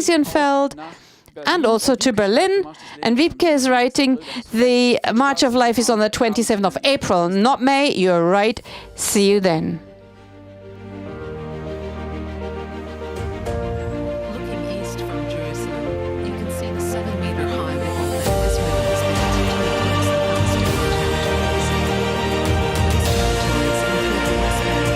Theresienfeld, and also to Berlin. And Wiebke is writing, the March of Life is on the 27th of April, not May. You're right. See you then. Looking east from Jerusalem, you can see the 7-meter high wall that Israel has built to replace the Palestinian territories. These territories include the West Bank.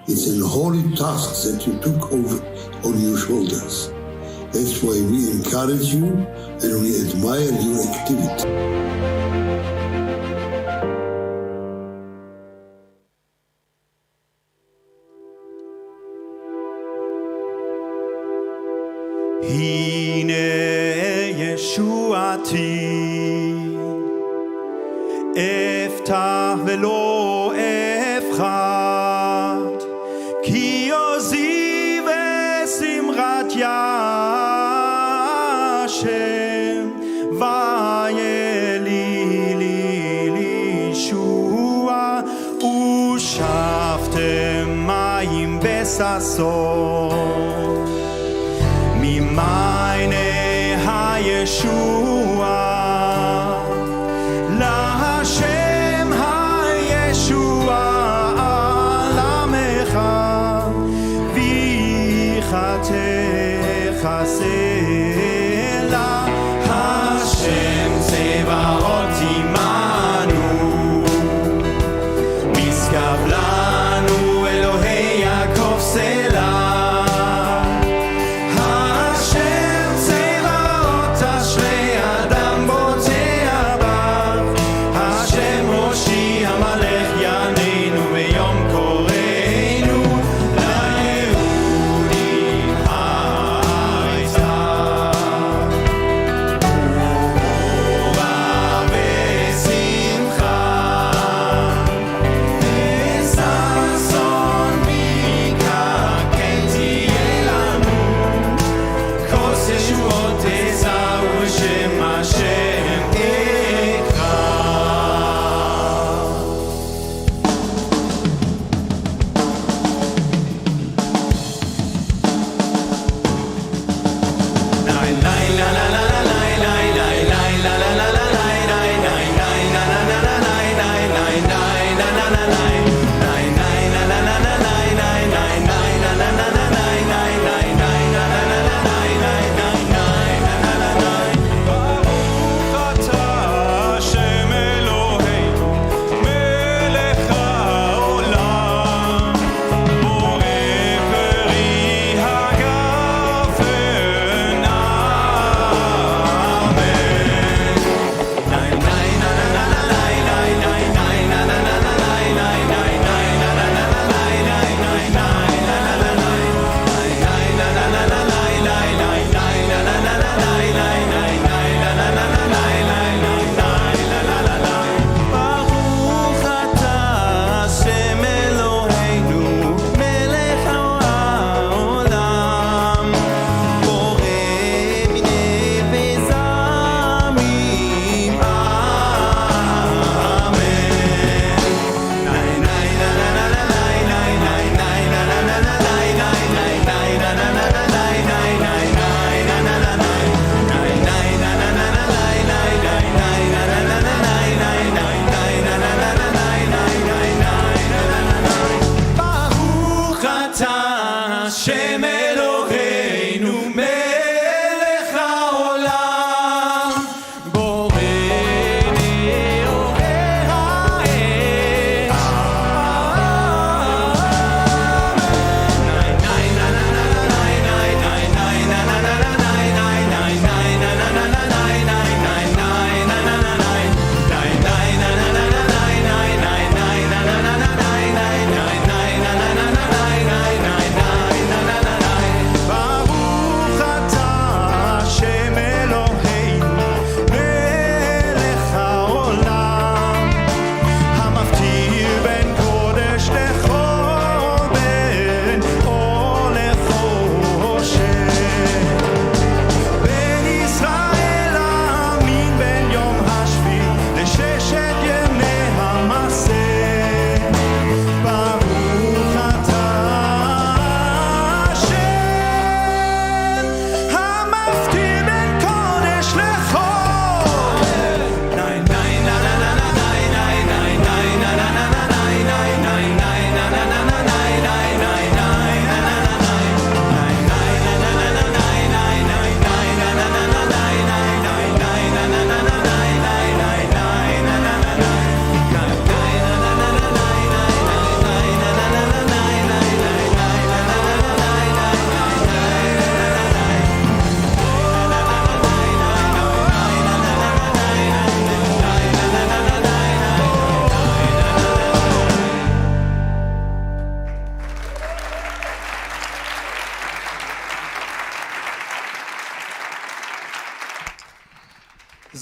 It's a holy task that you took over on your shoulders. That's why we encourage you and we admire your activity. Hine Yeshuati Eftach velo efchat Ki oziv esimrat Yashem Vayeli Lishua Ushaftem mayim besasot Meine ha-Yeshua La Hashem ha-Yeshua Alamecha Vichatecha Sela Hashem Tzevaot imanu Miskav lanu Elohei Yaakov Sela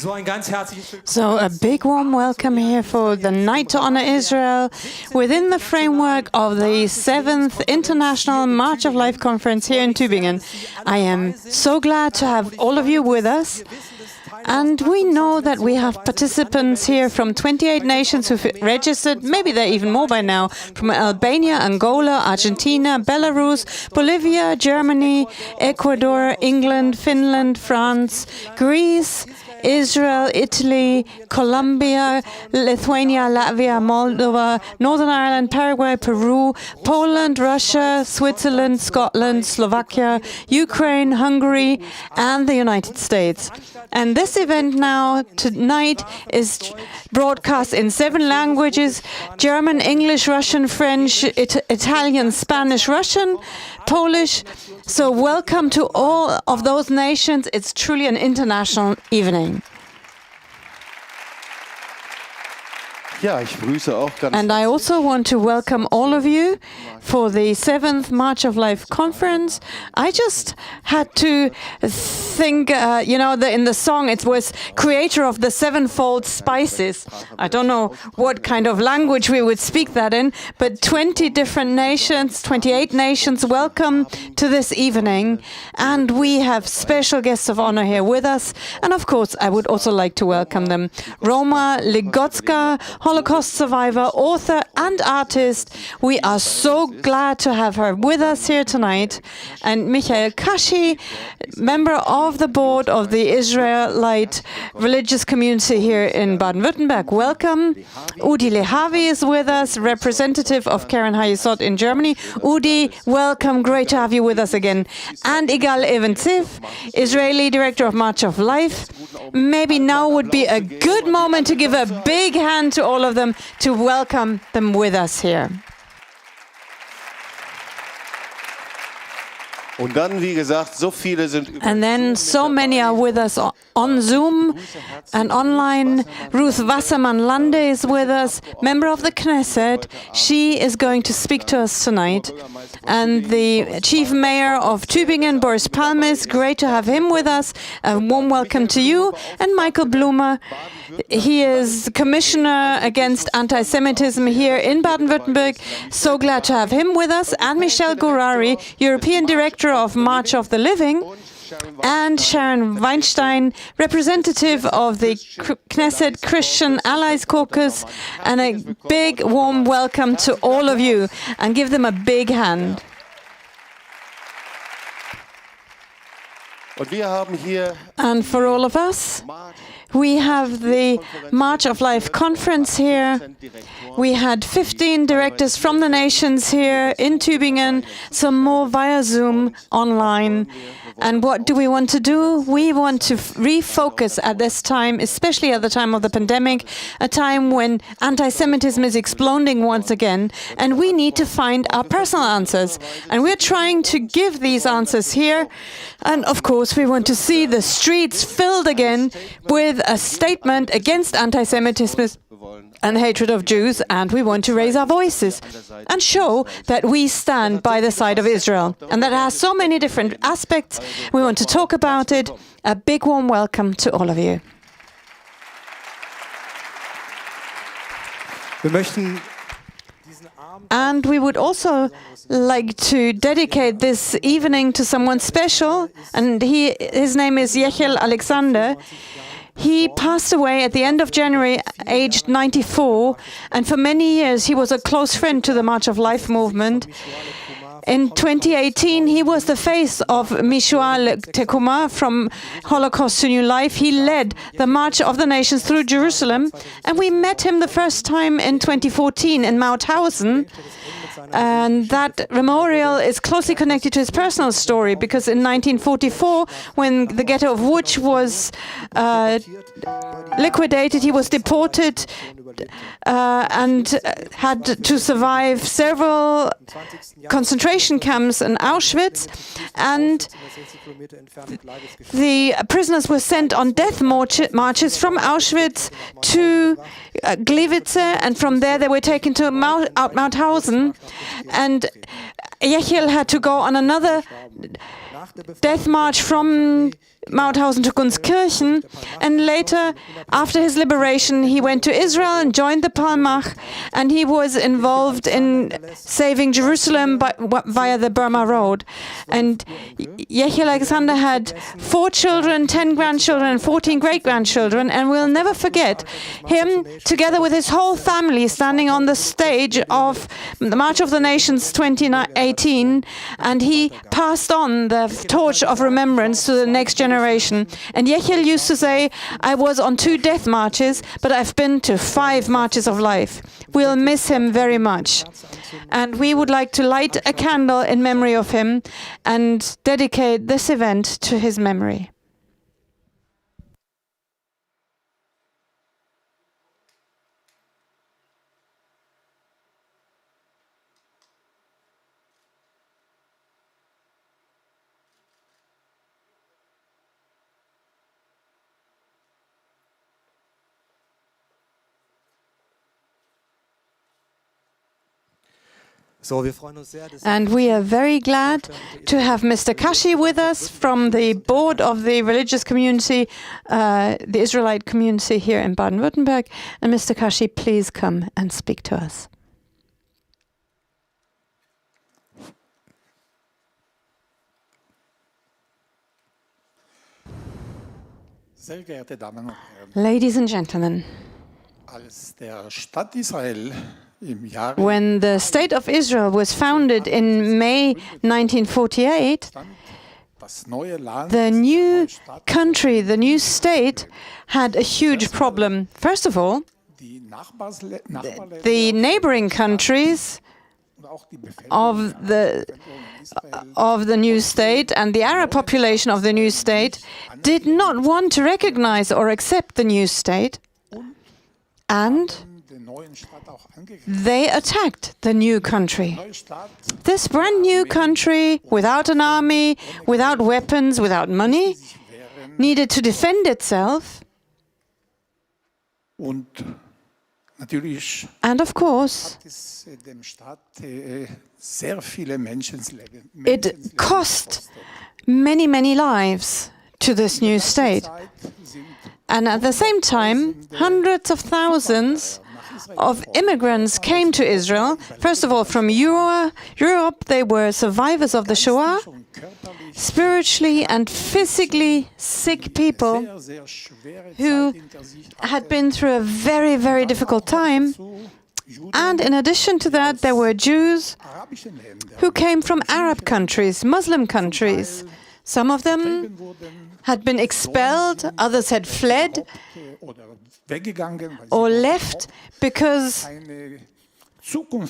So a big warm welcome here for the Night to Honor Israel within the framework of the 7th International March of Life Conference here in Tübingen. I am so glad to have all of you with us. And we know that we have participants here from 28 nations who've registered, maybe there are even more by now, from Albania, Angola, Argentina, Belarus, Bolivia, Germany, Ecuador, England, Finland, France, Greece, Israel, Italy, Colombia, Lithuania, Latvia, Moldova, Northern Ireland, Paraguay, Peru, Poland, Russia, Switzerland, Scotland, Slovakia, Ukraine, Hungary, and the United States. And this event now, tonight, is broadcast in 7 languages: German, English, Russian, French, Italian, Spanish, Russian, Polish. So welcome to all of those nations. It's truly an international evening. And I also want to welcome all of you for the 7th March of Life conference. I just had to think, in the song it was creator of the sevenfold spices. I don't know what kind of language we would speak that in, but 20 different nations, 28 nations, welcome to this evening. And we have special guests of honor here with us. And of course, I would also like to welcome them. Roma Legotska, Holocaust survivor, author and artist. We are so glad to have her with us here tonight. And Yael Kashi, member of the board of the Israelite religious community here in Baden-Württemberg. Welcome. Udi Lehavi is with us, representative of Keren Hayesod in Germany. Udi, welcome. Great to have you with us again. And Igal Eventziv, Israeli director of March of Life. Maybe now would be a good moment to give a big hand to all of them, to welcome them with us here. And then so many are with us on Zoom and online. Ruth Wasserman Landy is with us, member of the Knesset. She is going to speak to us tonight. And the chief mayor of Tübingen, Boris Palmer, is great to have him with us. A warm welcome to you. And Michael Blumer, he is commissioner against anti-Semitism here in Baden-Württemberg. So glad to have him with us. And Michelle Gourari, European director of March of the Living. And Sharon Weinstein, representative of the Knesset Christian Allies Caucus. And a big warm welcome to all of you. And give them a big hand. And for all of us, we have the March of Life conference here. We had 15 directors from the nations here in Tübingen, some more via Zoom online. And what do we want to do? We want to refocus at this time, especially at the time of the pandemic, a time when anti-Semitism is exploding once again, and we need to find our personal answers. And we're trying to give these answers here. And of course, we want to see the streets filled again with a statement against anti-Semitism and hatred of Jews, and we want to raise our voices and show that we stand by the side of Israel. And that has so many different aspects. We want to talk about it. A big warm welcome to all of you. And we would also like to dedicate this evening to someone special, and his name is Yael Alexander. He passed away at the end of January, aged 94, and for many years he was a close friend to the March of Life movement. In 2018, he was the face of Mishual Tekuma, from Holocaust to New Life. He led the March of the Nations through Jerusalem, and we met him the first time in 2014 in Mauthausen. And that memorial is closely connected to his personal story, because in 1944, when the ghetto of Łódź was liquidated, he was deported and had to survive several concentration camps in Auschwitz. And the prisoners were sent on death marches from Auschwitz to Gliwice, and from there they were taken to Mauthausen. And Yael had to go on another death march from Mauthausen to Gunskirchen, and later, after his liberation, he went to Israel and joined the Palmach, and he was involved in saving Jerusalem via the Burma Road. And Yael Alexander had 4 children, 10 grandchildren, and 14 great-grandchildren, and we'll never forget him, together with his whole family, standing on the stage of the March of the Nations 2018, and he passed on the torch of remembrance to the next generation. And Yael used to say, I was on 2 death marches, but I've been to 5 marches of life. We'll miss him very much. And we would like to light a candle in memory of him and dedicate this event to his memory. And we are very glad to have Mr. Kashi with us from the board of the religious community, the Israelite community here in Baden-Württemberg. And Mr. Kashi, please come and speak to us. Ladies and gentlemen, when the State of Israel was founded in May 1948, the new country, the new state, had a huge problem. First of all, the neighboring countries of the new state and the Arab population of the new state did not want to recognize or accept the new state, and they attacked the new country. This brand new country, without an army, without weapons, without money, needed to defend itself. And of course, it cost many, many lives to this new state. And at the same time, hundreds of thousands of immigrants came to Israel. First of all, from Europe, they were survivors of the Shoah, spiritually and physically sick people who had been through a very, very difficult time. And in addition to that, there were Jews who came from Arab countries, Muslim countries. Some of them had been expelled, others had fled or left because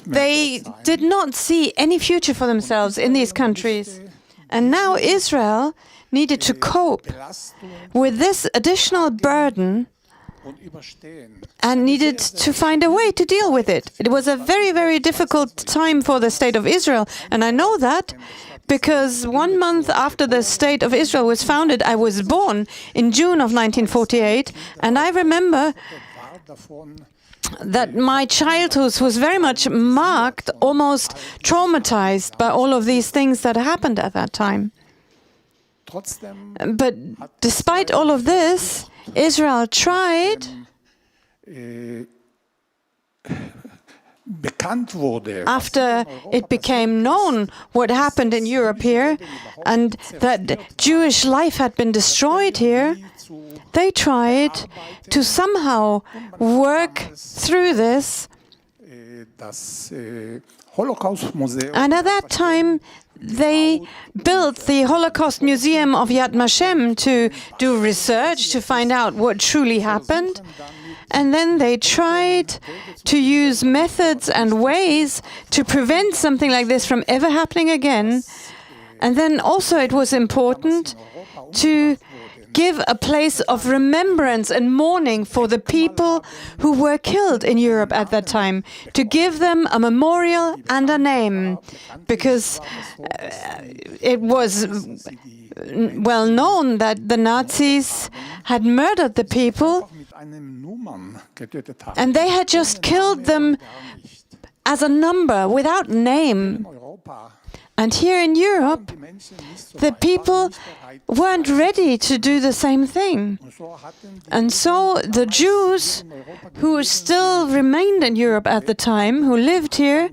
they did not see any future for themselves in these countries. And now Israel needed to cope with this additional burden and needed to find a way to deal with it. It was a very, very difficult time for the State of Israel, and I know that because 1 month after the State of Israel was founded, I was born in June of 1948, and I remember that my childhood was very much marked, almost traumatized by all of these things that happened at that time. But despite all of this, Israel tried after it became known what happened in Europe here and that Jewish life had been destroyed here, they tried to somehow work through this. And at that time, they built the Holocaust Museum of Yad Vashem to do research, to find out what truly happened. And then they tried to use methods and ways to prevent something like this from ever happening again. And then also it was important to give a place of remembrance and mourning for the people who were killed in Europe at that time, to give them a memorial and a name, because it was well known that the Nazis had murdered the people, and they had just killed them as a number, without name. And here in Europe, the people weren't ready to do the same thing. And so the Jews who still remained in Europe at the time, who lived here,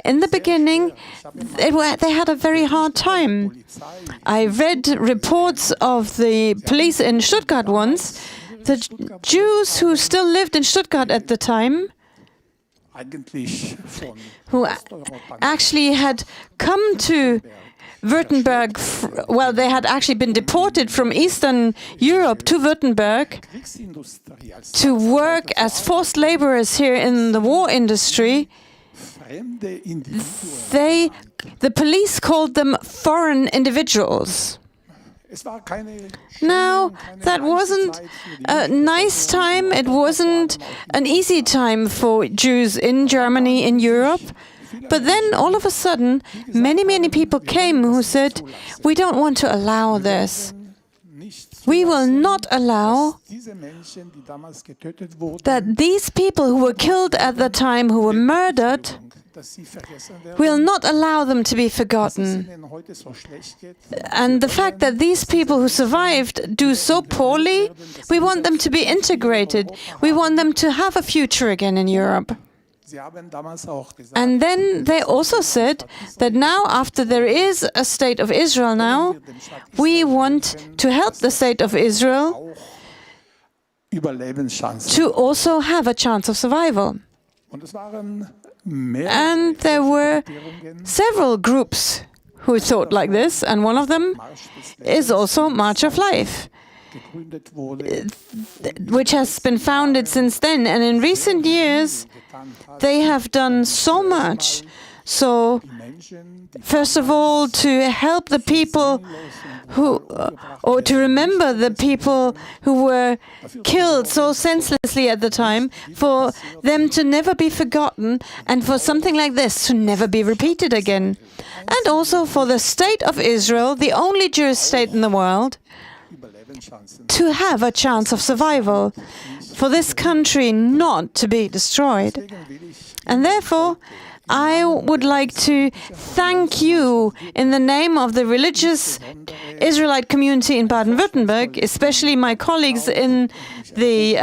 in the beginning, they had a very hard time. I read reports of the police in Stuttgart once. The Jews who still lived in Stuttgart at the time, who actually had come to Württemberg, well, they had actually been deported from Eastern Europe to Württemberg to work as forced laborers here in the war industry. The police called them foreign individuals. Now, that wasn't a nice time, it wasn't an easy time for Jews in Germany, in Europe. But then, all of a sudden, many people came who said, we don't want to allow this. We will not allow that these people who were killed at the time, who were murdered, we'll not allow them to be forgotten. And the fact that these people who survived do so poorly, we want them to be integrated. We want them to have a future again in Europe. And then they also said that now, after there is a state of Israel now, we want to help the state of Israel to also have a chance of survival. And there were several groups who thought like this, and one of them is also March of Life, which has been founded since then. And in recent years, they have done so much. So, first of all, to help the people who, or to remember the people who were killed so senselessly at the time, for them to never be forgotten, and for something like this to never be repeated again. And also for the state of Israel, the only Jewish state in the world, to have a chance of survival, for this country not to be destroyed. And therefore, I would like to thank you in the name of the religious Israelite community in Baden-Württemberg, especially my colleagues in the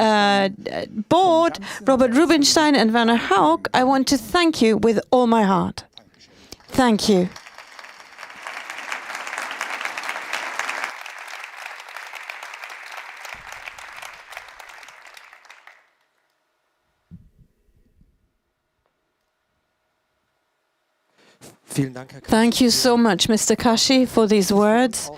board, Robert Rubinstein and Werner Haug. I want to thank you with all my heart. Thank you. Thank you so much, Mr. Kashi, for these words.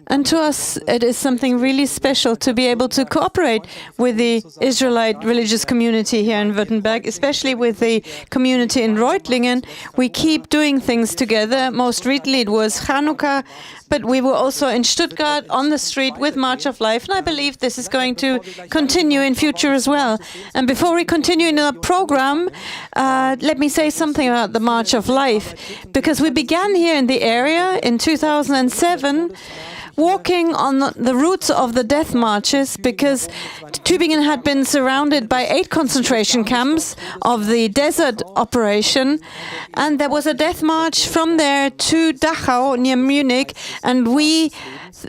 And to us, it is something really special to be able to cooperate with the Israelite religious community here in Württemberg, especially with the community in Reutlingen. We keep doing things together. Most recently it was Hanukkah, but we were also in Stuttgart on the street with March of Life, and I believe this is going to continue in future as well. And before we continue in our program, let me say something about the March of Life, because we began here in the area in 2007, walking on the routes of the death marches, because Tübingen had been surrounded by 8 concentration camps of the desert operation, and there was a death march from there to Dachau near Munich, and we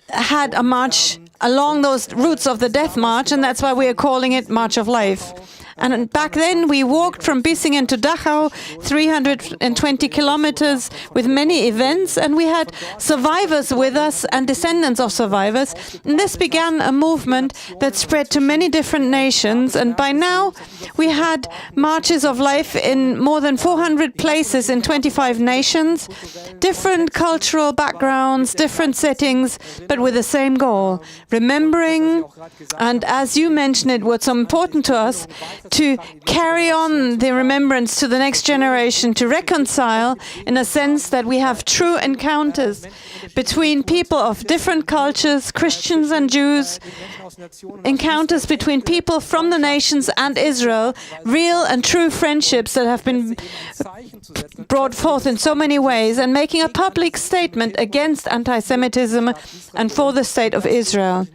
had a march along those routes of the death march, and that's why we are calling it March of Life. And back then we walked from Bissingen to Dachau, 320 kilometers with many events, and we had survivors with us and descendants of survivors. And this began a movement that spread to many different nations, and by now we had marches of life in more than 400 places in 25 nations, different cultural backgrounds, different settings, but with the same goal, remembering, and as you mentioned it, what's so important to us, to carry on the remembrance to the next generation, to reconcile in a sense that we have true encounters between people of different cultures, Christians and Jews, encounters between people from the nations and Israel, real and true friendships that have been brought forth in so many ways, and making a public statement against anti-Semitism and for the state of Israel.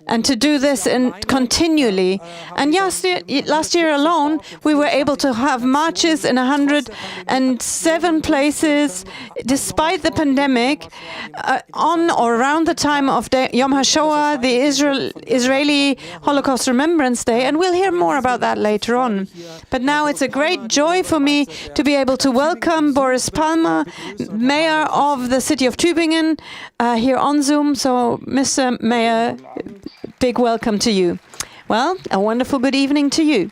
and to do this continually. And last year alone, we were able to have marches in 107 places, despite the pandemic, on or around the time of Yom HaShoah, the Israeli Holocaust Remembrance Day, and we'll hear more about that later on. But now it's a great joy for me to be able to welcome Boris Palmer, Mayor of the city of Tübingen, here on Zoom. So, Mr. Mayor, big welcome to you. Well, a wonderful good evening to you.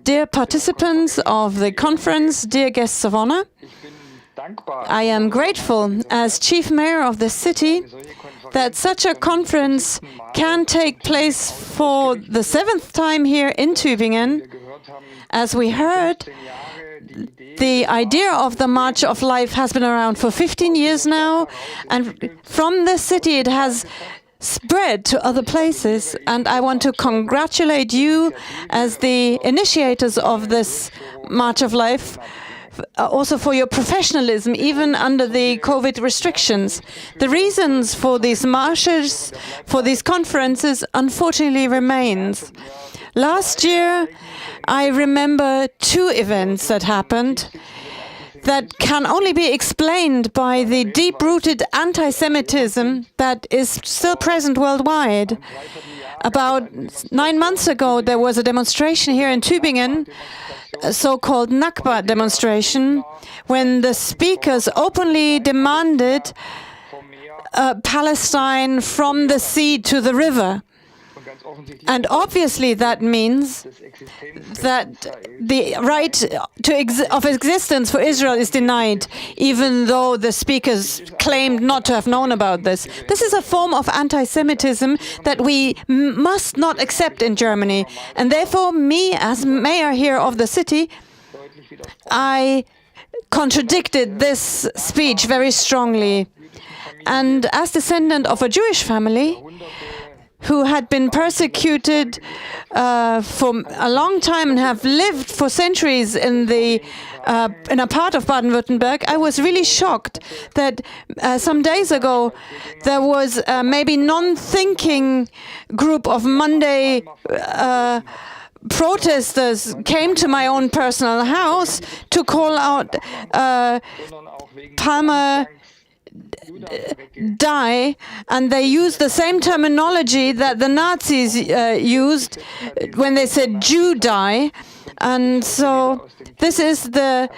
Dear participants of the conference, dear guests of honor, I am grateful as chief mayor of this city that such a conference can take place for the 7th time here in Tübingen. As we heard, the idea of the March of Life has been around for 15 years now, and from this city it has spread to other places, and I want to congratulate you as the initiators of this March of Life, also for your professionalism, even under the COVID restrictions. The reasons for these marches, for these conferences, unfortunately remains. Last year, I remember 2 events that happened that can only be explained by the deep-rooted anti-Semitism that is still present worldwide. About 9 months ago, there was a demonstration here in Tübingen, a so-called Nakba demonstration, when the speakers openly demanded Palestine from the sea to the river. And obviously that means that the right of existence for Israel is denied, even though the speakers claimed not to have known about this. This is a form of anti-Semitism that we must not accept in Germany. And therefore, me as mayor here of the city, I contradicted this speech very strongly. And as descendant of a Jewish family, who had been persecuted for a long time and have lived for centuries in a part of Baden-Württemberg, I was really shocked that some days ago there was a maybe non-thinking group of Monday protesters came to my own personal house to call out Palmer die, and they used the same terminology that the Nazis used when they said Jew die, and so this is the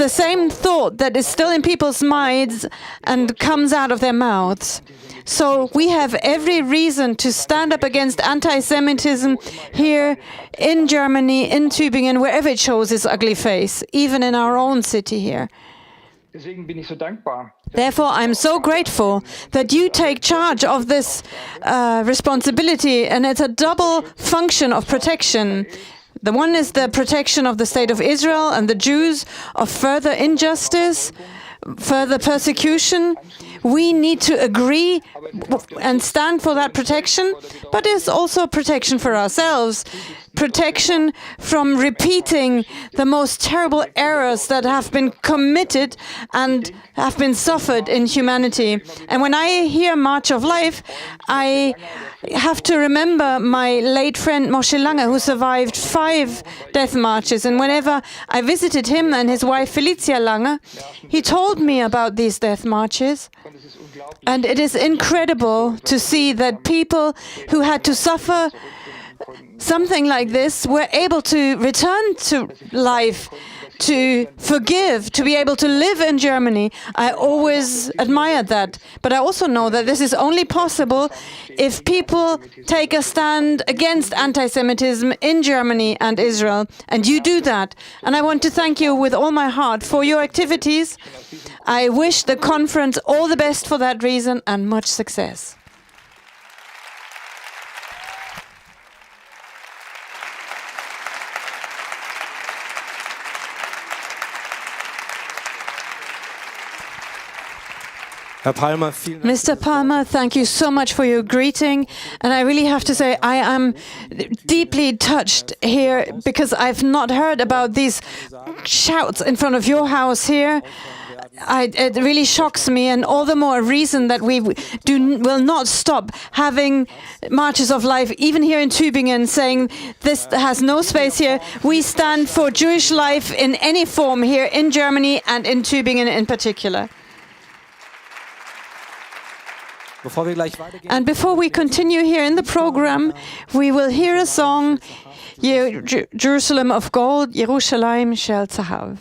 same thought that is still in people's minds and comes out of their mouths. So we have every reason to stand up against anti-Semitism here in Germany, in Tübingen, wherever it shows its ugly face, even in our own city here. Therefore, I'm so grateful that you take charge of this responsibility, and it's a double function of protection. The one is the protection of the State of Israel and the Jews of further injustice, further persecution. We need to agree and stand for that protection, but it's also protection for ourselves. Protection from repeating the most terrible errors that have been committed and have been suffered in humanity. And when I hear March of Life, I have to remember my late friend Moshe Lange, who survived 5 death marches. And whenever I visited him and his wife Felicia Lange, he told me about these death marches. And it is incredible to see that people who had to suffer something like this were able to return to life, to forgive, to be able to live in Germany. I always admired that. But I also know that this is only possible if people take a stand against anti-Semitism in Germany and Israel. And you do that. And I want to thank you with all my heart for your activities. I wish the conference all the best for that reason and much success. Mr. Palmer, thank you so much for your greeting. And I really have to say, I am deeply touched here because I've not heard about these shouts in front of your house here. it really shocks me, and all the more reason that we will not stop having marches of life, even here in Tübingen, saying this has no space here. We stand for Jewish life in any form here in Germany and in Tübingen in particular. And before we continue here in the program, we will hear a song, Jerusalem of Gold, Yerushalayim shel Zahav.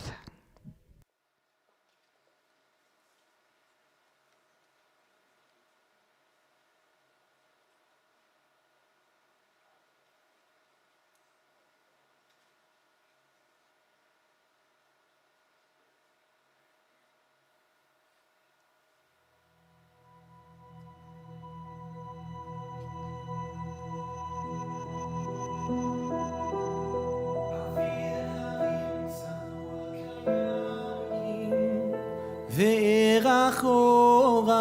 ואירח אורני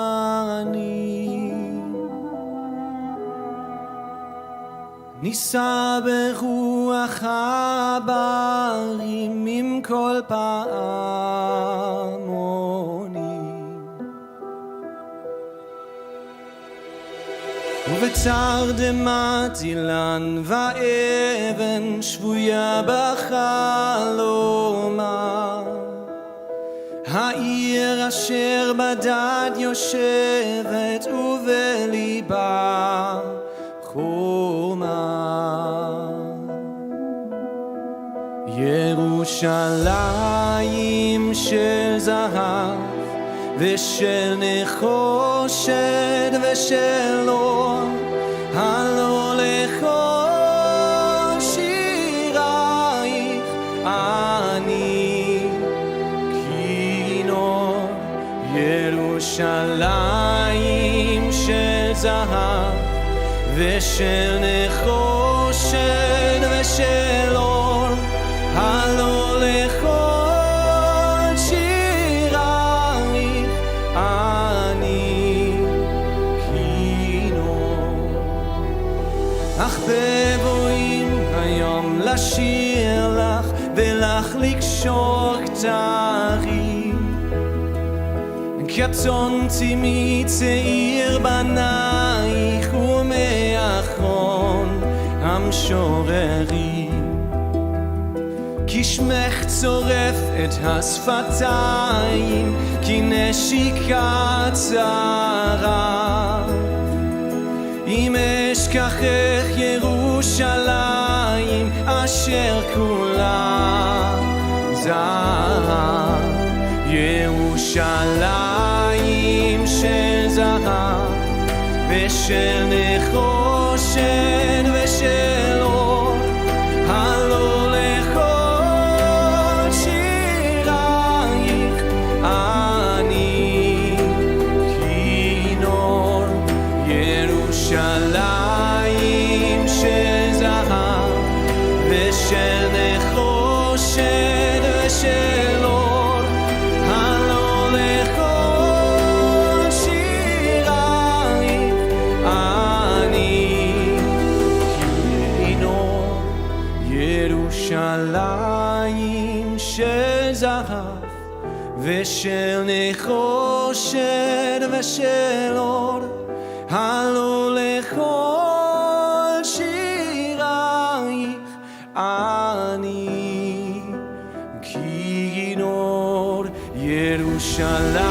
נישא ברוח הברים עם כל פעמוני ובתרדמת אילן ואבן שבויה בחלומה העיר אשר בדד יושבת ובליבה חומה ירושלים של זהב ושל נחושת ושל אור הלא לכל שירייך אני כינור ירושלים של זהב ושל נחושת ושל אור הלא לכל שירייך אני כינור אך בבואים היום לשיר לך ולך לקשור כתרים קטונתי מצעיר בנייך ומאחרון המשוררים כי שמך צורף את השפתיים כי נשיקת זרה אם אשכחך ירושלים אשר כולה זרה ירושלים של זהב ושל נחושת ושל אור הלא לכל שירייך אני כינור ירושלים של זהב ושל נחושת ושל אור ירושלים של זהב ושל נחושת ושל אור הלא לכל שירייך אני כינור ירושלים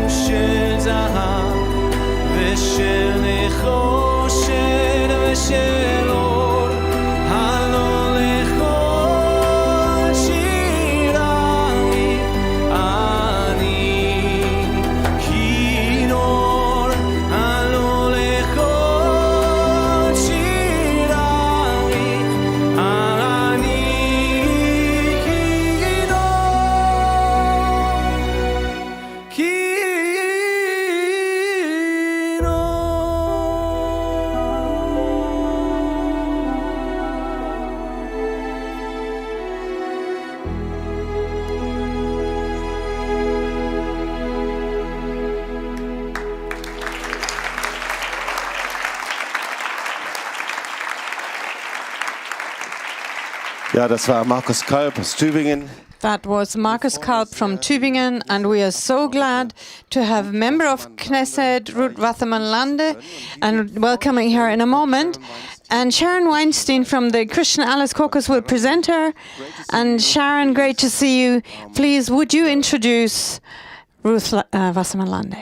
של זהב ושל נחושת ושל אור Ja, das war Markus Kalb aus Tübingen. That was Markus Kalb from Tübingen, and we are so glad to have member of Knesset, Ruth Wasserman, and welcoming her in a moment. And Sharon Weinstein from the Christian Allies Caucus will present her. And Sharon, great to see you. Please, would you introduce Ruth Wasserman?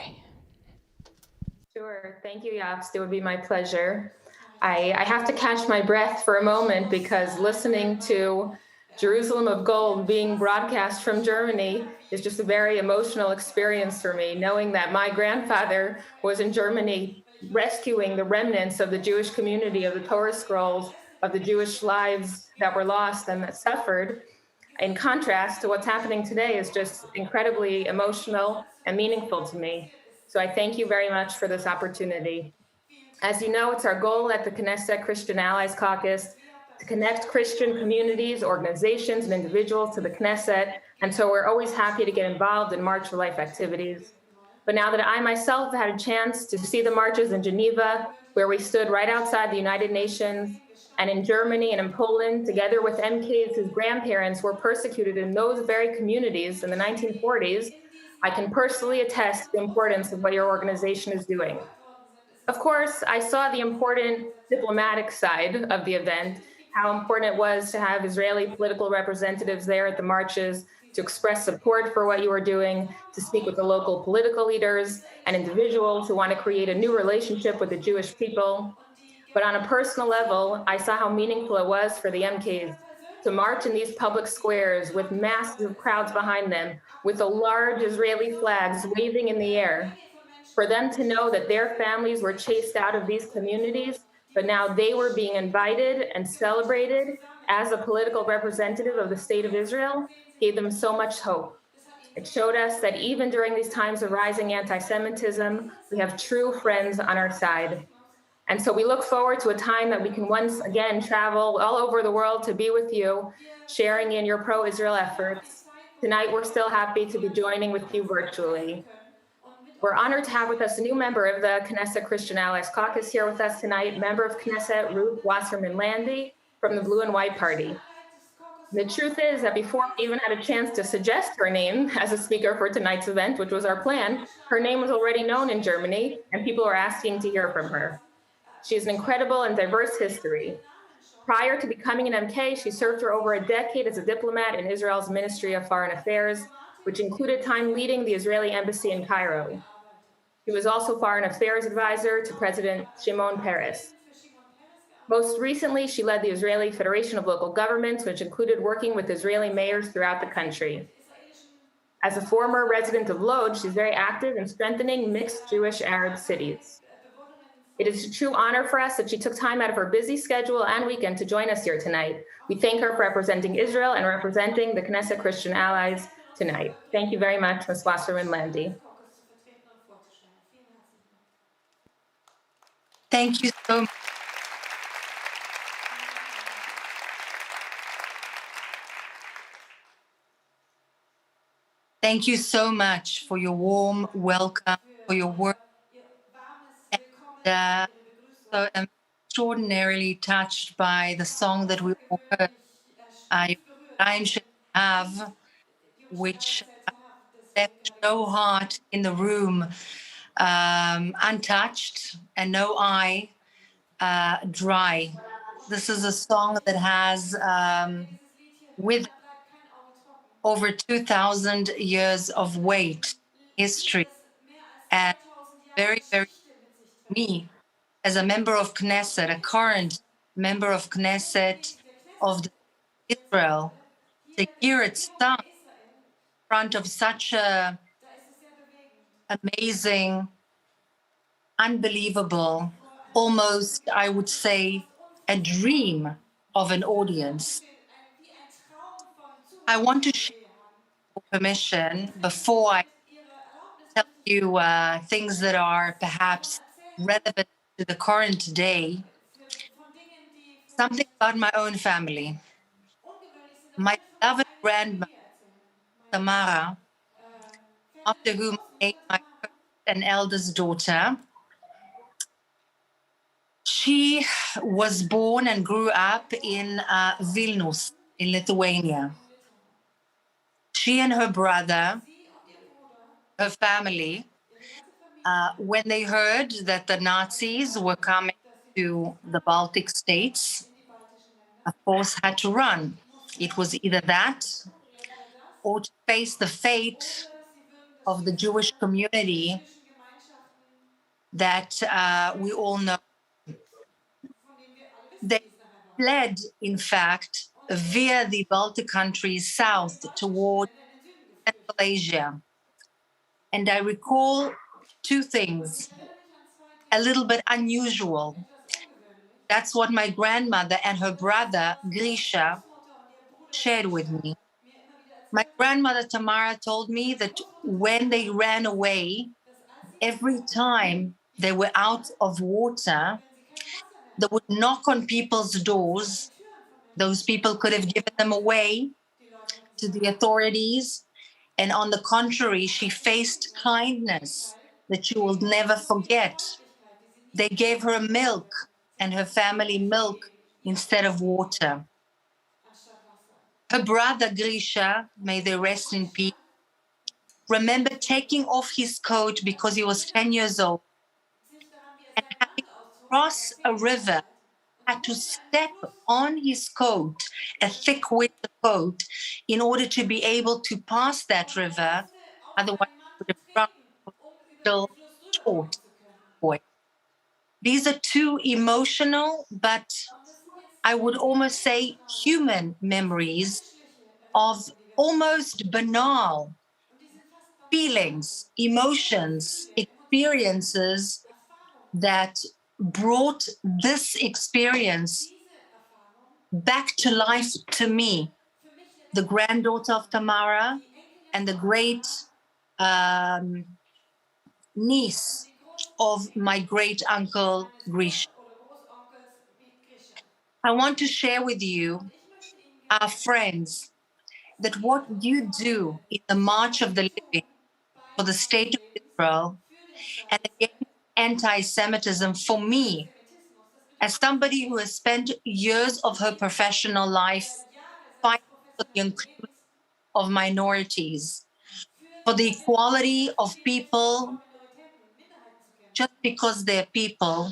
Sure. Thank you, Jobst. It would be my pleasure. I have to catch my breath for a moment because listening to Jerusalem of Gold being broadcast from Germany is just a very emotional experience for me, knowing that my grandfather was in Germany rescuing the remnants of the Jewish community of the Torah scrolls, of the Jewish lives that were lost and that suffered. In contrast to what's happening today is just incredibly emotional and meaningful to me. So I thank you very much for this opportunity. As you know, it's our goal at the Knesset Christian Allies Caucus to connect Christian communities, organizations, and individuals to the Knesset. And so we're always happy to get involved in March for Life activities. But now that I myself had a chance to see the marches in Geneva, where we stood right outside the United Nations, and in Germany and in Poland, together with MKs whose grandparents were persecuted in those very communities in the 1940s, I can personally attest to the importance of what your organization is doing. Of course, I saw the important diplomatic side of the event, how important it was to have Israeli political representatives there at the marches, to express support for what you were doing, to speak with the local political leaders and individuals who want to create a new relationship with the Jewish people. But on a personal level, I saw how meaningful it was for the MKs to march in these public squares with massive crowds behind them, with the large Israeli flags waving in the air, for them to know that their families were chased out of these communities, but now they were being invited and celebrated as a political representative of the state of Israel, gave them so much hope. It showed us that even during these times of rising anti-Semitism, we have true friends on our side. And so we look forward to a time that we can once again travel all over the world to be with you, sharing in your pro-Israel efforts. Tonight, we're still happy to be joining with you virtually. We're honored to have with us a new member of the Knesset Christian Allies Caucus here with us tonight, member of Knesset Ruth Wasserman Landy from the Blue and White Party. The truth is that before we even had a chance to suggest her name as a speaker for tonight's event, which was our plan, her name was already known in Germany and people were asking to hear from her. She has an incredible and diverse history. Prior to becoming an MK, she served for over a decade as a diplomat in Israel's Ministry of Foreign Affairs, which included time leading the Israeli embassy in Cairo. She was also Foreign Affairs Advisor to President Shimon Peres. Most recently, she led the Israeli Federation of Local Governments, which included working with Israeli mayors throughout the country. As a former resident of Lod, she's very active in strengthening mixed Jewish-Arab cities. It is a true honor for us that she took time out of her busy schedule and weekend to join us here tonight. We thank her for representing Israel and representing the Knesset Christian Allies tonight. Thank you very much, Ms. Wasserman Landy. Thank you so much. Thank you so much for your warm welcome, for your work. And, so I'm extraordinarily touched by the song that we all heard, I should have, which left no heart in the room untouched and no eye dry. This is a song that has with over 2,000 years of weight, history, and very, very me as a member of Knesset, a current member of Knesset of Israel, to hear it sung in front of such a amazing, unbelievable, almost, I would say, a dream of an audience. I want to share permission before I tell you things that are perhaps relevant to the current day, something about my own family. My beloved grandmother, Tamara, after whom I named my first and eldest daughter, she was born and grew up in Vilnius, in Lithuania. She and her brother, her family, when they heard that the Nazis were coming to the Baltic states, of course, had to run. It was either that or to face the fate of the Jewish community that we all know. They fled, in fact, via the Baltic countries south toward Central Asia. And I recall two things, a little bit unusual. That's what my grandmother and her brother, Grisha, shared with me. My grandmother, Tamara, told me that when they ran away, every time they were out of water, they would knock on people's doors. Those people could have given them away to the authorities. And on the contrary, she faced kindness that she will never forget. They gave her milk and her family milk instead of water. Her brother Grisha, may they rest in peace, remember taking off his coat because he was 10 years old and having to cross a river, had to step on his coat, a thick winter coat, in order to be able to pass that river. Otherwise, he would have drowned. Still short boy. These are two emotional, but I would almost say human memories of almost banal feelings, emotions, experiences that brought this experience back to life to me, the granddaughter of Tamara and the great niece of my great uncle Grisha. I want to share with you, our friends, that what you do in the March of the Living for the state of Israel and against anti-Semitism, for me, as somebody who has spent years of her professional life fighting for the inclusion of minorities, for the equality of people just because they're people,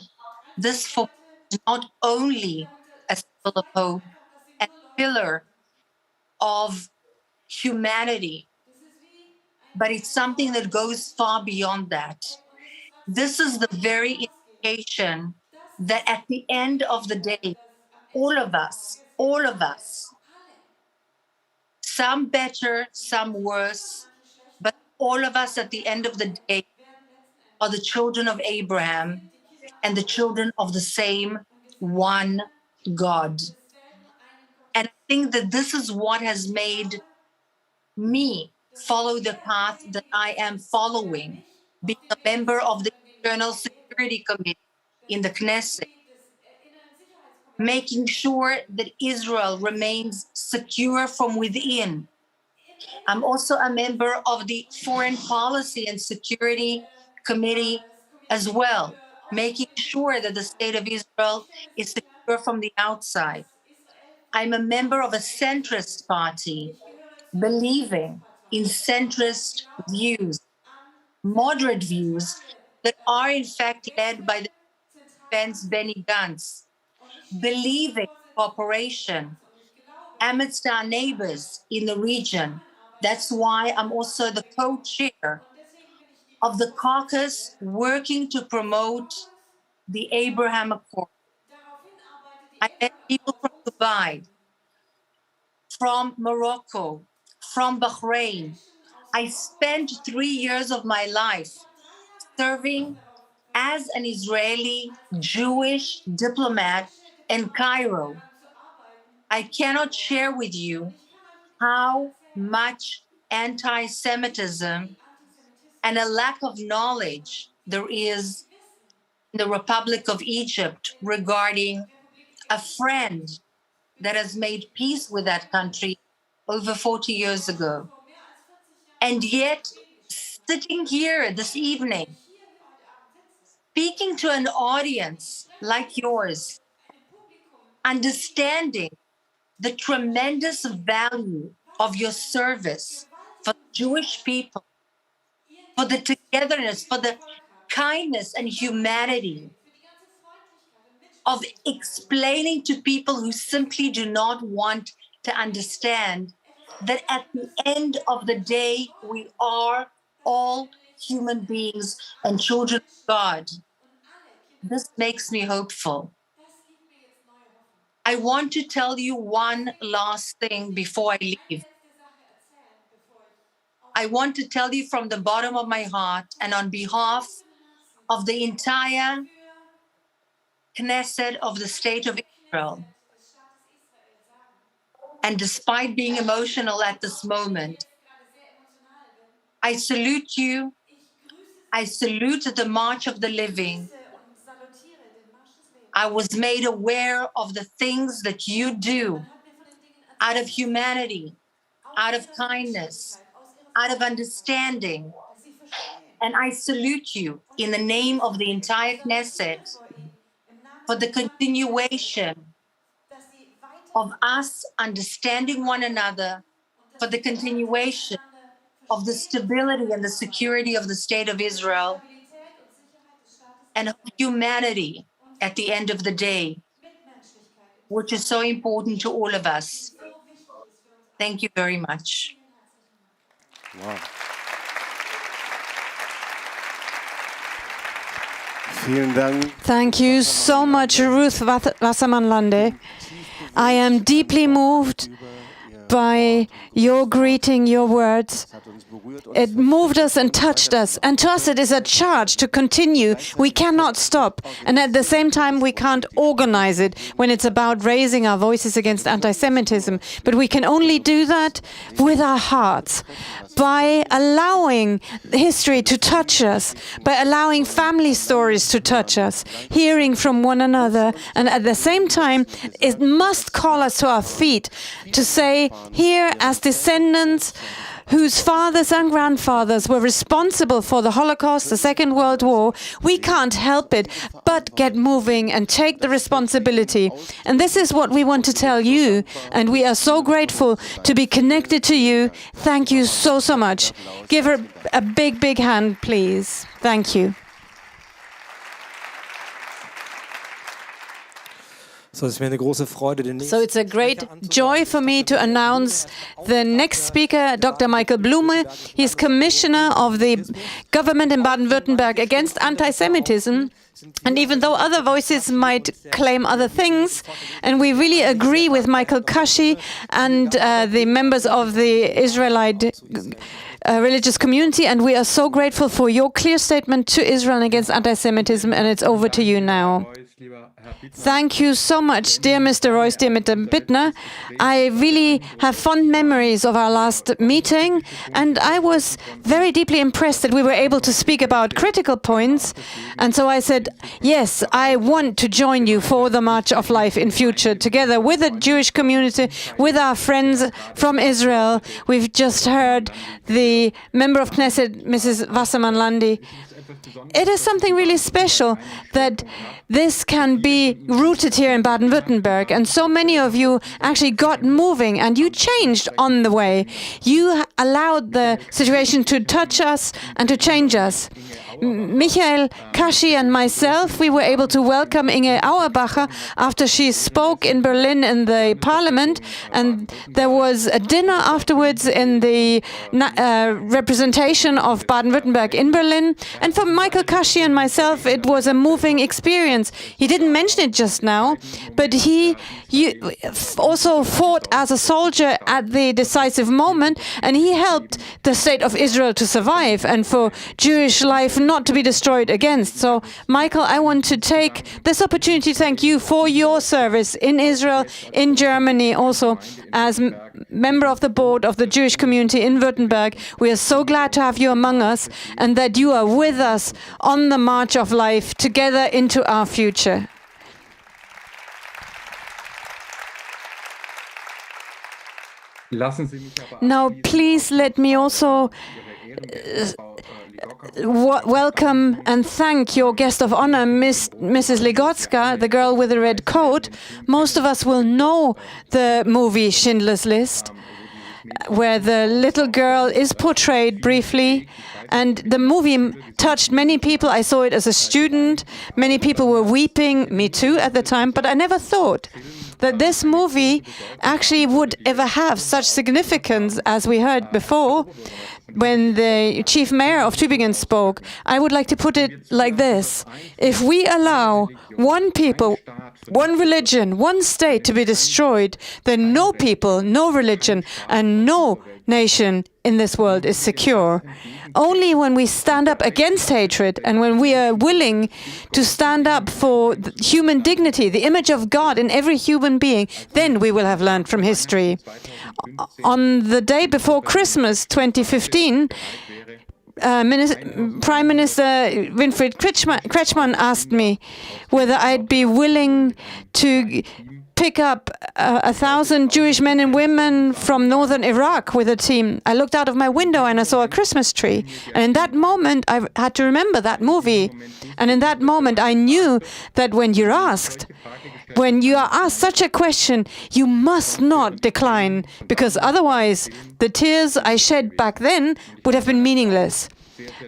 this for me is not only a symbol of hope and a pillar of humanity, but it's something that goes far beyond that. This is the very indication that at the end of the day, all of us, some better, some worse, but all of us at the end of the day are the children of Abraham and the children of the same one God. And I think that this is what has made me follow the path that I am following, being a member of the Internal Security Committee in the Knesset, making sure that Israel remains secure from within. I'm also a member of the Foreign Policy and Security Committee as well, making sure that the state of Israel is secure from the outside. I'm a member of a centrist party, believing in centrist views, moderate views that are in fact led by the defense Benny Gantz, believing cooperation amidst our neighbors in the region. That's why I'm also the co-chair of the caucus working to promote the Abraham Accord. I met people from Dubai, from Morocco, from Bahrain. I spent 3 years of my life serving as an Israeli Jewish diplomat in Cairo. I cannot share with you how much anti-Semitism and a lack of knowledge there is in the Republic of Egypt regarding a friend that has made peace with that country over 40 years ago. And yet, sitting here this evening, speaking to an audience like yours, understanding the tremendous value of your service Jewish people, for the togetherness, for the kindness and humanity of explaining to people who simply do not want to understand that at the end of the day, we are all human beings and children of God. This makes me hopeful. I want to tell you one last thing before I leave. I want to tell you from the bottom of my heart and on behalf of the entire Knesset of the State of Israel. And despite being emotional at this moment, I salute you. I salute the March of the Living. I was made aware of the things that you do out of humanity, out of kindness, out of understanding. And I salute you in the name of the entire Knesset for the continuation of us understanding one another, for the continuation of the stability and the security of the State of Israel and of humanity at the end of the day, which is so important to all of us. Thank you very much. Wow. Vielen Dank. Thank you so much, Ruth Wasserman Landy. I am deeply moved by your greeting, your words. It moved us and touched us. And to us, it is a charge to continue. We cannot stop. And at the same time, we can't organize it when it's about raising our voices against anti-Semitism. But we can only do that with our hearts, by allowing history to touch us, by allowing family stories to touch us, hearing from one another. And at the same time, it must call us to our feet to say, here as descendants whose fathers and grandfathers were responsible for the Holocaust, the Second World War, we can't help it but get moving and take the responsibility. And this is what we want to tell you. And we are so grateful to be connected to you. Thank you so, so much. Give her a big, big hand, please. Thank you. So it's a great joy for me to announce the next speaker, Dr. Michael Blume. He's commissioner of the government in Baden-Württemberg against anti-Semitism. And even though other voices might claim other things, and we really agree with Michael Kashi and the members of the Israelite religious community, and we are so grateful for your clear statement to Israel against anti-Semitism, and it's over to you now. Thank you so much, dear Mr. Reuss, dear Mr. Bittner. I really have fond memories of our last meeting, and I was very deeply impressed that we were able to speak about critical points. And so I said, yes, I want to join you for the March of Life in future, together with the Jewish community, with our friends from Israel. We've just heard the member of Knesset, Mrs. Wasserman Landy. It is something really special that this can be rooted here in Baden-Württemberg. And so many of you actually got moving and you changed on the way. You allowed the situation to touch us and to change us. Michael, Kashi and myself, we were able to welcome Inge Auerbacher after she spoke in Berlin in the parliament, and there was a dinner afterwards in the representation of Baden-Württemberg in Berlin. And for Michael, Kashi and myself, it was a moving experience. He didn't mention it just now, but he also fought as a soldier at the decisive moment, and he helped the state of Israel to survive and for Jewish life not to be destroyed against. So, Michael, I want to take this opportunity to thank you for your service in Israel, in Germany, also as member of the board of the Jewish community in Württemberg. We are so glad to have you among us and that you are with us on the March of Life together into our future. Now, please let me also welcome and thank your guest of honor, Mrs. Legotska, the girl with the red coat. Most of us will know the movie Schindler's List. where the little girl is portrayed briefly. And the movie touched many people. I saw it as a student. Many people were weeping, me too at the time, but I never thought that this movie actually would ever have such significance as we heard before when the chief mayor of Tübingen spoke. I would like to put it like this. If we allow one people, one religion, one state to be destroyed, then no people, no religion, and no nation in this world is secure. Only when we stand up against hatred and when we are willing to stand up for human dignity, the image of God in every human being, then we will have learned from history. On the day before Christmas 2015, Prime Minister Winfried Kretschmann asked me whether I'd be willing to pick up 1,000 Jewish men and women from northern Iraq with a team. I looked out of my window and I saw a Christmas tree. And in that moment, I had to remember that movie. And in that moment, I knew that when you are asked such a question, you must not decline, because otherwise the tears I shed back then would have been meaningless.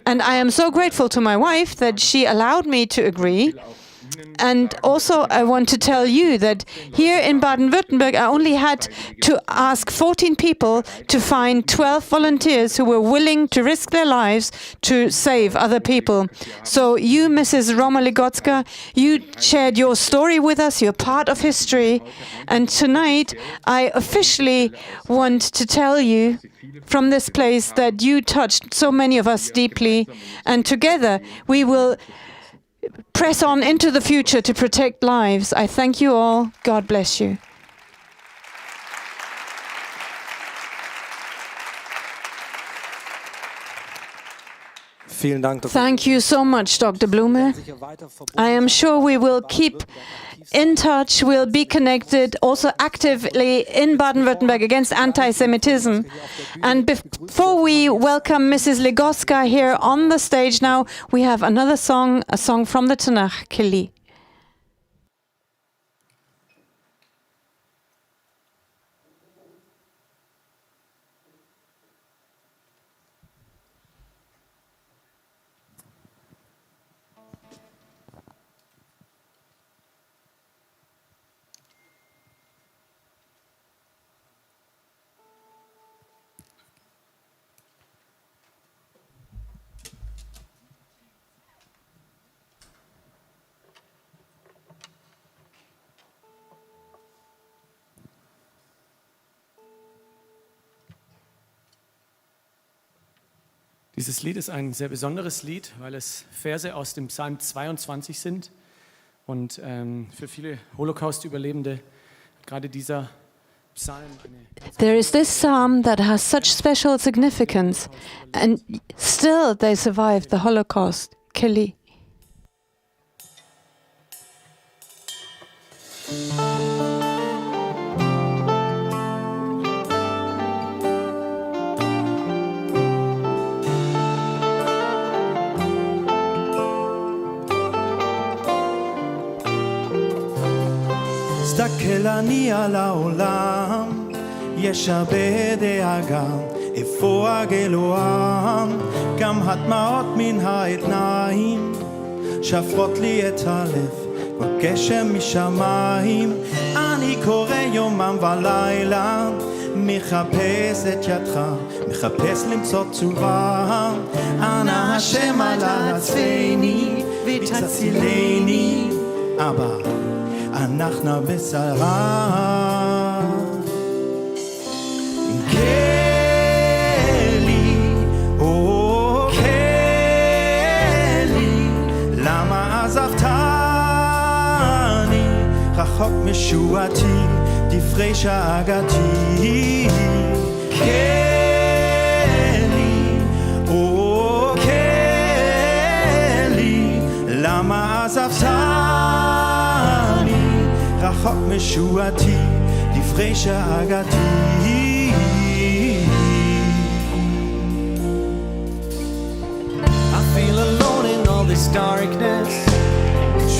And I am so grateful to my wife that she allowed me to agree. And also, I want to tell you that here in Baden-Württemberg, I only had to ask 14 people to find 12 volunteers who were willing to risk their lives to save other people. So you, Mrs. Roma Legotska, you shared your story with us. You're part of history. And tonight, I officially want to tell you from this place that you touched so many of us deeply. And together, we will press on into the future to protect lives. I thank you all. God bless you. Thank you so much, Dr. Blume. I am sure we will keep in touch, we'll be connected also actively in Baden-Württemberg against anti-Semitism. And before we welcome Mrs. Legotska here on the stage now, we have another song, a song from the Tanakh, Keli. Dieses Lied ist ein sehr besonderes Lied, weil es Verse aus dem Psalm 22 sind. Und für viele Holocaust-Überlebende hat gerade dieser Psalm There is this psalm that has such special significance, and still they survived the Holocaust. Keli. מסתכל אני על העולם, יש הרבה דאגה, איפה הגלוהם? גם הדמעות מן העיניים שפרות לי את הלב, כמו גשם משמיים. אני קורא יומם ולילה, מחפש את ידך, מחפש למצוא תשובה. אנא השם עלה הצפני ותצילני, אבא אנחנו בסערה. כלי, או כלי, למה עזבתני? רחוק משועתי, דברי שאגתי. כלי, או כלי, למה עזבתני? רחוק משועתי, דברי שאגתי. I feel alone in all this darkness,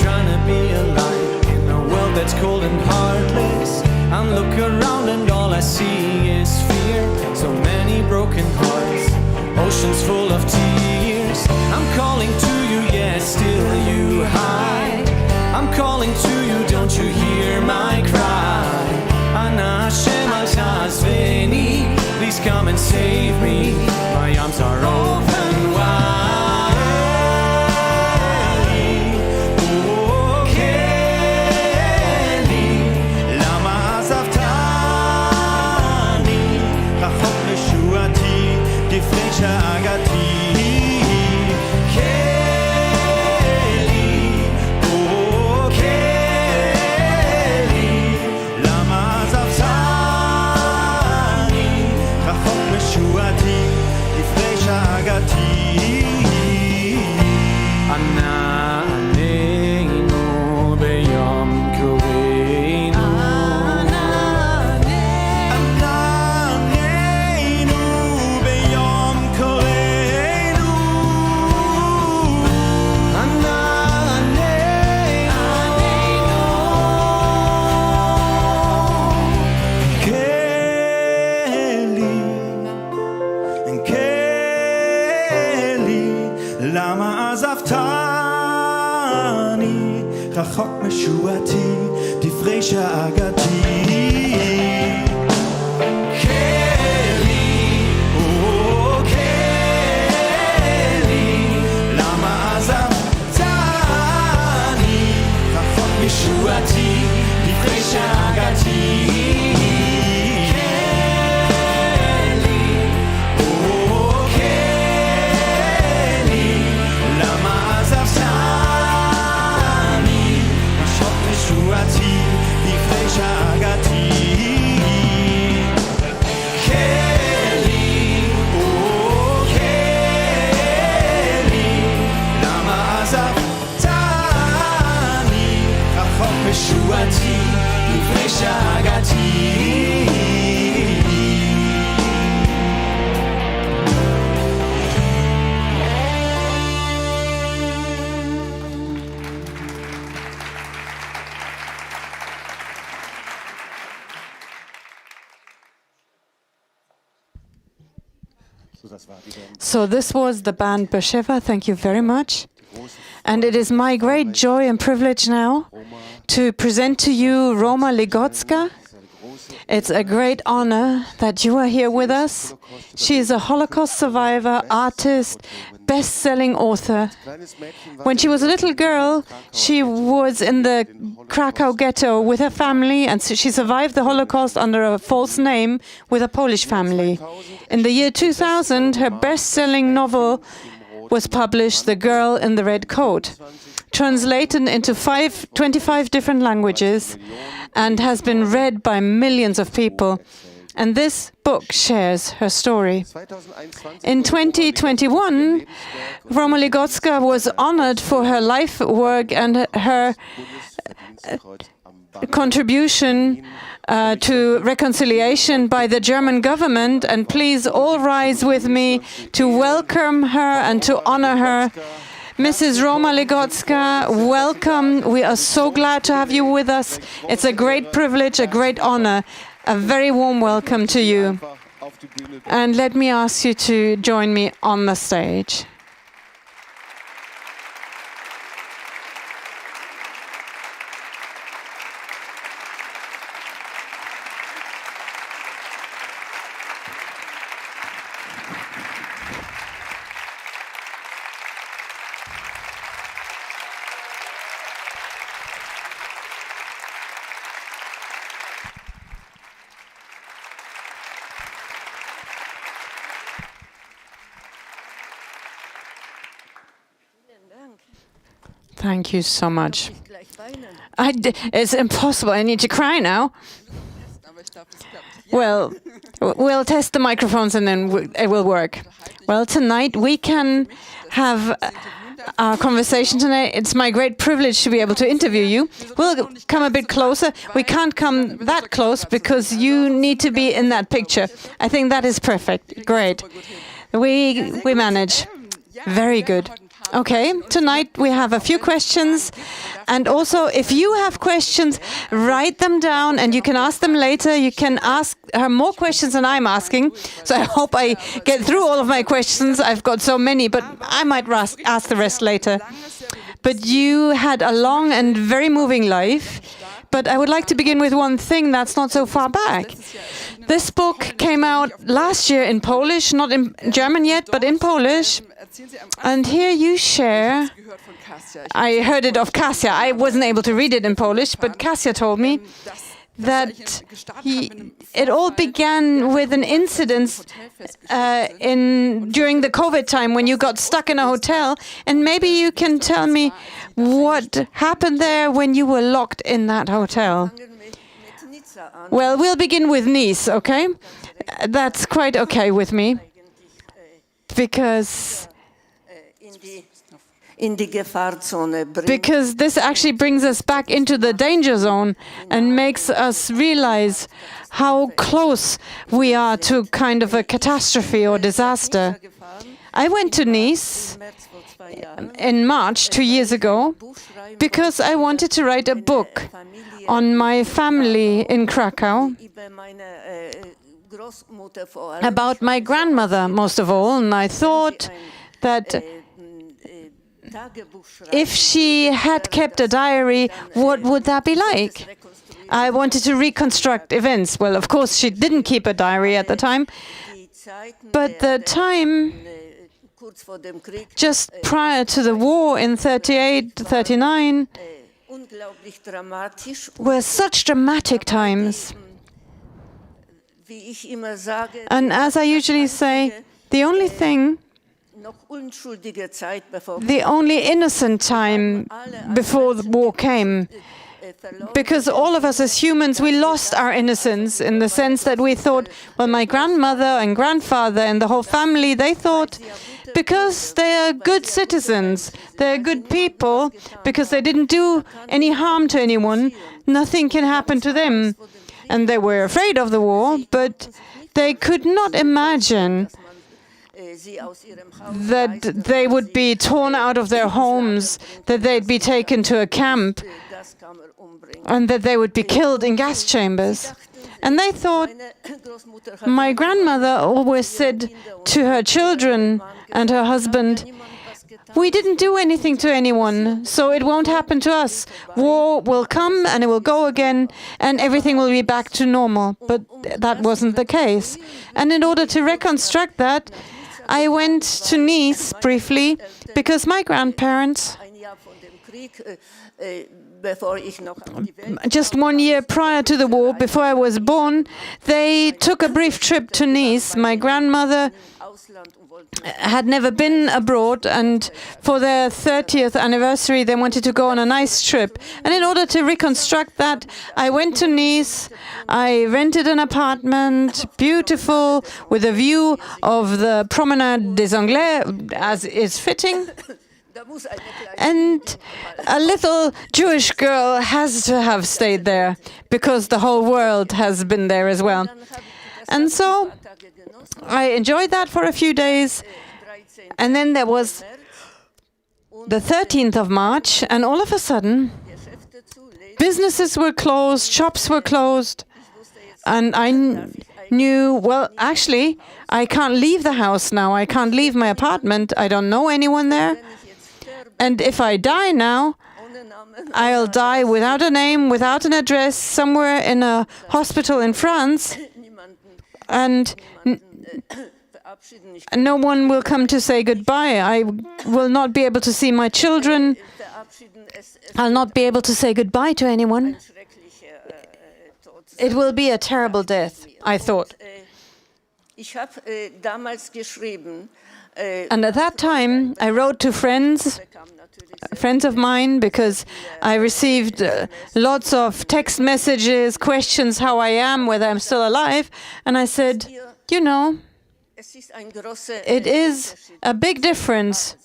trying to be alive in a world that's cold and heartless. I look around and all I see is fear, oceans full of tears. I'm calling to you, yet still you hide. I'm calling to you, don't you hear my cry? Ana Hashem al Tazveni, please come and save me. My arms are open wide. Oh, Kelly, lama azavtani, rachok meshuati, difnei sha'agati. רחוק משועתי, דברי שאגתי. קלי, או קלי, למה עזבתני? רחוק משועתי, דברי שאגתי. ישועתי, לפני שהגעתי. So this was the band Beersheba. Thank you very much. And it is my great joy and privilege now to present to you Roma Legotska. It's a great honor that you are here with us. She is a Holocaust survivor, artist, best-selling author. When she was a little girl, she was in the Krakow ghetto with her family, and she survived the Holocaust under a false name with a Polish family. In the year 2000, her best-selling novel was published, The Girl in the Red Coat, translated into 25 different languages and has been read by millions of people. And this book shares her story. In 2021, Roma Ligocka was honored for her life work and her contribution to reconciliation by the German government. And please all rise with me to welcome her and to honor her. Mrs. Roma Legotska, welcome. We are so glad to have you with us. It's a great privilege, a great honor. A very warm welcome to you. And let me ask you to join me on the stage. Thank you so much. It's impossible. I need to cry now. Well, we'll test the microphones and then it will work. Well, tonight we can have our conversation tonight. It's my great privilege to be able to interview you. We'll come a bit closer. We can't come that close because you need to be in that picture. I think that is perfect. Great. We manage. Very good. Okay, tonight we have a few questions. And also, if you have questions, write them down and you can ask them later. You can ask her more questions than I'm asking. So I hope I get through all of my questions. I've got so many, but I might ask the rest later. But you had a long and very moving life. But I would like to begin with one thing that's not so far back. This book came out last year in Polish, not in German yet, but in Polish. And here you share, I heard it of Kasia. I wasn't able to read it in Polish, but Kasia told me that it all began with an incident during the COVID time when you got stuck in a hotel. And maybe you can tell me what happened there when you were locked in that hotel. Well, we'll begin with Nice, okay? That's quite okay with me. Because this actually brings us back into the danger zone and makes us realize how close we are to kind of a catastrophe or disaster. I went to Nice in March 2 years ago because I wanted to write a book on my family in Krakow, about my grandmother most of all, and I thought that if she had kept a diary, what would that be like? I wanted to reconstruct events. Well, of course, she didn't keep a diary at the time, but the time just prior to the war in 38, 39 were such dramatic times. And as I usually say, the only innocent time before the war came, because all of us as humans, we lost our innocence in the sense that we thought, well, my grandmother and grandfather and the whole family, they thought, because they are good citizens, they're good people, because they didn't do any harm to anyone, nothing can happen to them. And they were afraid of the war, but they could not imagine that they would be torn out of their homes, that they'd be taken to a camp, and that they would be killed in gas chambers. And they thought, my grandmother always said to her children and her husband, we didn't do anything to anyone, so it won't happen to us. War will come and it will go again, and everything will be back to normal. But that wasn't the case. And in order to reconstruct that, I went to Nice briefly, because my grandparents, just 1 year prior to the war, before I was born, they took a brief trip to Nice. My grandmother had never been abroad, and for their 30th anniversary they wanted to go on a nice trip. And in order to reconstruct that, I went to Nice. I rented an apartment, beautiful, with a view of the Promenade des Anglais, as is fitting. And a little Jewish girl has to have stayed there, because the whole world has been there as well. And so I enjoyed that for a few days. And then there was the 13th of March, and all of a sudden, businesses were closed, shops were closed. And I knew, well, actually, I can't leave the house now. I can't leave my apartment. I don't know anyone there. And if I die now, I'll die without a name, without an address, somewhere in a hospital in France. And no one will come to say goodbye. I will not be able to see my children. I'll not be able to say goodbye to anyone. It will be a terrible death, I thought. And at that time, I wrote to friends of mine, because I received lots of text messages, questions how I am, whether I'm still alive. And I said, you know, it is a big difference.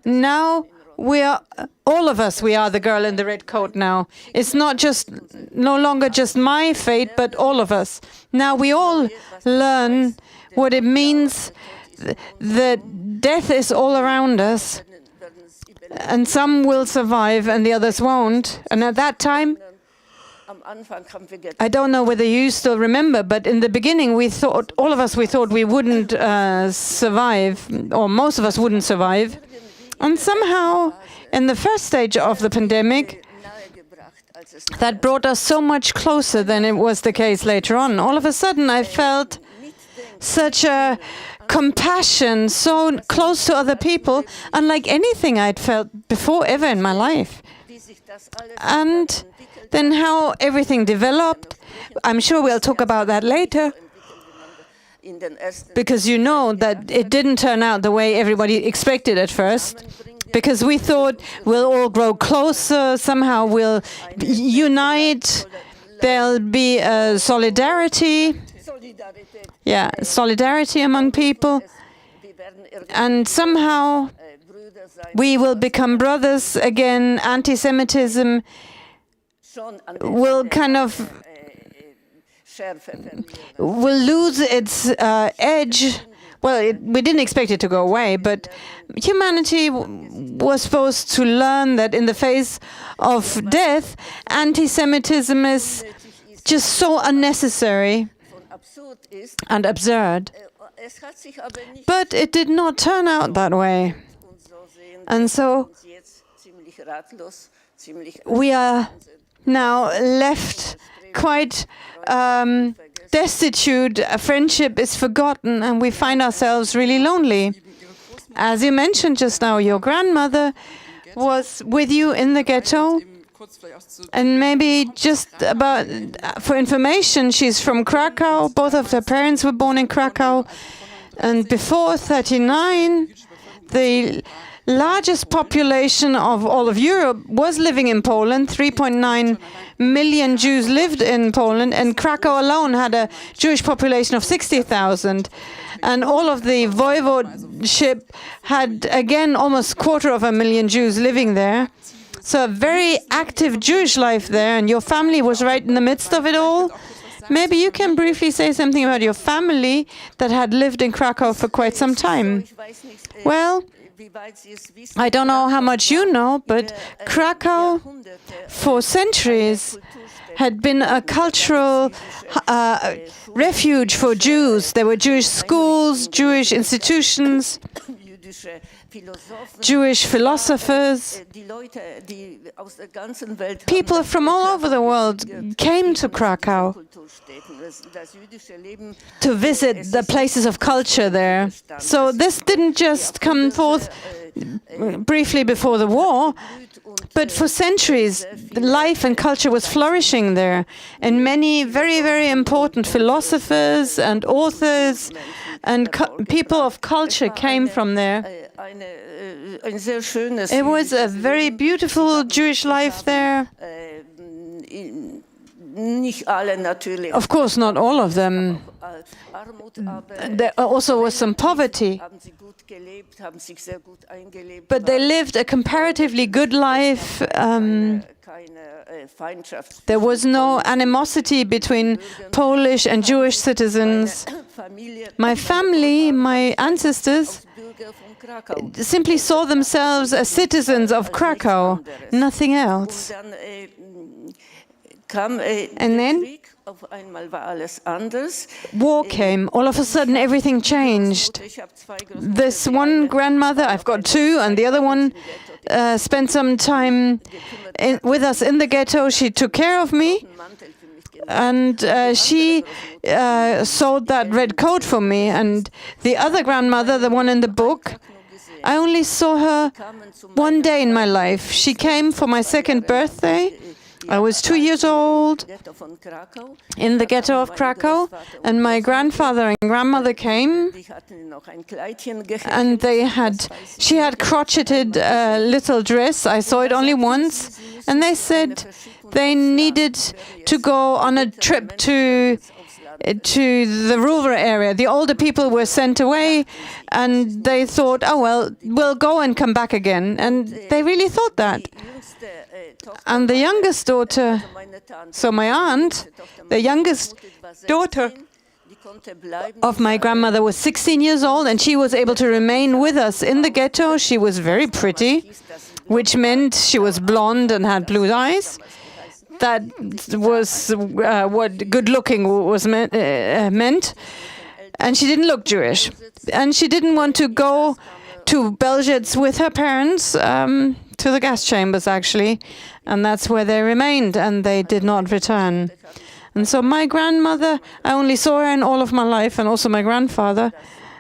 Now we are, all of us, we are the girl in the red coat now. It's no longer just my fate, but all of us. Now we all learn what it means that death is all around us. and some will survive and the others won't. And at that time, I don't know whether you still remember, but in the beginning we thought, all of us, we thought we wouldn't survive, or most of us wouldn't survive. And somehow, in the first stage of the pandemic, that brought us so much closer than it was the case later on. All of a sudden, I felt such a compassion, so close to other people, unlike anything I'd felt before ever in my life. And then how everything developed, I'm sure we'll talk about that later, because you know that it didn't turn out the way everybody expected at first. Because we thought we'll all grow closer, somehow we'll unite, there'll be solidarity. Yeah, solidarity among people. And somehow we will become brothers again. Anti-Semitism will kind of will lose its edge. Well, we didn't expect it to go away, but humanity was supposed to learn that in the face of death, anti-Semitism is just so unnecessary and absurd. But it did not turn out that way. And so we are now left quite destitute. Friendship is forgotten, and we find ourselves really lonely. As you mentioned just now, your grandmother was with you in the ghetto. And maybe just about, for information, she's from Krakow. Both of her parents were born in Krakow. And before 1939, the largest population of all of Europe was living in Poland. 3.9 million Jews lived in Poland, and Krakow alone had a Jewish population of 60,000. And all of the voivodeship had, again, almost 250,000 Jews living there. So a very active Jewish life there, and your family was right in the midst of it all. Maybe you can briefly say something about your family that had lived in Krakow for quite some time. Well, I don't know how much you know, but Krakow, for centuries, had been a cultural refuge for Jews. There were Jewish schools, Jewish institutions, Jewish philosophers. People from all over the world came to Krakow to visit the places of culture there. So this didn't just come forth briefly before the war, but for centuries, life and culture was flourishing there. And many very, very important philosophers and authors and people of culture came from there. It was a very beautiful Jewish life there. Of course, not all of them. There also was some poverty. But they lived a comparatively good life. There was no animosity between Polish and Jewish citizens. My family, my ancestors, simply saw themselves as citizens of Krakow, nothing else. And then war came. All of a sudden, everything changed. This one grandmother, I've got two, and the other one spent some time with us in the ghetto. She took care of me, and she sewed that red coat for me. And the other grandmother, the one in the book, I only saw her one day in my life. She came for my second birthday. I was 2 years old in the ghetto of Krakow, and my grandfather and grandmother came, and she had crocheted a little dress. I saw it only once, and they said they needed to go on a trip to the rural area. The older people were sent away, and they thought, oh well, we'll go and come back again. And they really thought that. And the youngest daughter, so my aunt, the youngest daughter, of my grandmother was 16 years old, and she was able to remain with us in the ghetto. She was very pretty, which meant she was blonde and had blue eyes. That was what good-looking was meant. And she didn't look Jewish. And she didn't want to go to Belzec with her parents, to the gas chambers, actually. And that's where they remained, and they did not return. And so my grandmother, I only saw her in all of my life, and also my grandfather.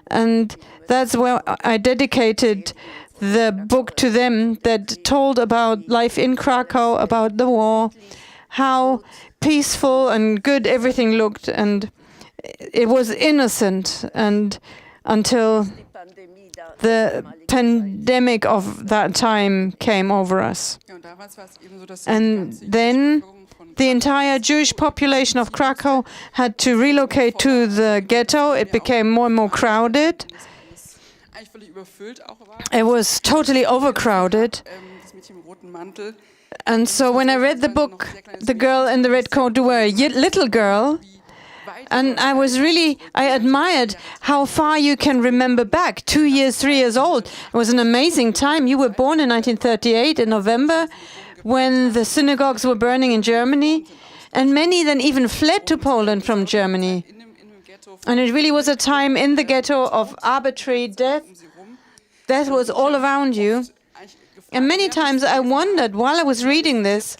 And that's where I dedicated the book to them, that told about life in Krakow, about the war, how peaceful and good everything looked, and it was innocent, and until the pandemic of that time came over us. And then the entire Jewish population of Krakow had to relocate to the ghetto. It became more and more crowded. It was totally overcrowded. And so when I read the book, The Girl in the Red Coat, you were a little girl, and I admired how far you can remember back, 2 years, 3 years old. It was an amazing time. You were born in 1938 in November, when the synagogues were burning in Germany, and many then even fled to Poland from Germany. And it really was a time in the ghetto of arbitrary death. Death was all around you. And many times I wondered, while I was reading this,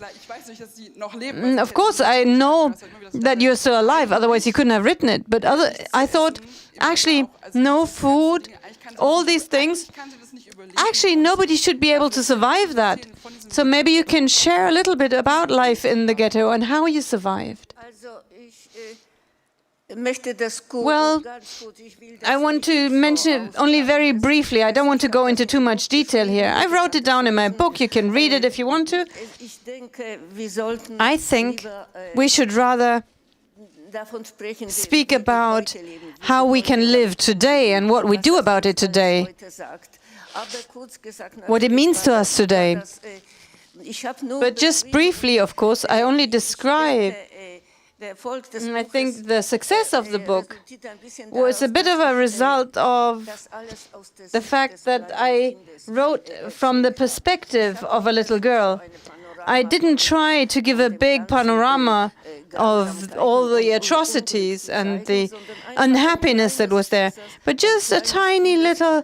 of course I know that you're still alive, otherwise you couldn't have written it, but I thought, actually, no food, all these things, actually nobody should be able to survive that. So maybe you can share a little bit about life in the ghetto and how you survived. Well, I want to mention it only very briefly. I don't want to go into too much detail here. I wrote it down in my book. You can read it if you want to. I think we should rather speak about how we can live today and what we do about it today, what it means to us today. But just briefly, of course, I only describe. I think the success of the book was a bit of a result of the fact that I wrote from the perspective of a little girl. I didn't try to give a big panorama of all the atrocities and the unhappiness that was there, but just a tiny little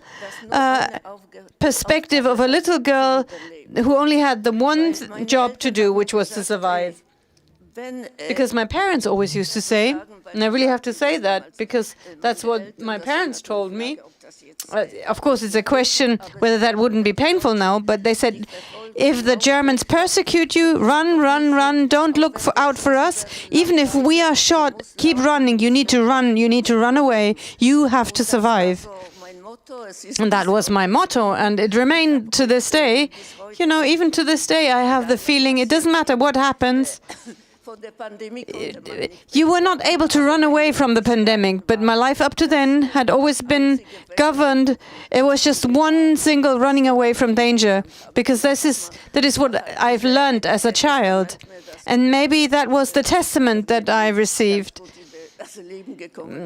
perspective of a little girl who only had the one job to do, which was to survive. Because my parents always used to say, and I really have to say that, because that's what my parents told me. Of course, it's a question whether that wouldn't be painful now, but they said, if the Germans persecute you, run, run, run, don't look out for us. Even if we are shot, keep running, you need to run away, you have to survive. And that was my motto, and it remained to this day. You know, even to this day, I have the feeling it doesn't matter what happens. You were not able to run away from the pandemic, but my life up to then had always been governed. It was just one single running away from danger, because that is what I've learned as a child. And maybe that was the testament that I received.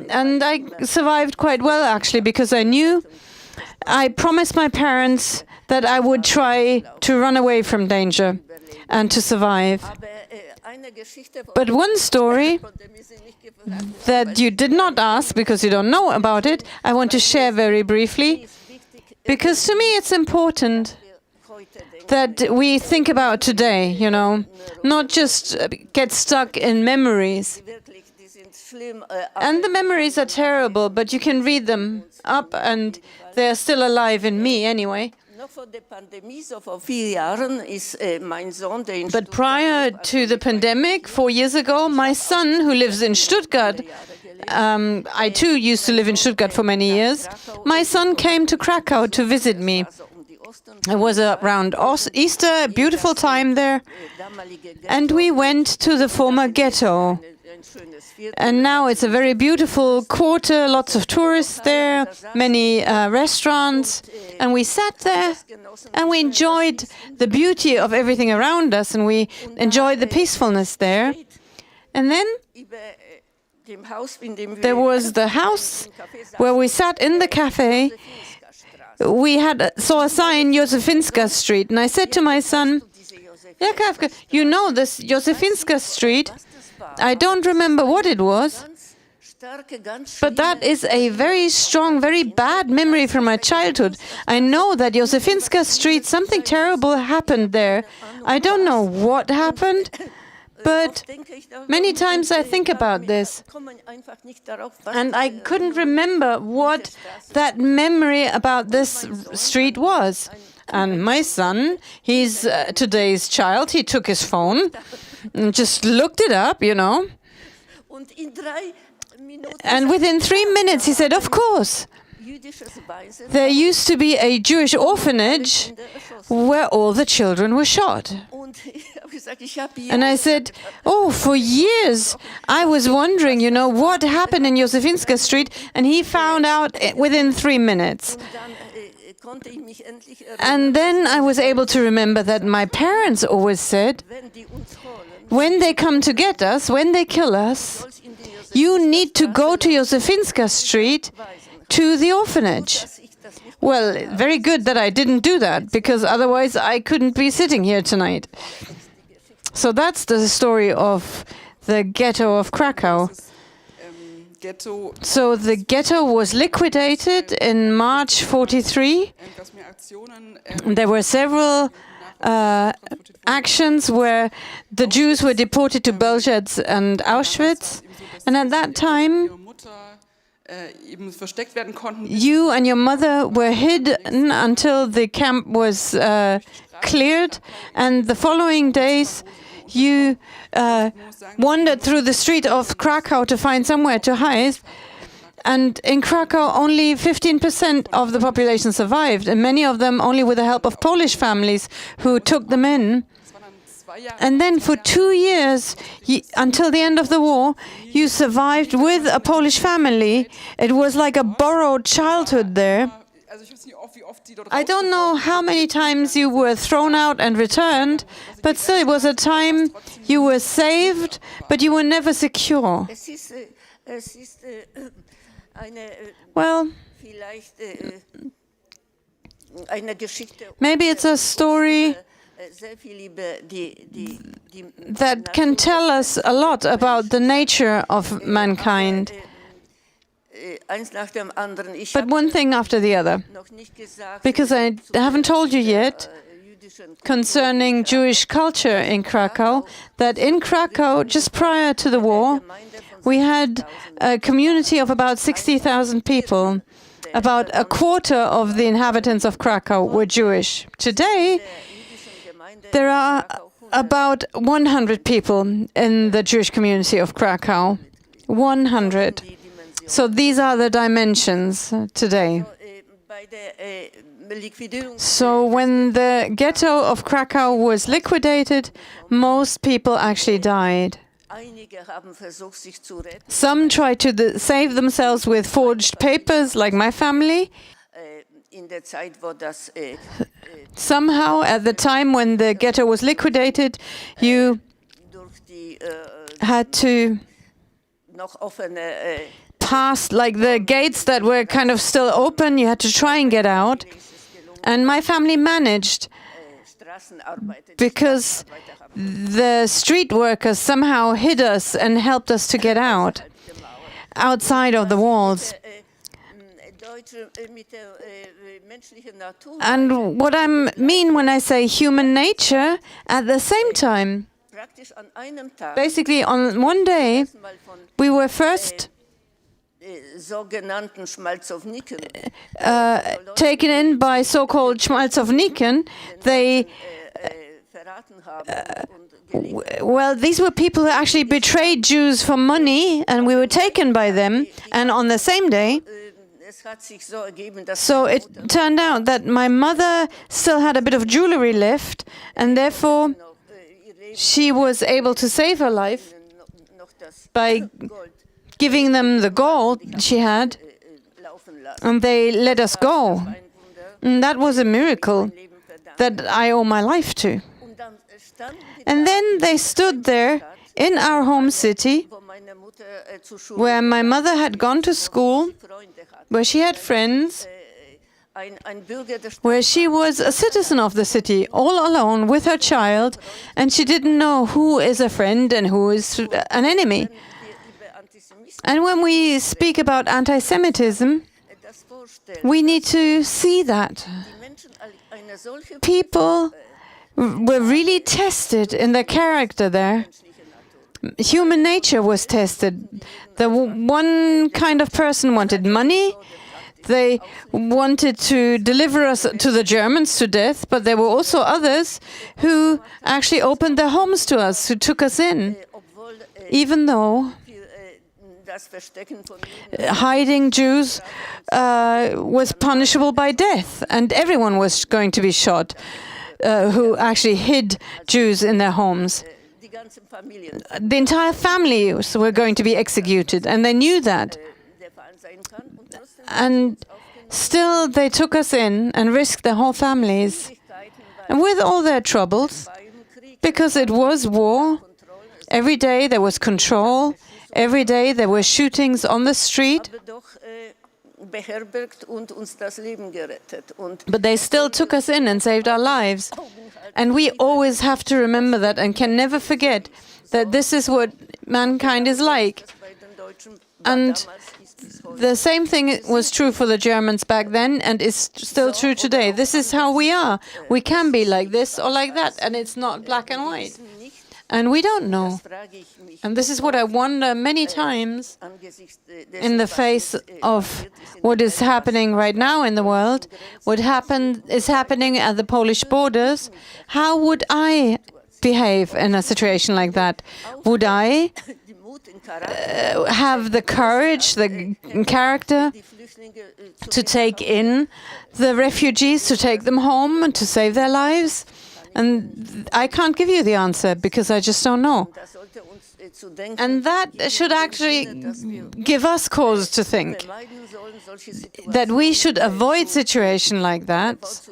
And I survived quite well, actually, because I promised my parents that I would try to run away from danger and to survive. But one story that you did not ask because you don't know about it, I want to share very briefly, because to me it's important that we think about today, you know, not just get stuck in memories. And the memories are terrible, but you can read them up and they're still alive in me anyway. But prior to the pandemic, 4 years ago, my son, who lives in Stuttgart, I too used to live in Stuttgart for many years, my son came to Krakow to visit me. It was around Easter, a beautiful time there, and we went to the former ghetto. And now it's a very beautiful quarter, lots of tourists there, many restaurants, and we sat there and we enjoyed the beauty of everything around us, and we enjoyed the peacefulness there. And then there was the house where we sat in the cafe. We saw a sign, Józefinska Street, and I said to my son, Jakavka, you know this Józefinska Street? I don't remember what it was, but that is a very strong, very bad memory from my childhood. I know that Józefinska Street, something terrible happened there. I don't know what happened, but many times I think about this, and I couldn't remember what that memory about this street was. And my son, he's today's child, he took his phone and just looked it up, you know. And within 3 minutes he said, of course, there used to be a Jewish orphanage where all the children were shot. And I said, oh, for years I was wondering, you know, what happened in Józefinska Street, and he found out within 3 minutes. And then I was able to remember that my parents always said, when they come to get us, when they kill us, you need to go to Józefinska Street to the orphanage. Well, very good that I didn't do that, because otherwise I couldn't be sitting here tonight. So that's the story of the ghetto of Krakow. So the ghetto was liquidated in March 1943. There were several actions where the Jews were deported to Belzec and Auschwitz. And at that time, you and your mother were hidden until the camp was cleared. And the following days, you wandered through the street of Krakow to find somewhere to hide. And in Krakow, only 15% of the population survived, and many of them only with the help of Polish families who took them in. And then for 2 years, until the end of the war, you survived with a Polish family. It was like a borrowed childhood there. I don't know how many times you were thrown out and returned, but still it was a time you were saved, but you were never secure. Well, maybe it's a story that can tell us a lot about the nature of mankind. But one thing after the other, because I haven't told you yet concerning Jewish culture in Krakow, that in Krakow, just prior to the war, we had a community of about 60,000 people. About a quarter of the inhabitants of Krakow were Jewish. Today, there are about 100 people in the Jewish community of Krakow. 100. So these are the dimensions today. So when the ghetto of Krakow was liquidated, most people actually died. Some tried to save themselves with forged papers, like my family. Somehow, at the time when the ghetto was liquidated, you had to pass like the gates that were kind of still open. You had to try and get out. And my family managed because the street workers somehow hid us and helped us to get out, outside of the walls. And what I mean when I say human nature, at the same time, basically on one day, we were first taken in by so-called Schmalzowniken. They well, these were people who actually betrayed Jews for money, and we were taken by them. And on the same day, so it turned out that my mother still had a bit of jewelry left, and therefore she was able to save her life by giving them the gold she had, and they let us go. And that was a miracle that I owe my life to. And then they stood there in our home city, where my mother had gone to school, where she had friends, where she was a citizen of the city, all alone with her child, and she didn't know who is a friend and who is an enemy. And when we speak about anti-Semitism, we need to see that. People were really tested in their character there. Human nature was tested. The one kind of person wanted money. They wanted to deliver us to the Germans to death, but there were also others who actually opened their homes to us, who took us in, even though hiding Jews was punishable by death, and everyone was going to be shot who actually hid Jews in their homes. The entire families were going to be executed, and they knew that. And still they took us in and risked their whole families. And with all their troubles, because it was war, every day there was control, every day there were shootings on the street, but they still took us in and saved our lives. And we always have to remember that and can never forget that this is what mankind is like. And the same thing was true for the Germans back then and is still true today. This is how we are. We can be like this or like that, and it's not black and white. And we don't know. And this is what I wonder many times in the face of what is happening right now in the world, what is happening at the Polish borders. How would I behave in a situation like that? Would I have the courage, the character to take in the refugees, to take them home and to save their lives? And I can't give you the answer because I just don't know. And that should actually give us cause to think that we should avoid situation like that.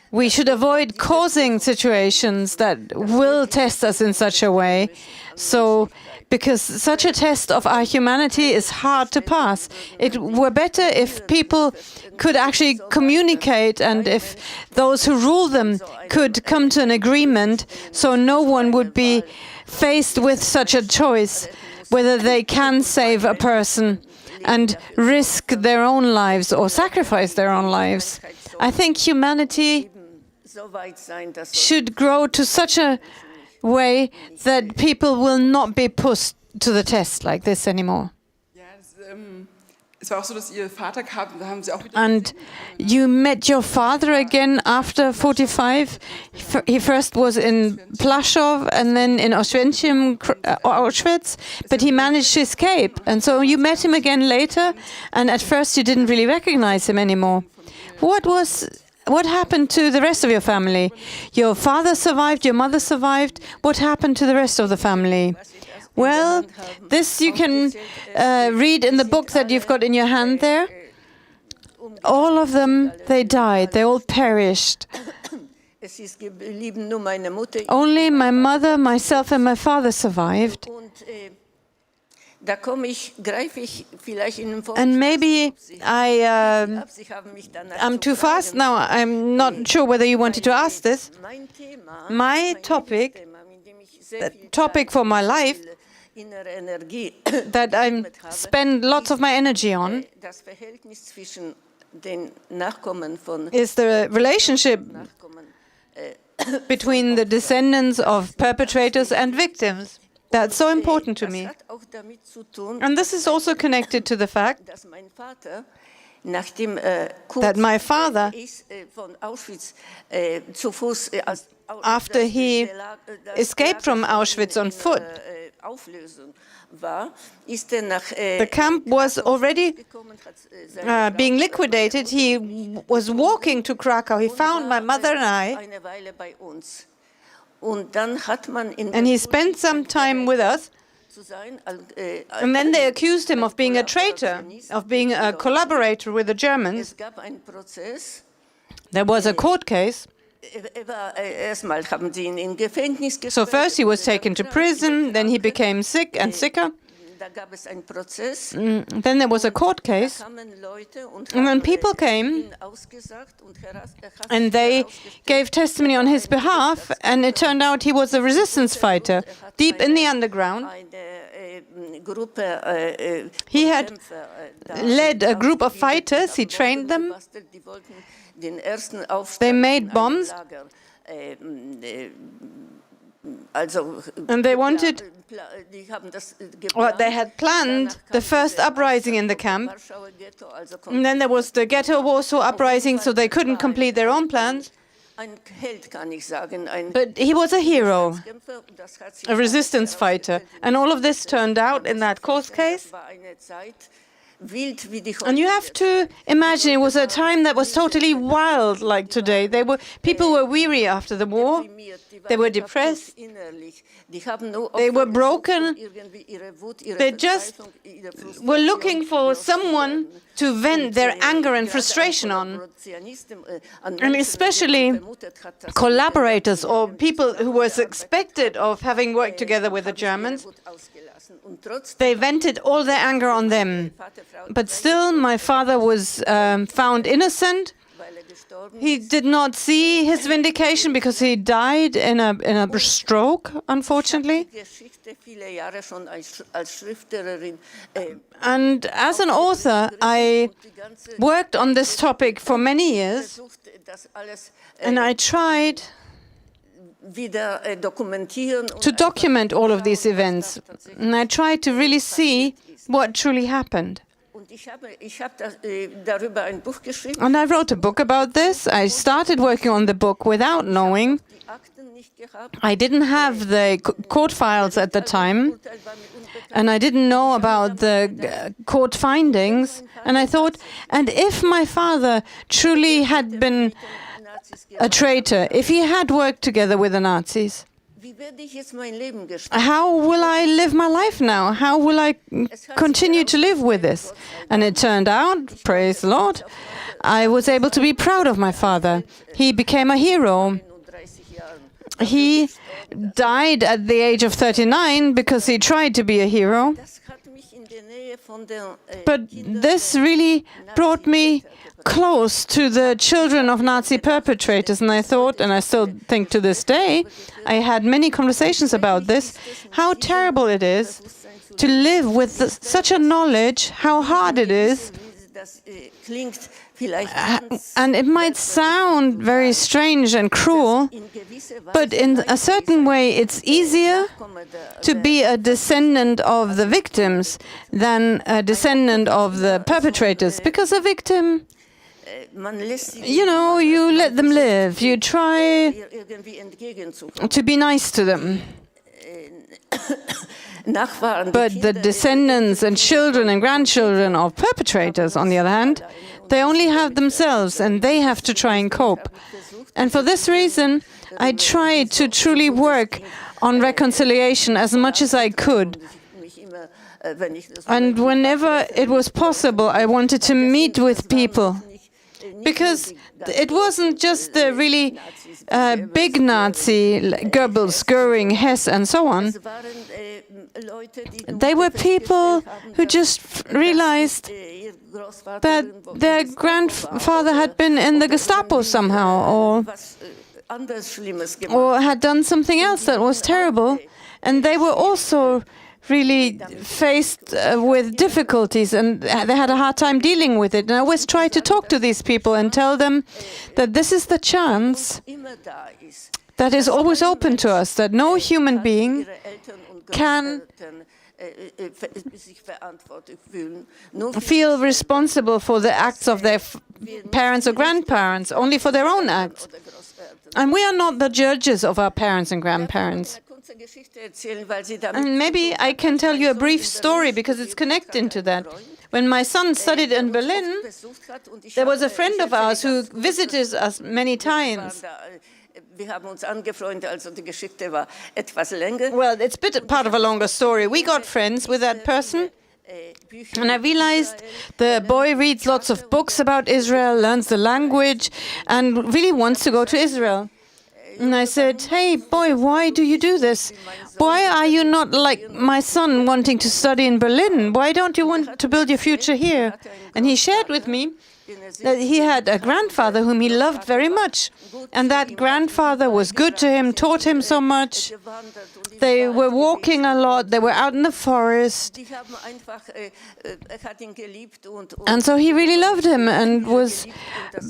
We should avoid causing situations that will test us in such a way. So, because such a test of our humanity is hard to pass. It were better if people could actually communicate and if those who rule them could come to an agreement so no one would be faced with such a choice, whether they can save a person and risk their own lives or sacrifice their own lives. I think humanity should grow to such a way that people will not be pushed to the test like this anymore. And you met your father again after 45. He first was in Plaszow and then in Auschwitz, but he managed to escape. And so you met him again later, and at first you didn't really recognize him anymore. What happened to the rest of your family? Your father survived, your mother survived. What happened to the rest of the family? Well, this you can read in the book that you've got in your hand there. All of them, they died. They all perished. Only my mother, myself, and my father survived. And maybe I'm too fast now. I'm not sure whether you wanted to ask this. My topic, the topic for my life, that I spend lots of my energy on, is the relationship between the descendants of perpetrators and victims. That's so important to me. And this is also connected to the fact that my father, after he escaped from Auschwitz on foot, the camp was already being liquidated. He was walking to Krakow. He found my mother and I, and he spent some time with us. And then they accused him of being a traitor, of being a collaborator with the Germans. There was a court case. So first he was taken to prison, then he became sick and sicker. Then there was a court case, and then people came and they gave testimony on his behalf, and it turned out he was a resistance fighter deep in the underground. He had led a group of fighters, he trained them, they made bombs, and they wanted, or they had planned the first uprising in the camp. And then there was the ghetto Warsaw uprising, so they couldn't complete their own plans. But he was a hero, a resistance fighter. And all of this turned out in that court case. And you have to imagine it was a time that was totally wild like today. People were weary after the war. They were depressed. They were broken. They just were looking for someone to vent their anger and frustration on. And especially collaborators or people who were suspected of having worked together with the Germans. They vented all their anger on them. But still, my father was found innocent. He did not see his vindication because he died in a stroke, unfortunately. And as an author, I worked on this topic for many years, and I tried to document all of these events, and I tried to really see what truly happened. And I wrote a book about this. I started working on the book without knowing. I didn't have the court files at the time, and I didn't know about the court findings. And I thought, and if my father truly had been a traitor, if he had worked together with the Nazis, how will I live my life now? How will I continue to live with this? And it turned out, praise the Lord, I was able to be proud of my father. He became a hero. He died at the age of 39 because he tried to be a hero. But this really brought me close to the children of Nazi perpetrators, and I thought, and I still think to this day, I had many conversations about this, how terrible it is to live with such a knowledge, how hard it is. And it might sound very strange and cruel, but in a certain way it's easier to be a descendant of the victims than a descendant of the perpetrators, because a victim, you know, you let them live, you try to be nice to them. But the descendants and children and grandchildren of perpetrators, on the other hand, they only have themselves and they have to try and cope. And for this reason, I tried to truly work on reconciliation as much as I could. And whenever it was possible, I wanted to meet with people. Because it wasn't just the really big Nazi, like Goebbels, Göring, Hess, and so on. They were people who just realized that their grandfather had been in the Gestapo somehow, or had done something else that was terrible. And they were also really faced with difficulties, and they had a hard time dealing with it. And I always try to talk to these people and tell them that this is the chance that is always open to us, that no human being can feel responsible for the acts of their parents or grandparents, only for their own acts. And we are not the judges of our parents and grandparents. And maybe I can tell you a brief story because it's connected to that. When my son studied in Berlin, there was a friend of ours who visited us many times. Well, it's a bit part of a longer story. We got friends with that person, And I realized the boy reads lots of books about Israel, learns the language, and really wants to go to Israel. And I said, hey, boy, why do you do this? Why are you not like my son wanting to study in Berlin? Why don't you want to build your future here? And he shared with me that he had a grandfather whom he loved very much. And that grandfather was good to him, taught him so much. They were walking a lot, they were out in the forest. And so he really loved him and was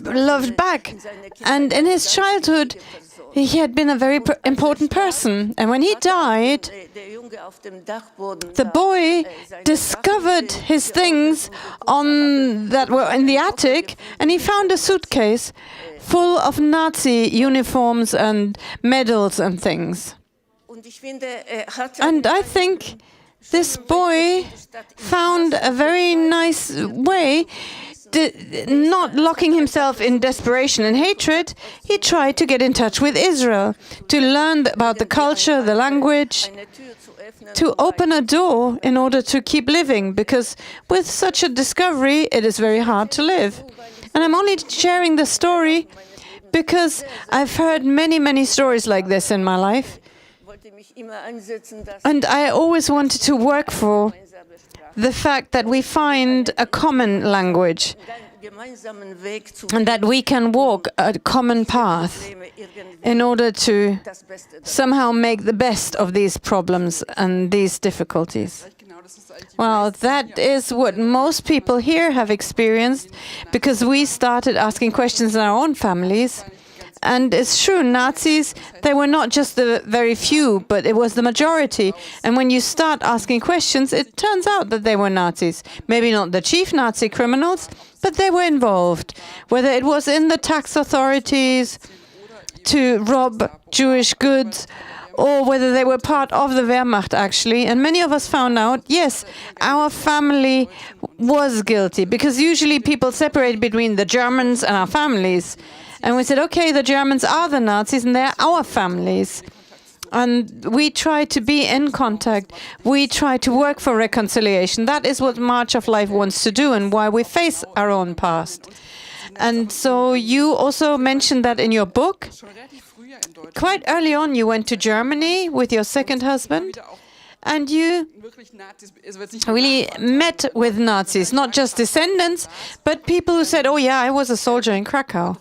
loved back. And in his childhood, he had been a very important person. And when he died, the boy discovered his things that were in the attic, and he found a suitcase full of Nazi uniforms and medals and things. And I think this boy found a very nice way, not locking himself in desperation and hatred. He tried to get in touch with Israel, to learn about the culture, the language, to open a door in order to keep living, because with such a discovery, it is very hard to live. And I'm only sharing the story because I've heard many, many stories like this in my life. And I always wanted to work for the fact that we find a common language and that we can walk a common path in order to somehow make the best of these problems and these difficulties. Well, that is what most people here have experienced, because we started asking questions in our own families. And it's true, Nazis, they were not just the very few, but it was the majority. And when you start asking questions, it turns out that they were Nazis. Maybe not the chief Nazi criminals, but they were involved. Whether it was in the tax authorities to rob Jewish goods, or whether they were part of the Wehrmacht, actually. And many of us found out, yes, our family was guilty, because usually people separate between the Germans and our families. And we said, okay, the Germans are the Nazis and they're our families. And we try to be in contact. We try to work for reconciliation. That is what March of Life wants to do, and why we face our own past. And so you also mentioned that in your book. Quite early on, you went to Germany with your second husband, and you really met with Nazis, not just descendants, but people who said, oh yeah, I was a soldier in Krakow.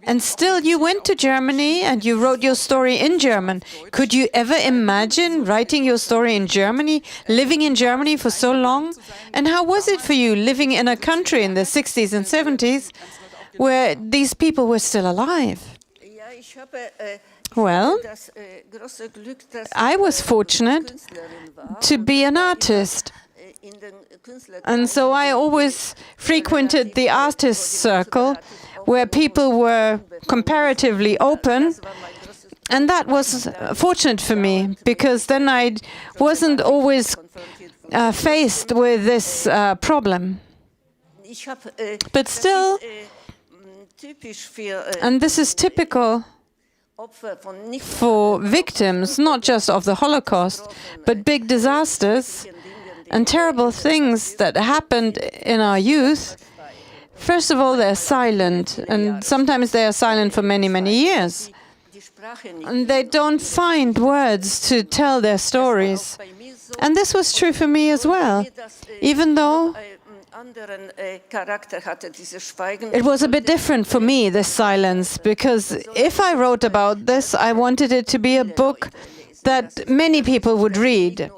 And still you went to Germany and you wrote your story in German. Could you ever imagine writing your story in Germany, living in Germany for so long? And how was it for you living in a country in the 60s and 70s where these people were still alive? Well, I was fortunate to be an artist. And so I always frequented the artist circle where people were comparatively open. And that was fortunate for me, because then I wasn't always faced with this problem. But still, and this is typical for victims, not just of the Holocaust, but big disasters and terrible things that happened in our youth. First of all, they're silent, and sometimes they are silent for many, many years. And they don't find words to tell their stories. And this was true for me as well, even though it was a bit different for me, this silence, because if I wrote about this, I wanted it to be a book that many people would read.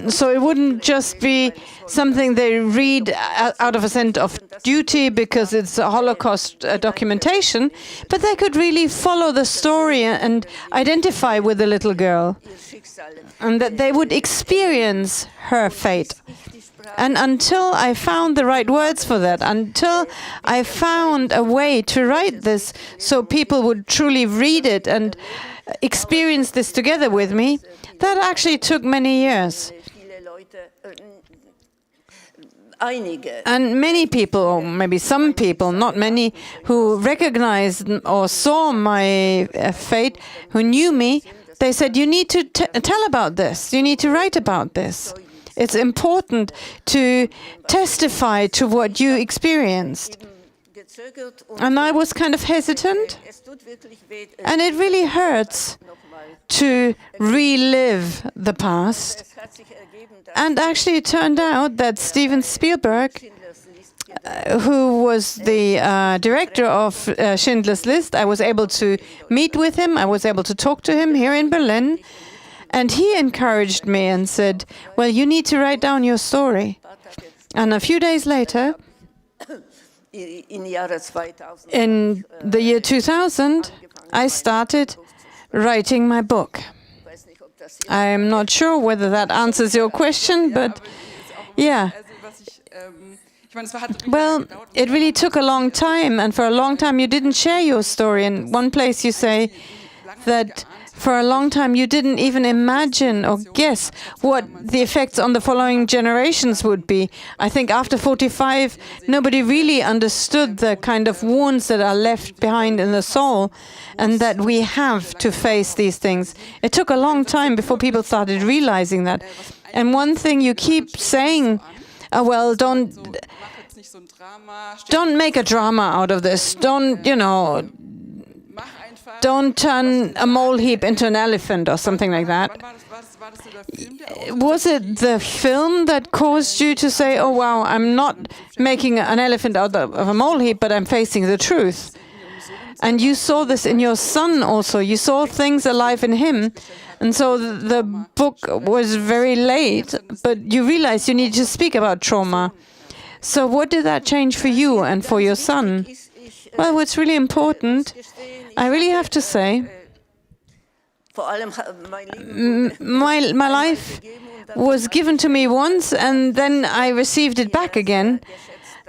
So it wouldn't just be something they read out of a sense of duty because it's a Holocaust documentation, but they could really follow the story and identify with the little girl, and that they would experience her fate. And until I found the right words for that, until I found a way to write this so people would truly read it and experience this together with me, that actually took many years. And many people, or maybe some people, not many, who recognized or saw my fate, who knew me, they said, you need to tell about this, you need to write about this. It's important to testify to what you experienced. And I was kind of hesitant, and it really hurts to relive the past. And actually it turned out that Steven Spielberg, who was the director of Schindler's List, I was able to meet with him, I was able to talk to him here in Berlin, and he encouraged me and said, well, you need to write down your story. And a few days later, in the year 2000, I started writing my book. I'm not sure whether that answers your question, but yeah. Well, it really took a long time, and for a long time you didn't share your story. In one place you say that for a long time you didn't even imagine or guess what the effects on the following generations would be. I think after 45, nobody really understood the kind of wounds that are left behind in the soul, and that we have to face these things. It took a long time before people started realizing that. And one thing you keep saying, well, don't make a drama out of this. Don't turn a mole heap into an elephant or something like that. Was it the film that caused you to say, oh wow, I'm not making an elephant out of a mole heap, but I'm facing the truth? And you saw this in your son also. You saw things alive in him. And so the book was very late, but you realized you needed to speak about trauma. So what did that change for you and for your son? Well, what's really important, I really have to say, my life was given to me once and then I received it back again.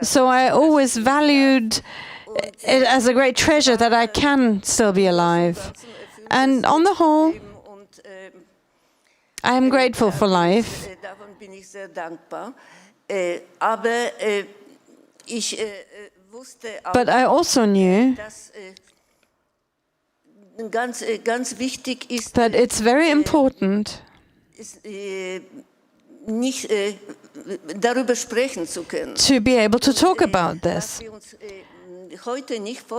So I always valued it as a great treasure that I can still be alive. And on the whole, I am grateful for life. But I also knew that it's very important to be able to talk about this.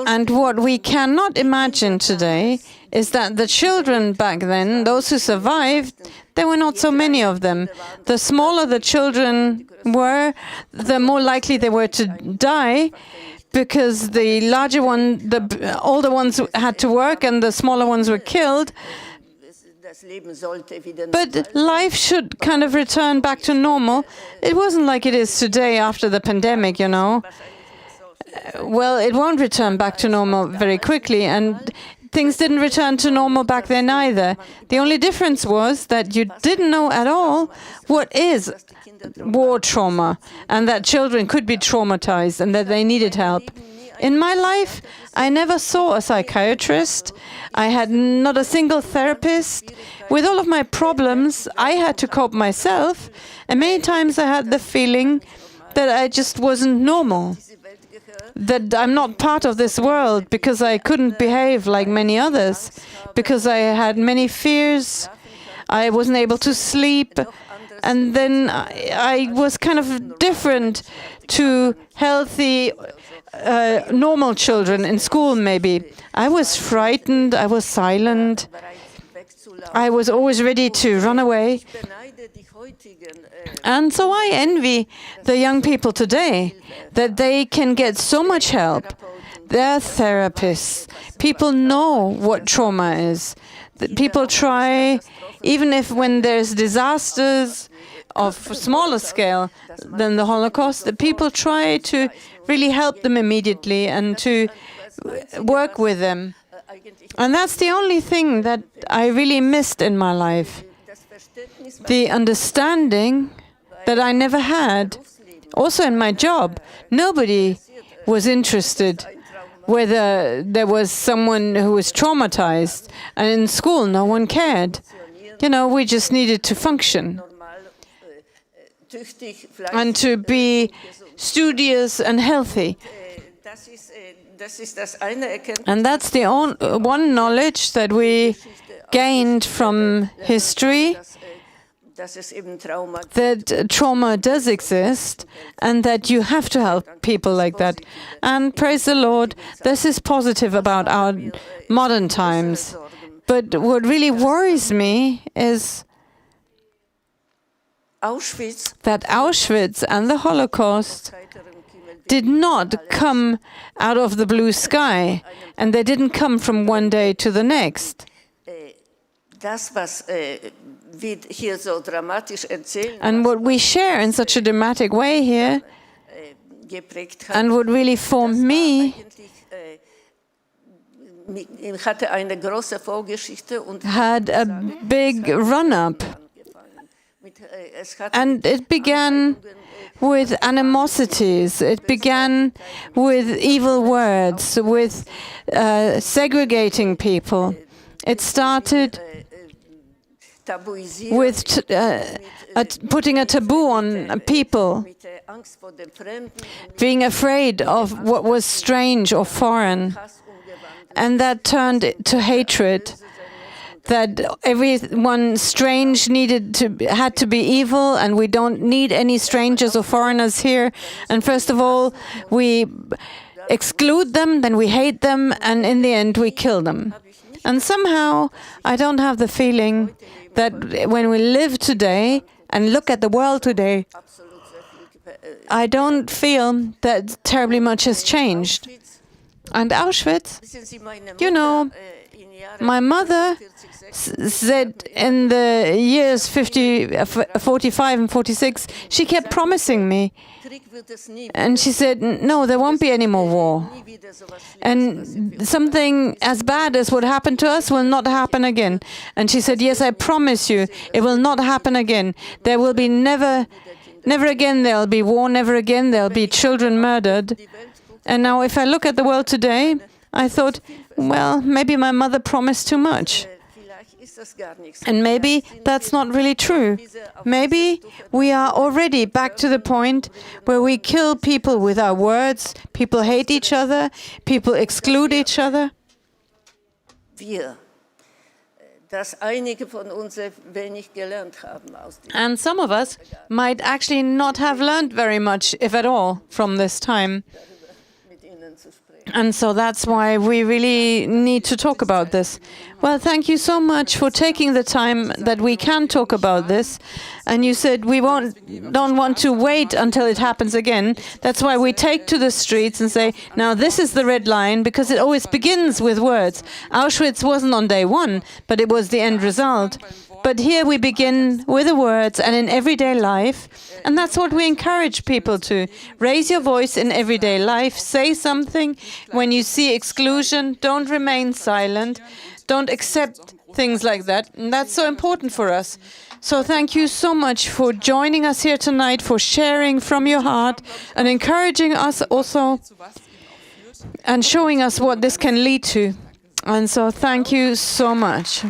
And what we cannot imagine today is that the children back then, those who survived, there were not so many of them. The smaller the children were, the more likely they were to die, because the larger one, the older ones had to work and the smaller ones were killed. But life should kind of return back to normal. It wasn't like it is today after the pandemic, you know. Well, it won't return back to normal very quickly, and things didn't return to normal back then either. The only difference was that you didn't know at all what is war trauma, and that children could be traumatized and that they needed help. In my life, I never saw a psychiatrist. I had not a single therapist. With all of my problems, I had to cope myself, and many times I had the feeling that I just wasn't normal, that I'm not part of this world because I couldn't behave like many others, because I had many fears, I wasn't able to sleep, and then I was kind of different to healthy, normal children in school maybe. I was frightened, I was silent, I was always ready to run away. And so I envy the young people today, that they can get so much help. They're therapists. People know what trauma is. People try, even if when there's disasters of smaller scale than the Holocaust, the people try to really help them immediately and to work with them. And that's the only thing that I really missed in my life. The understanding that I never had. Also in my job, nobody was interested whether there was someone who was traumatized. And in school, no one cared. You know, we just needed to function and to be studious and healthy. And that's the one knowledge that we gained from history, that trauma does exist and that you have to help people like that. And praise the Lord, this is positive about our modern times. But what really worries me is that Auschwitz and the Holocaust did not come out of the blue sky, and they didn't come from one day to the next. And what we share in such a dramatic way here, and what really formed me, had a big run-up. And it began with animosities. It began with evil words, with segregating people. It started with putting a taboo on people, being afraid of what was strange or foreign. And that turned to hatred. That everyone strange had to be evil, and we don't need any strangers or foreigners here. And first of all, we exclude them, then we hate them, and in the end we kill them. And somehow I don't have the feeling that when we live today and look at the world today, I don't feel that terribly much has changed. And Auschwitz, you know, my mother said in the years 45 and 46, she kept promising me. And she said, no, there won't be any more war. And something as bad as what happened to us will not happen again. And she said, yes, I promise you, it will not happen again. There will be never again there'll be war, never again there'll be children murdered. And now if I look at the world today, I thought, well, maybe my mother promised too much. And maybe that's not really true. Maybe we are already back to the point where we kill people with our words, people hate each other, people exclude each other. And some of us might actually not have learned very much, if at all, from this time. And so that's why we really need to talk about this. Well, thank you so much for taking the time that we can talk about this. And you said we don't want to wait until it happens again. That's why we take to the streets and say, now this is the red line, because it always begins with words. Auschwitz wasn't on day one, but it was the end result. But here we begin with the words and in everyday life. And that's what we encourage people to. Raise your voice in everyday life. Say something. When you see exclusion, don't remain silent. Don't accept things like that. And that's so important for us. So thank you so much for joining us here tonight, for sharing from your heart and encouraging us also and showing us what this can lead to. And so thank you so much.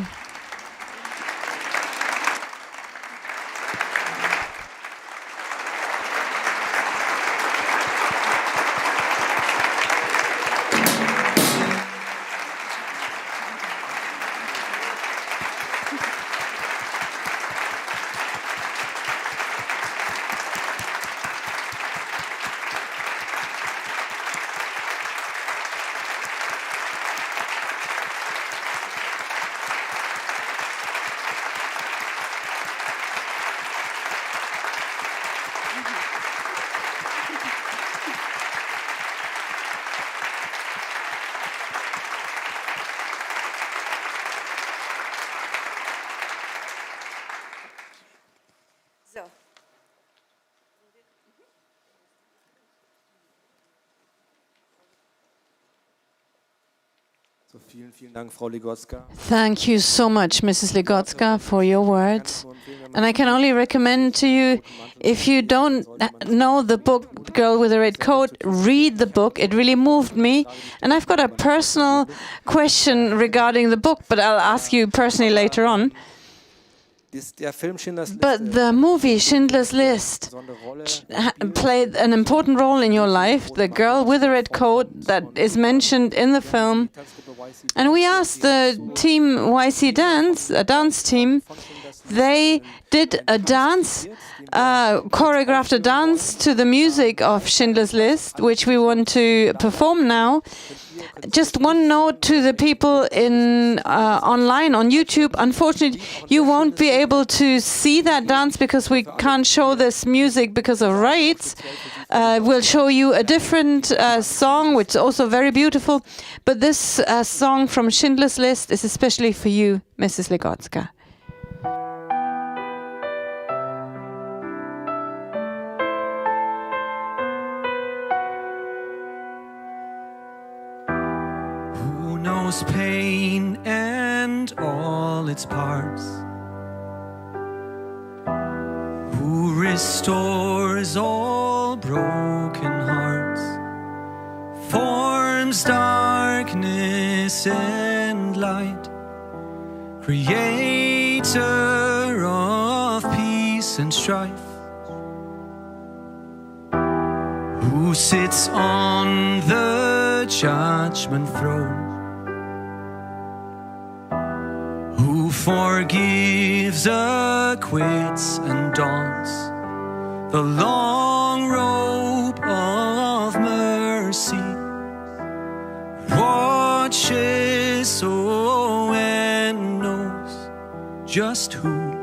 Vielen Dank, Frau Ligocka. Thank you so much, Mrs. Legotska, for your words. And I can only recommend to you, if you don't know the book Girl with a Red Coat, read the book. It really moved me. And I've got a personal question regarding the book, but I'll ask you personally later on. But the movie Schindler's List played an important role in your life, the girl with the red coat that is mentioned in the film. And we asked the team YC Dance, a dance team, they did a dance, choreographed a dance to the music of Schindler's List, which we want to perform now. Just one note to the people in online on YouTube. Unfortunately, you won't be able to see that dance because we can't show this music because of rights. We'll show you a different song, which is also very beautiful. But this song from Schindler's List is especially for you, Mrs. Legotska. Knows pain and all its parts, who restores all broken hearts, forms darkness and light, creator of peace and strife, who sits on the judgment throne, who forgives, acquits, and dons the long rope of mercy, watches and knows just who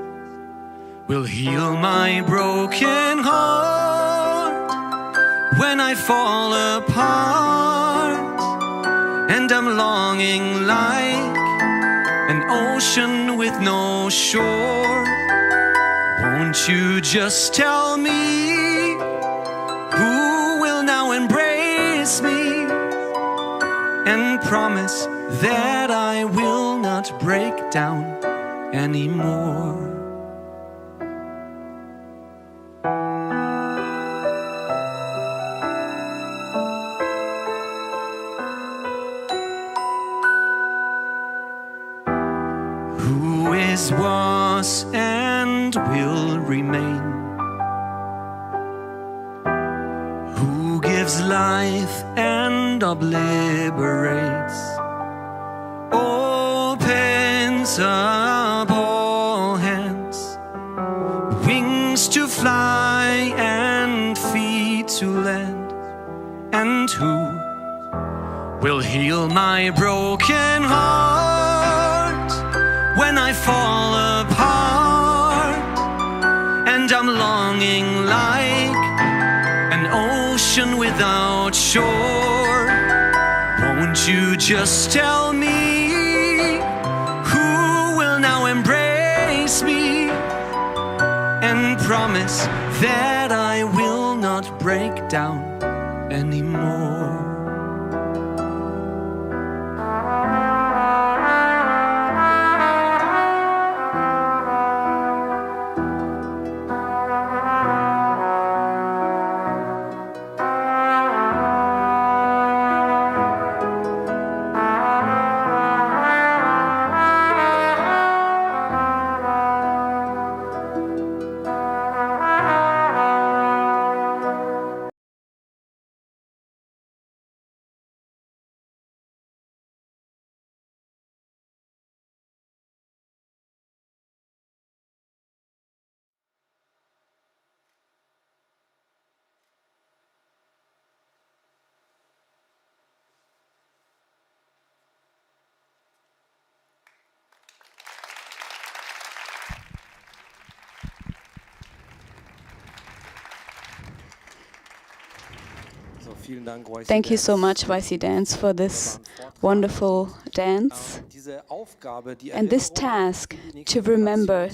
will heal my broken heart when I fall apart and I'm longing like an ocean with no shore. Won't you just tell me who will now embrace me and promise that I will not break down anymore? Was and will remain, who gives life and obliterates, opens up all hands, wings to fly and feet to land, and who will heal my broken heart when I fall apart and I'm longing like an ocean without shore? Won't you just tell me who will now embrace me and promise that I will not break down anymore? Thank you so much, YC Dance, for this wonderful dance. And this task to remember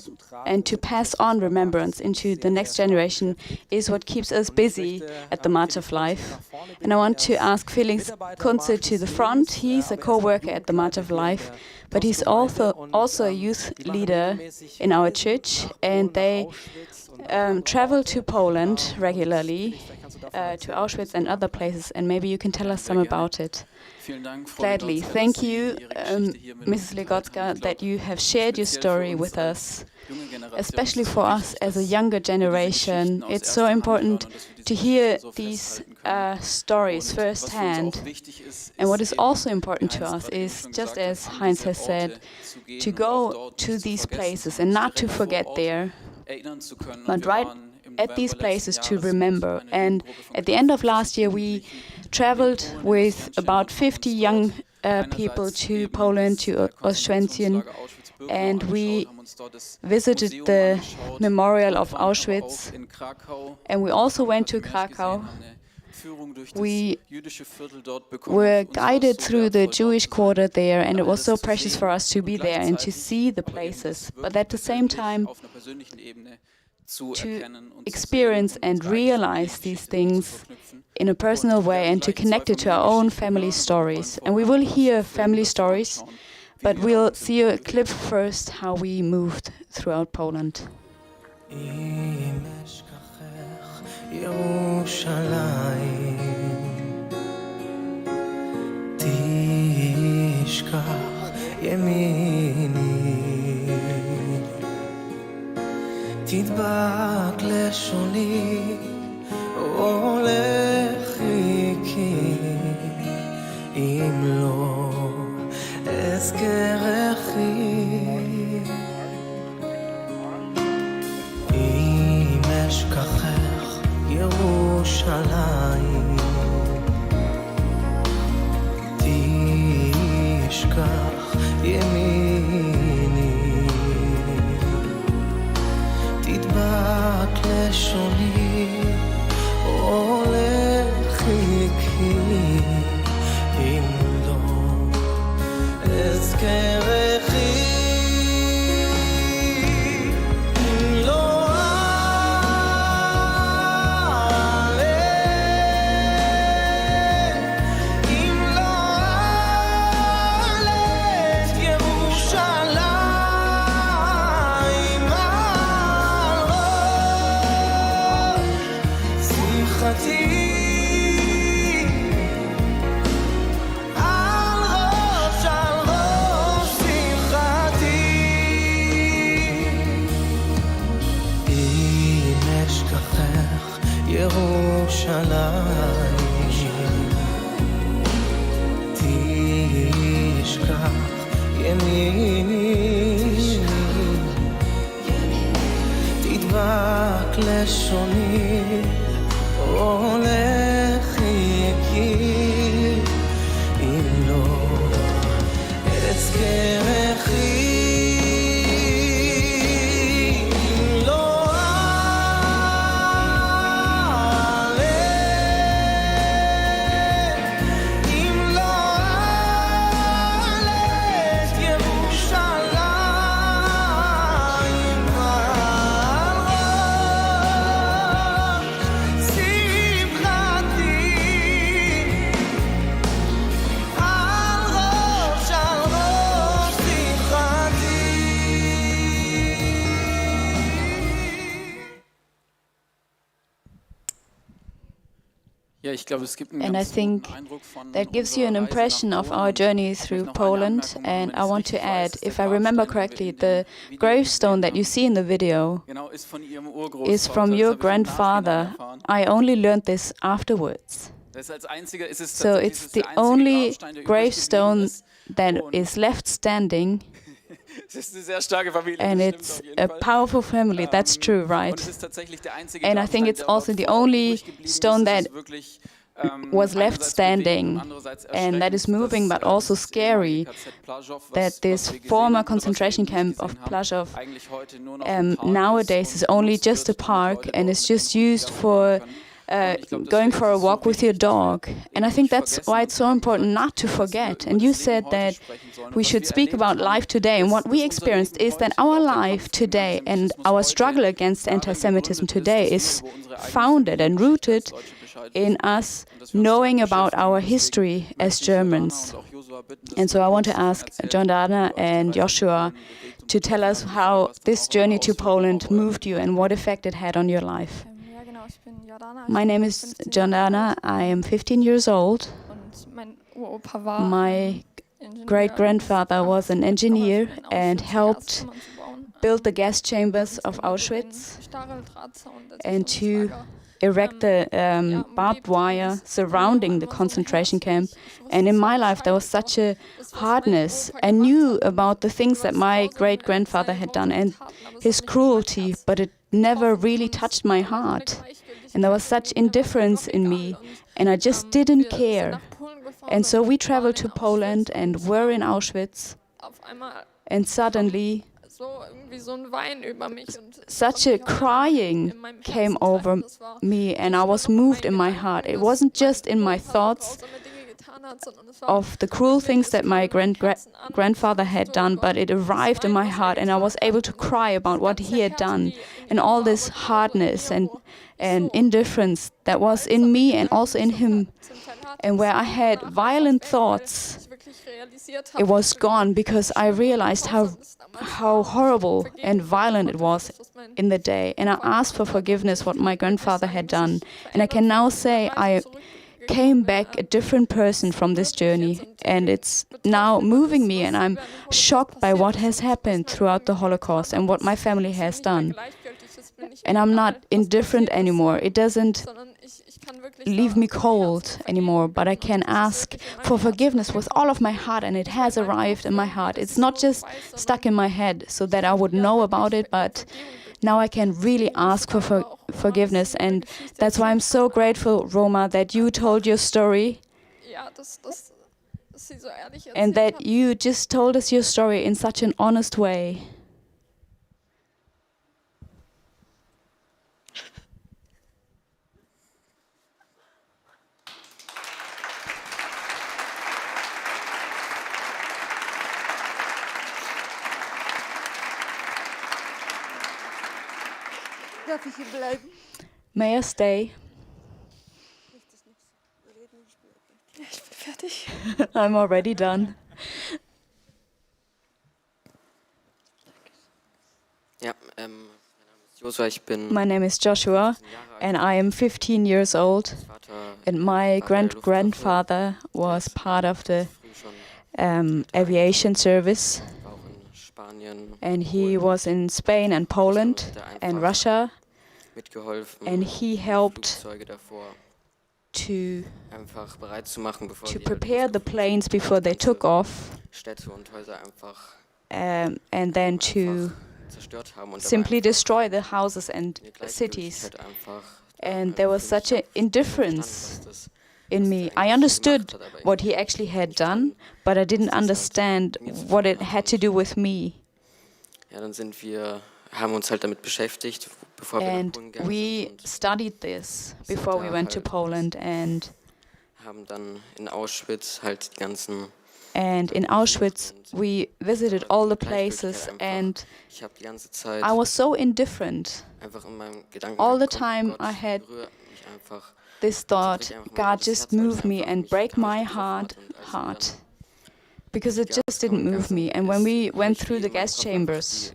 and to pass on remembrance into the next generation is what keeps us busy at the March of Life. And I want to ask Felix Kunze to the front. He's a co-worker at the March of Life, but he's also a youth leader in our church, and they travel to Poland regularly to Auschwitz and other places, and maybe you can tell us some about it. Gladly. Thank you, Mrs. Legotska, that you have shared your story with us, especially for us as a younger generation. It's so important to hear these stories firsthand. And what is also important to us is, just as Heinz has said, to go to these places and not to forget there, but right at these places to remember. And at the end of last year, we traveled with about 50 young people to Poland, to Auschwitz, and we visited the memorial of Auschwitz, and we also went to Krakow. We were guided through the Jewish quarter there, and it was so precious for us to be there and to see the places, but at the same time to experience and realize these things in a personal way and to connect it to our own family stories. And we will hear family stories, but we'll see a clip first how we moved throughout Poland. תדבק לשוני ולחיקי אם לא אזכרכי אם אשכחך ירושלים תשכח ימיני תדבק לשוני או לחיקי אם לא אזכרכי אם לא אעלה אם לא אעלה את ירושלים על ראש שיחתי ירושלים תשכח ימיני תדבק לשוני או לחיקי אם לא אזכרכי And I think that gives you an impression of our journey through Poland. And I want to add, if I remember correctly, the gravestone that you see in the video is from your grandfather. I only learned this afterwards. So it's the only gravestone that is left standing. And it's a powerful family, that's true, right? And I think it's also the only stone that was left standing and that is moving but also scary, that this former concentration camp of Plaszów nowadays is only just a park and is just used for going for a walk with your dog. And I think that's why it's so important not to forget. And you said that we should speak about life today. And what we experienced is that our life today and our struggle against anti-Semitism today is founded and rooted in us knowing about our history as Germans. And so I want to ask John Dana and Joshua to tell us how this journey to Poland moved you and what effect it had on your life. My name is Jordana. I am 15 years old. My great-grandfather was an engineer and helped build the gas chambers of Auschwitz and to erect the barbed wire surrounding the concentration camp. And in my life, there was such a hardness. I knew about the things that my great-grandfather had done and his cruelty, but it never really touched my heart. And there was such indifference in me, and I just didn't care. And so we traveled to Poland and were in Auschwitz, and suddenly such a crying came over me, and I was moved in my heart. It wasn't just in my thoughts of the cruel things that my grandfather had done, but it arrived in my heart, and I was able to cry about what he had done, and all this hardness and indifference that was in me and also in him. And where I had violent thoughts, it was gone, because I realized how horrible and violent it was in the day. And I asked for forgiveness what my grandfather had done. And I can now say I came back a different person from this journey, and it's now moving me, and I'm shocked by what has happened throughout the Holocaust and what my family has done. And I'm not indifferent anymore. It doesn't leave me cold anymore, but I can ask for forgiveness with all of my heart, and it has arrived in my heart. It's not just stuck in my head so that I would know about it, but now I can really ask for forgiveness. And that's why I'm so grateful, Roma, that you told your story and that you just told us your story in such an honest way. May I stay? I'm already done. My name is Joshua, and I am 15 years old. And my grandfather was part of the aviation service. And he was in Spain and Poland and Russia, and he helped to prepare the planes before they took off, and then to simply destroy the houses and cities. And there was such an indifference in me. I understood what he actually had done, but I didn't understand what it had to do with me. And we studied this before we went to Poland, and in Auschwitz we visited all the places, and I was so indifferent. All the time I had this thought, God, just move me and break my heart, because it just didn't move me. And when we went through the gas chambers,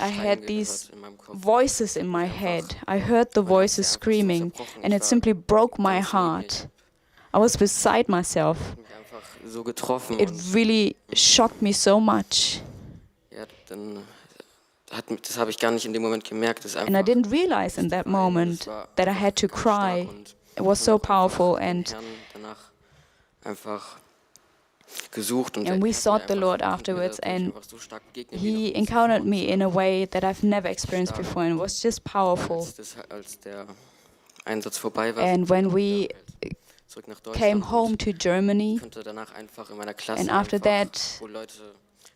I had these voices in my head. I heard the voices screaming, and it simply broke my heart. I was beside myself. It really shocked me so much. And I didn't realize in that moment that I had to cry. It was so powerful, and we sought the Lord afterwards, and He encountered me in a way that I've never experienced before, and it was just powerful. And when we came home to Germany, and after that,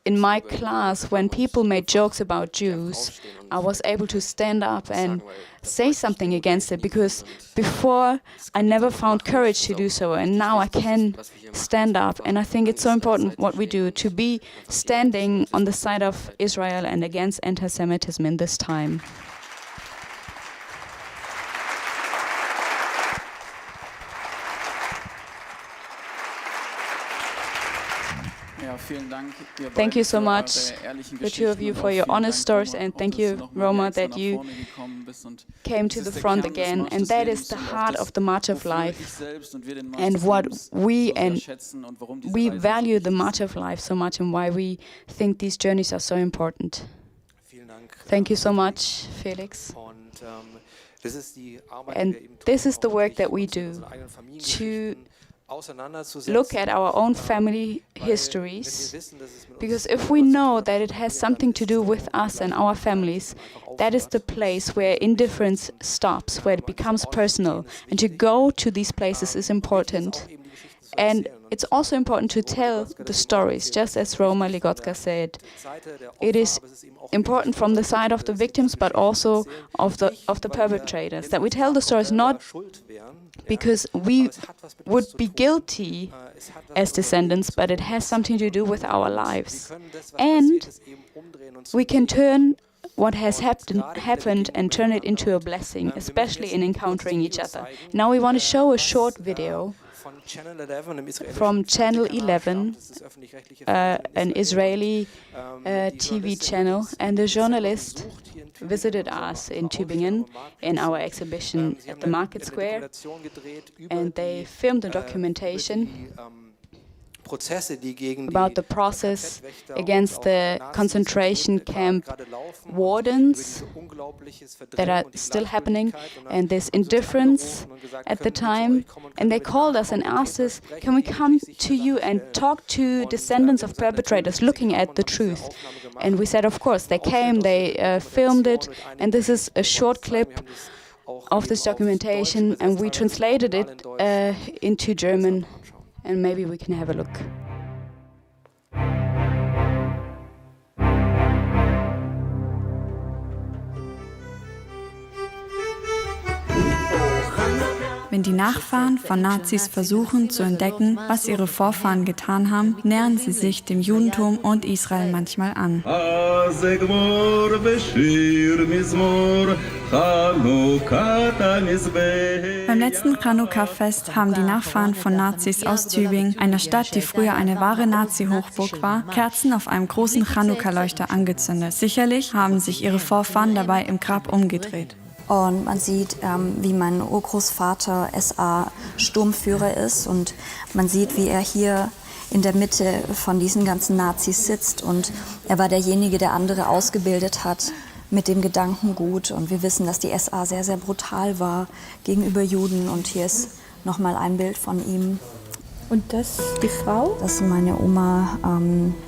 in my class, when people made jokes about Jews, I was able to stand up and say something against it, because before I never found courage to do so, and now I can stand up. And I think it's so important what we do, to be standing on the side of Israel and against anti-Semitism in this time. Thank you so much, the two of you, for your honest stories, and thank you, Roma, that you came to the front again. And that is the heart of the March of Life, and what we value the March of Life so much, and why we think these journeys are so important. Thank you so much, Felix. And this is the work that we do, to look at our own family histories, because if we know that it has something to do with us and our families, that is the place where indifference stops, where it becomes personal. And to go to these places is important. And it's also important to tell the stories, just as Roma Ligotska said. It is important from the side of the victims, but also of the perpetrators, that we tell the stories not because we would be guilty as descendants, but it has something to do with our lives. And we can turn what has happened and turn it into a blessing, especially in encountering each other. Now we want to show a short video from Channel 11, an Israeli TV channel, and the journalist visited us in Tübingen in our exhibition at the Market Square, and they filmed a documentation about the process against the concentration camp wardens that are still happening, and this indifference at the time. And they called us and asked us, can we come to you and talk to descendants of perpetrators looking at the truth? And we said, of course. They came, they filmed it, and this is a short clip of this documentation, and we translated it into German. And maybe we can have a look. Wenn die Nachfahren von Nazis versuchen zu entdecken, was ihre Vorfahren getan haben, nähern sie sich dem Judentum und Israel manchmal an. Beim letzten Chanukka-Fest haben die Nachfahren von Nazis aus Tübingen, einer Stadt, die früher eine wahre Nazi-Hochburg war, Kerzen auf einem großen Chanukka-Leuchter angezündet. Sicherlich haben sich ihre Vorfahren dabei im Grab umgedreht. Und man sieht, wie mein Urgroßvater SA-Sturmführer ist, und man sieht, wie er hier in der Mitte von diesen ganzen Nazis sitzt, und er war derjenige, der andere ausgebildet hat mit dem Gedankengut, und wir wissen, dass die SA sehr, sehr brutal war gegenüber Juden, und hier ist nochmal ein Bild von ihm. Und das die Frau? Dass meine Oma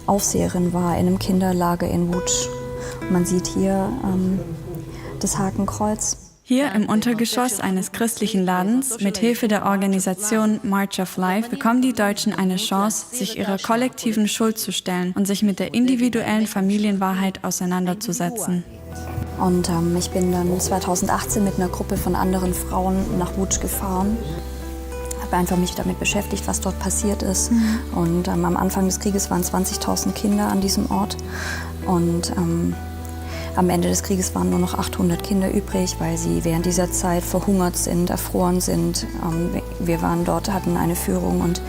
Aufseherin war in einem Kinderlager in Łódź. Man sieht hier das Hakenkreuz. Hier im Untergeschoss eines christlichen Ladens, mit Hilfe der Organisation March of Life, bekommen die Deutschen eine Chance, sich ihrer kollektiven Schuld zu stellen und sich mit der individuellen Familienwahrheit auseinanderzusetzen. Und ich bin dann 2018 mit einer Gruppe von anderen Frauen nach Łódź gefahren. Habe einfach mich damit beschäftigt, was dort passiert ist. Und am Anfang des Krieges waren 20.000 Kinder an diesem Ort. Und am Ende des Krieges waren nur noch 800 Kinder übrig, weil sie während dieser Zeit verhungert sind, erfroren sind. Wir waren dort, hatten eine Führung, und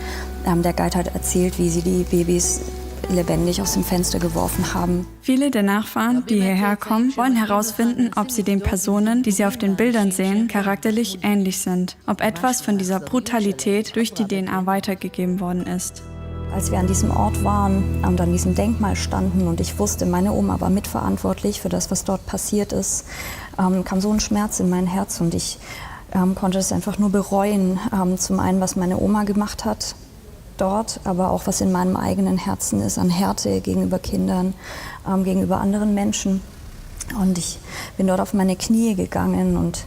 der Guide hat erzählt, wie sie die Babys lebendig aus dem Fenster geworfen haben. Viele der Nachfahren, die hierher kommen, wollen herausfinden, ob sie den Personen, die sie auf den Bildern sehen, charakterlich ähnlich sind. Ob etwas von dieser Brutalität durch die DNA weitergegeben worden ist. Als wir an diesem Ort waren und an diesem Denkmal standen und ich wusste, meine Oma war mitverantwortlich für das, was dort passiert ist, kam so ein Schmerz in mein Herz, und ich konnte es einfach nur bereuen. Zum einen, was meine Oma gemacht hat dort, aber auch was in meinem eigenen Herzen ist an Härte gegenüber Kindern, gegenüber anderen Menschen. Und ich bin dort auf meine Knie gegangen und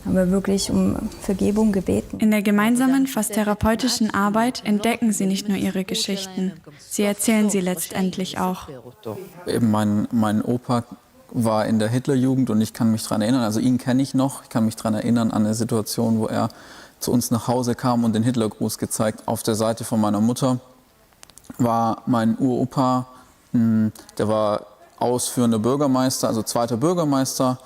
haben wirklich um Vergebung gebeten. In der gemeinsamen, fast therapeutischen Arbeit entdecken sie nicht nur ihre Geschichten, sie erzählen sie letztendlich auch. Eben mein Opa war in der Hitlerjugend, und ich kann mich daran erinnern, also ihn kenne ich noch, ich kann mich daran erinnern an eine Situation, wo er zu uns nach Hause kam und den Hitlergruß gezeigt. Auf der Seite von meiner Mutter war mein Uropa, der war ausführender Bürgermeister, also zweiter Bürgermeister,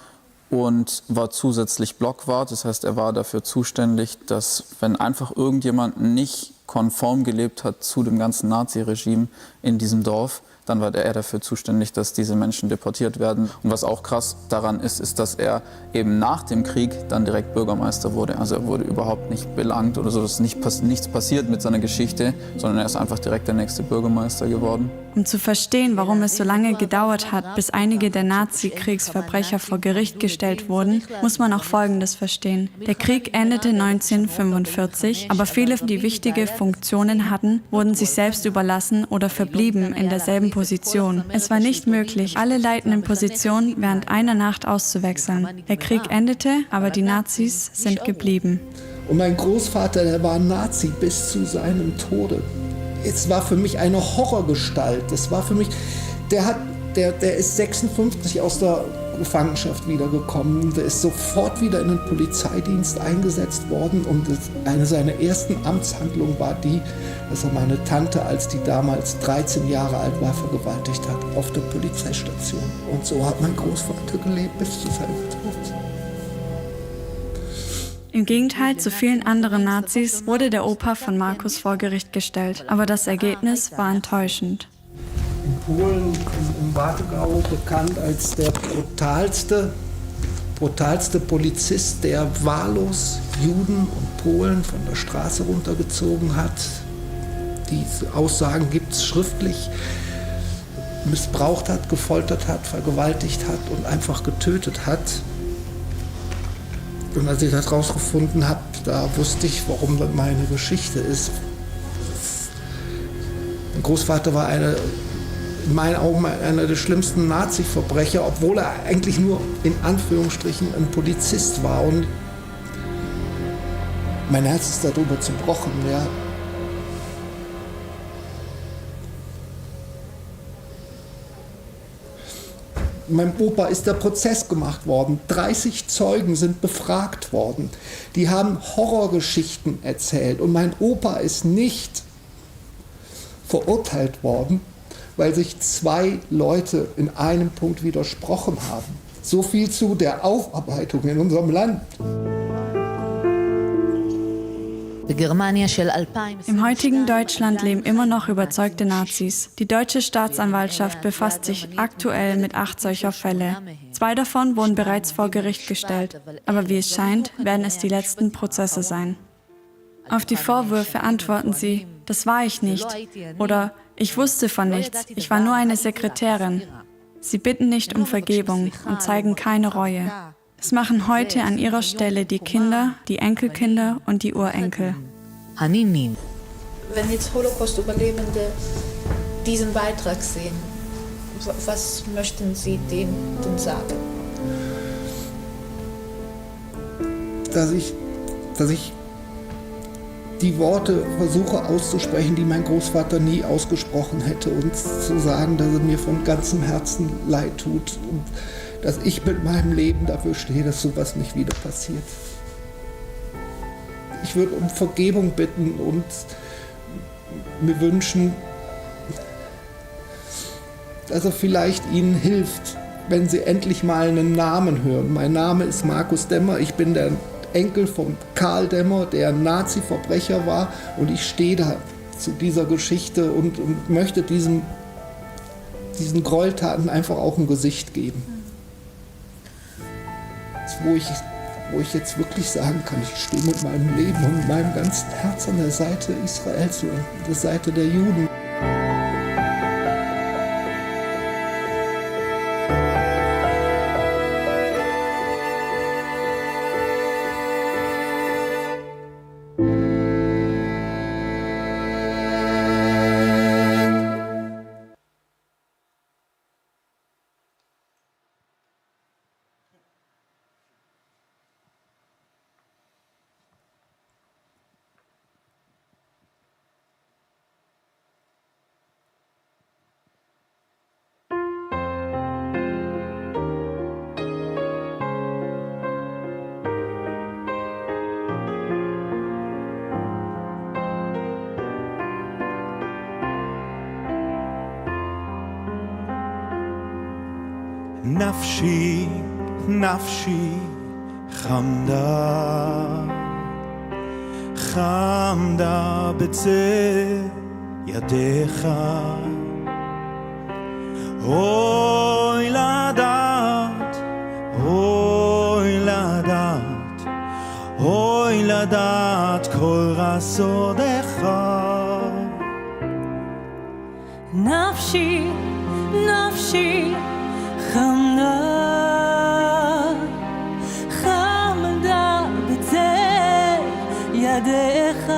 und war zusätzlich Blockwart. Das heißt, er war dafür zuständig, dass wenn einfach irgendjemand nicht konform gelebt hat zu dem ganzen Nazi-Regime in diesem Dorf, dann war er dafür zuständig, dass diese Menschen deportiert werden. Und was auch krass daran ist, ist, dass er eben nach dem Krieg dann direkt Bürgermeister wurde. Also er wurde überhaupt nicht belangt oder so, dass nichts passiert mit seiner Geschichte, sondern er ist einfach direkt der nächste Bürgermeister geworden. Um zu verstehen, warum es so lange gedauert hat, bis einige der Nazi-Kriegsverbrecher vor Gericht gestellt wurden, muss man auch Folgendes verstehen. Der Krieg endete 1945, aber viele, die wichtige Funktionen hatten, wurden sich selbst überlassen oder verblieben in derselben Position. Es war nicht möglich, alle leitenden Positionen während einer Nacht auszuwechseln. Der Krieg endete, aber die Nazis sind geblieben. Und mein Großvater, der war Nazi bis zu seinem Tode. Es war für mich eine Horrorgestalt. Das war für mich, der ist 56 aus der Gefangenschaft wiedergekommen. Der ist sofort wieder in den Polizeidienst eingesetzt worden und eine seiner ersten Amtshandlungen war die, dass er meine Tante, als die damals 13 Jahre alt war, vergewaltigt hat auf der Polizeistation. Und so hat mein Großvater gelebt bis zu seinem Tod. Im Gegenteil zu vielen anderen Nazis wurde der Opa von Markus vor Gericht gestellt, aber das Ergebnis war enttäuschend. In Polen, im Warthegau, bekannt als der brutalste Polizist, der wahllos Juden und Polen von der Straße runtergezogen hat. Diese Aussagen gibt es schriftlich, missbraucht hat, gefoltert hat, vergewaltigt hat und einfach getötet hat. Und als ich das rausgefunden habe, da wusste ich, warum das meine Geschichte ist. Mein Großvater war in meinen Augen einer der schlimmsten Nazi-Verbrecher, obwohl er eigentlich nur in Anführungsstrichen ein Polizist war. Und mein Herz ist darüber zerbrochen. Ja. Meinem Opa ist der Prozess gemacht worden. 30 Zeugen sind befragt worden. Die haben Horrorgeschichten erzählt. Und mein Opa ist nicht verurteilt worden, weil sich 2 Leute in einem Punkt widersprochen haben. So viel zu der Aufarbeitung in unserem Land. Im heutigen Deutschland leben immer noch überzeugte Nazis. Die deutsche Staatsanwaltschaft befasst sich aktuell mit 8 solcher Fälle. 2 davon wurden bereits vor Gericht gestellt. Aber wie es scheint, werden es die letzten Prozesse sein. Auf die Vorwürfe antworten sie, das war ich nicht. Oder ich wusste von nichts, ich war nur eine Sekretärin. Sie bitten nicht um Vergebung und zeigen keine Reue. Es machen heute an ihrer Stelle die Kinder, die Enkelkinder und die Urenkel. Wenn jetzt Holocaust-Überlebende diesen Beitrag sehen, was möchten Sie denen sagen? Dass ich die Worte versuche auszusprechen, die mein Großvater nie ausgesprochen hätte und zu sagen, dass es mir von ganzem Herzen leid tut und dass ich mit meinem Leben dafür stehe, dass sowas nicht wieder passiert. Ich würde um Vergebung bitten und mir wünschen, dass er vielleicht Ihnen hilft, wenn Sie endlich mal einen Namen hören. Mein Name ist Markus Demmer, ich bin der Enkel von Karl Demmer, der Nazi-Verbrecher war und ich stehe da zu dieser Geschichte und möchte diesen Gräueltaten einfach auch ein Gesicht geben. Wo ich jetzt wirklich sagen kann, ich stehe mit meinem Leben und mit meinem ganzen Herz an der Seite Israels und an der Seite der Juden. נפשי נפשי חמדה חמדה בצל ידיך אוי לדעת אוי לדעת אוי לדעת כל רסודך נפשי נפשי חמדה חמדה בצל ידיך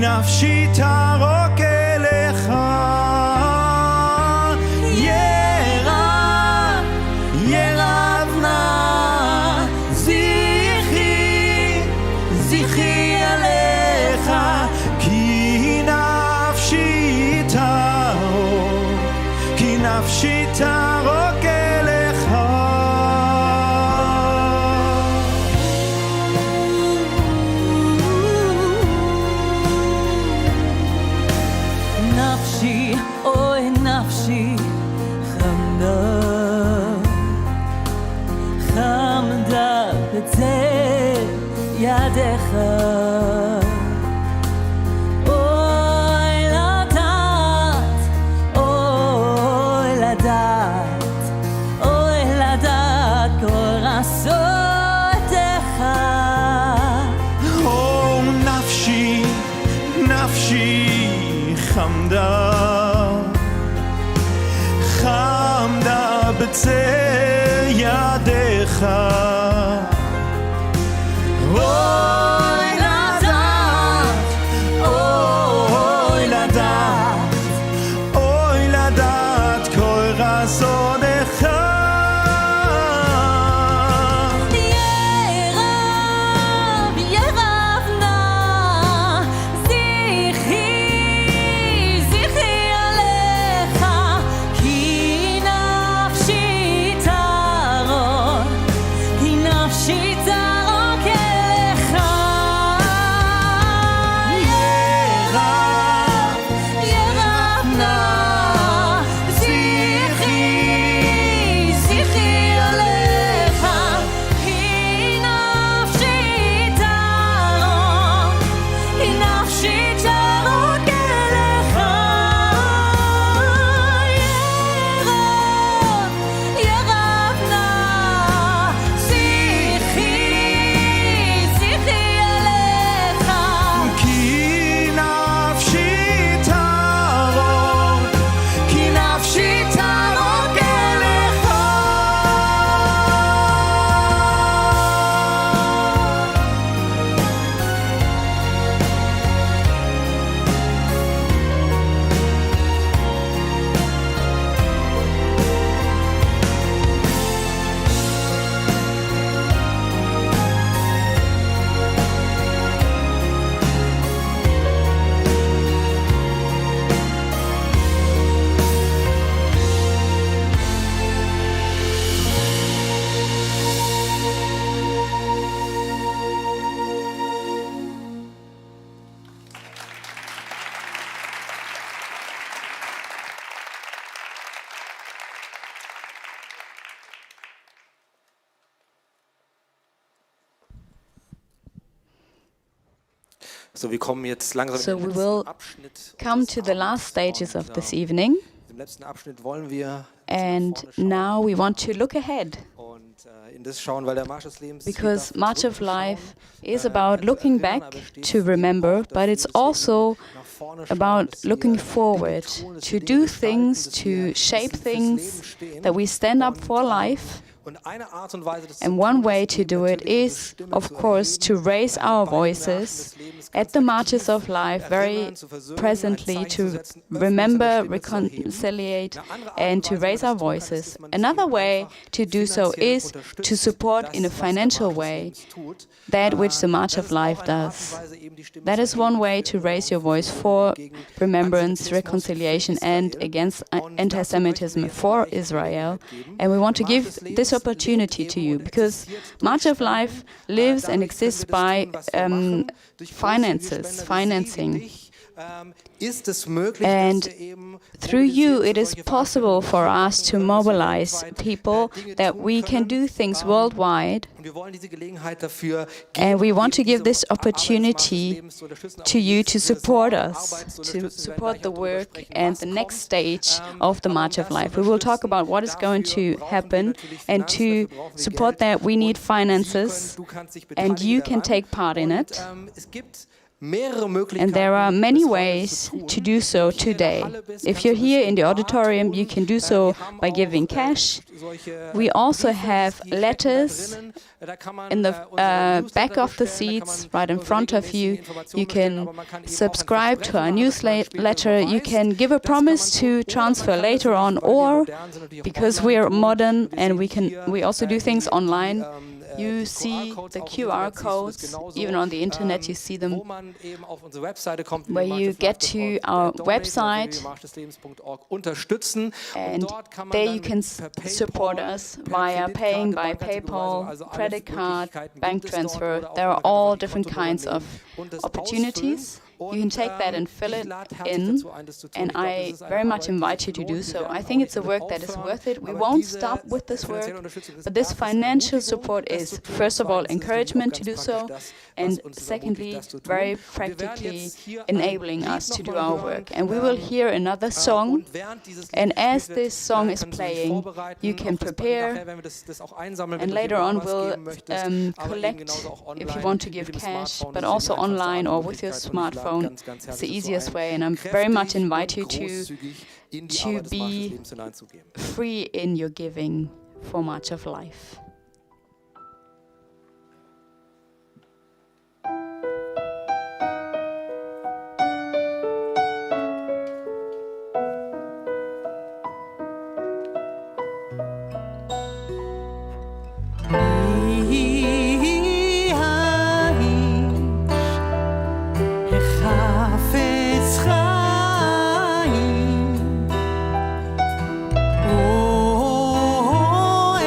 נפשי תרוק אליך ירב ירב נא זכי זכי עליך כי נפשי תרוק אליך נפשי חמדה חמדה בצל ידיך אוי לדעת אוי לדעת אוי לדעת כל רסותיך או נפשי נפשי חמדה חמדה בצל ידיך אוי לדעת אוי לדעת אוי לדעת כל רסודך ירב ירב נא זכי זכי עליך כי נפשי תרוק אליך ירב ירב נא זכי זכי עליך כי נפשי תרוק אליך ירב ירב נא זכי זכי עליך כי נפשי תרוק אליך So, wir kommen jetzt langsam So in we den will letzten Abschnitt come to the last stages of this evening, Im letzten Abschnitt wollen wir and now we want to look ahead, in das schauen, weil der Marsch des Lebens because much of life is about looking back to remember, but it's also about looking forward, to do things, to shape things, that we stand up for life And one way to do it is, of course, to raise our voices at the marches of life very presently, to remember, reconciliate, and to raise our voices. Another way to do so is to support in a financial way that which the March of Life does. That is one way to raise your voice for remembrance, reconciliation, and against anti-Semitism for Israel. And we want to give this opportunity to you because March of Life lives and exists by financing. And through you, it is possible for us to mobilize people that we can do things worldwide. And we want to give this opportunity to you to support us, to support the work and the next stage of the March of Life. We will talk about what is going to happen, and to support that we need finances, and you can take part in it. And there are many ways to do so today. If you're here in the auditorium, you can do so by giving cash. We also have letters in the back of the seats, right in front of you. You can subscribe to our newsletter. You can give a promise to transfer later on, or because we are modern and we also do things online. You see the QR codes, even on the internet you see them, where you get to our website, and there you can support us via paying by PayPal, credit card, bank transfer. There are all different kinds of opportunities. You can take that and fill it in, and I very much invite you to do so. I think it's a work that is worth it. We won't stop with this work, but this financial support is, first of all, encouragement to do so, and secondly, very practically enabling us to do our work. And we will hear another song, and as this song is playing, you can prepare, and later on we'll collect if you want to give cash, but also online or with your smartphone. It's the easiest way, and I very much invite you to be free in your giving for March of Life. Oh,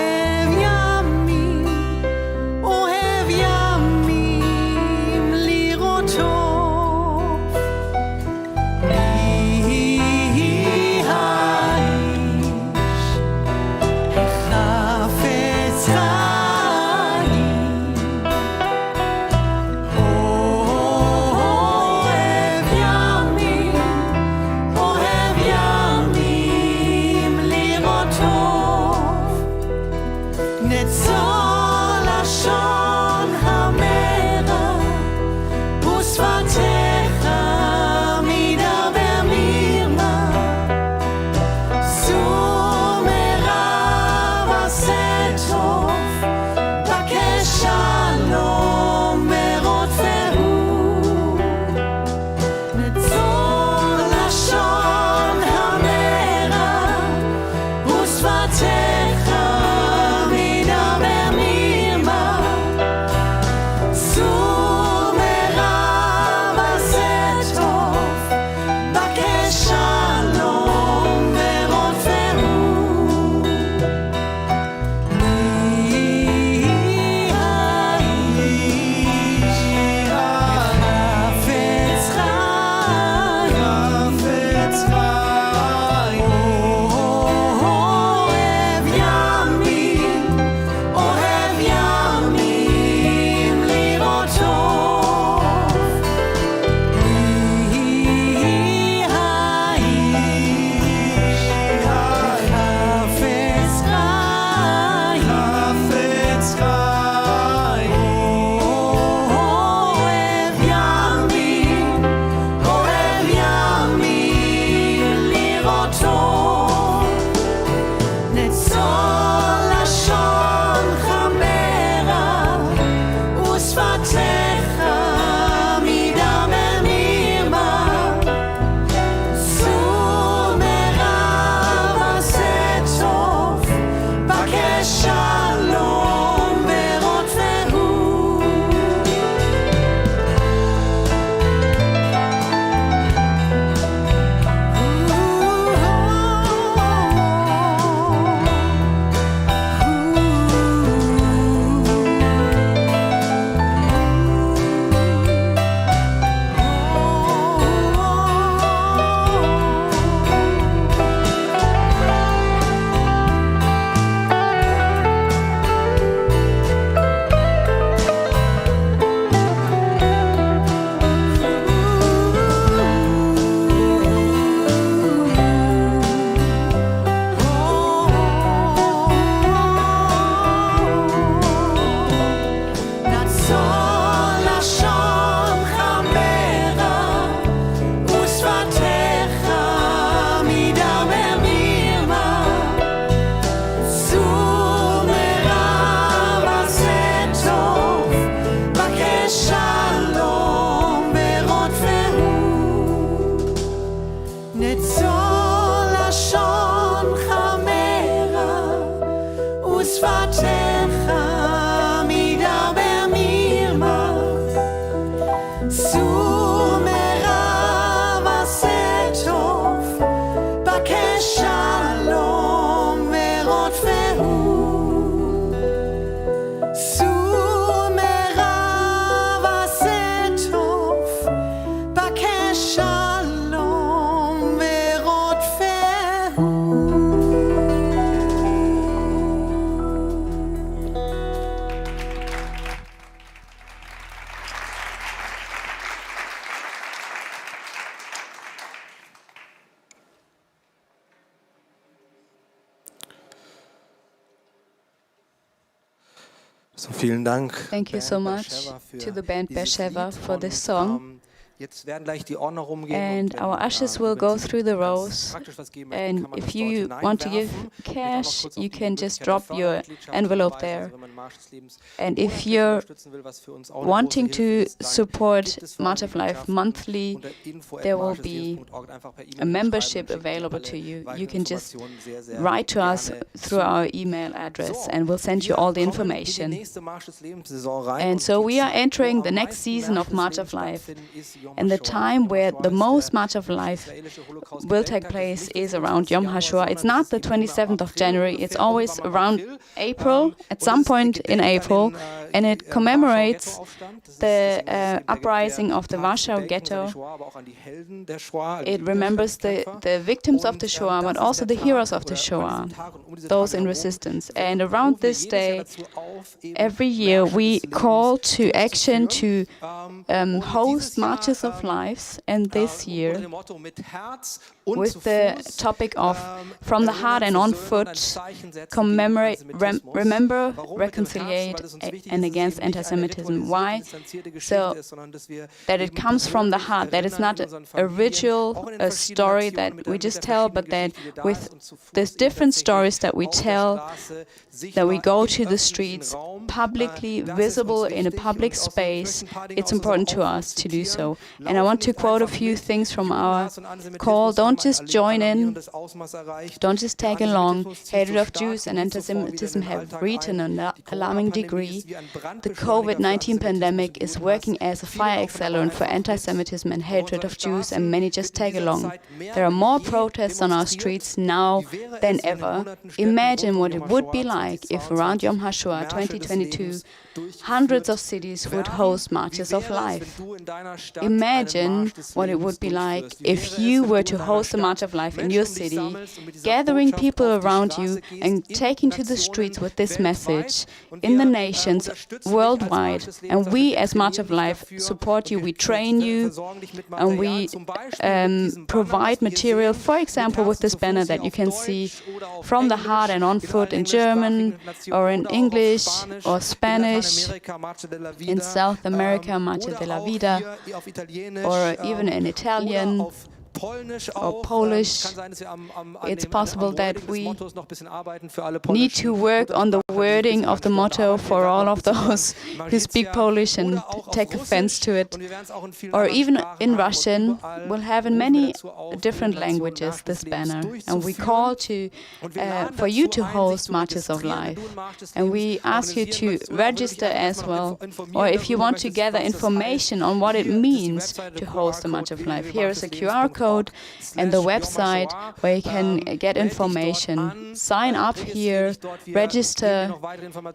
שלום ורודפהו. So, vielen Dank. Thank you so much to the band Beersheba for this song. Jetzt werden gleich die Ordner rumgehen. And our ushers will go through the rows. And if you want to give cash, you can just drop your envelope there. And if you're wanting to support March of Life monthly, there will be a membership available to you. You can just write to us through our email address and we'll send you all the information. And so we are entering the next season of March of Life. And the time where the most March of Life will take place is around Yom HaShoah. It's not the 27th of January, it's always around April, at some point in April, and it commemorates the uprising of the Warsaw Ghetto. It remembers the victims of the Shoah, but also the heroes of the Shoah, those in resistance. And around this day, every year, we call to action to host marches of lives, and this year, with the topic of From the Heart and on Foot, commemorate, remember, reconciliate, and against anti-Semitism. Why? So that it comes from the heart, that it's not a ritual, a story that we just tell, but that with these different stories that we tell, that we go to the streets, publicly visible in a public space, it's important to us to do so. And I want to quote a few things from our call. Don't just join in, don't just tag along. Hatred of Jews and anti-Semitism have reached an alarming degree. The COVID-19 pandemic is working as a fire accelerant for anti-Semitism and hatred of Jews, and many just tag along. There are more protests on our streets now than ever. Imagine what it would be like if around Yom HaShoah 2022, hundreds of cities would host marches of life. Imagine what it would be like if you were to host a March of Life in your city, gathering people around you and taking to the streets with this message in the nations worldwide. And we as March of Life support you, we train you, and we provide material, for example, with this banner that you can see, From the Heart and on Foot in German or in English or Spanish, in South America, Marcha de la Vida, or even in Italian or Polish. It's possible that we need to work on the wording of the motto for all of those who speak Polish and take offense to it. Or even in Russian, we'll have in many different languages this banner. And we call for you to host Marches of Life. And we ask you to register as well. Or if you want to gather information on what it means to host a March of Life, here is a QR code and the website where you can get information. Sign up here, register,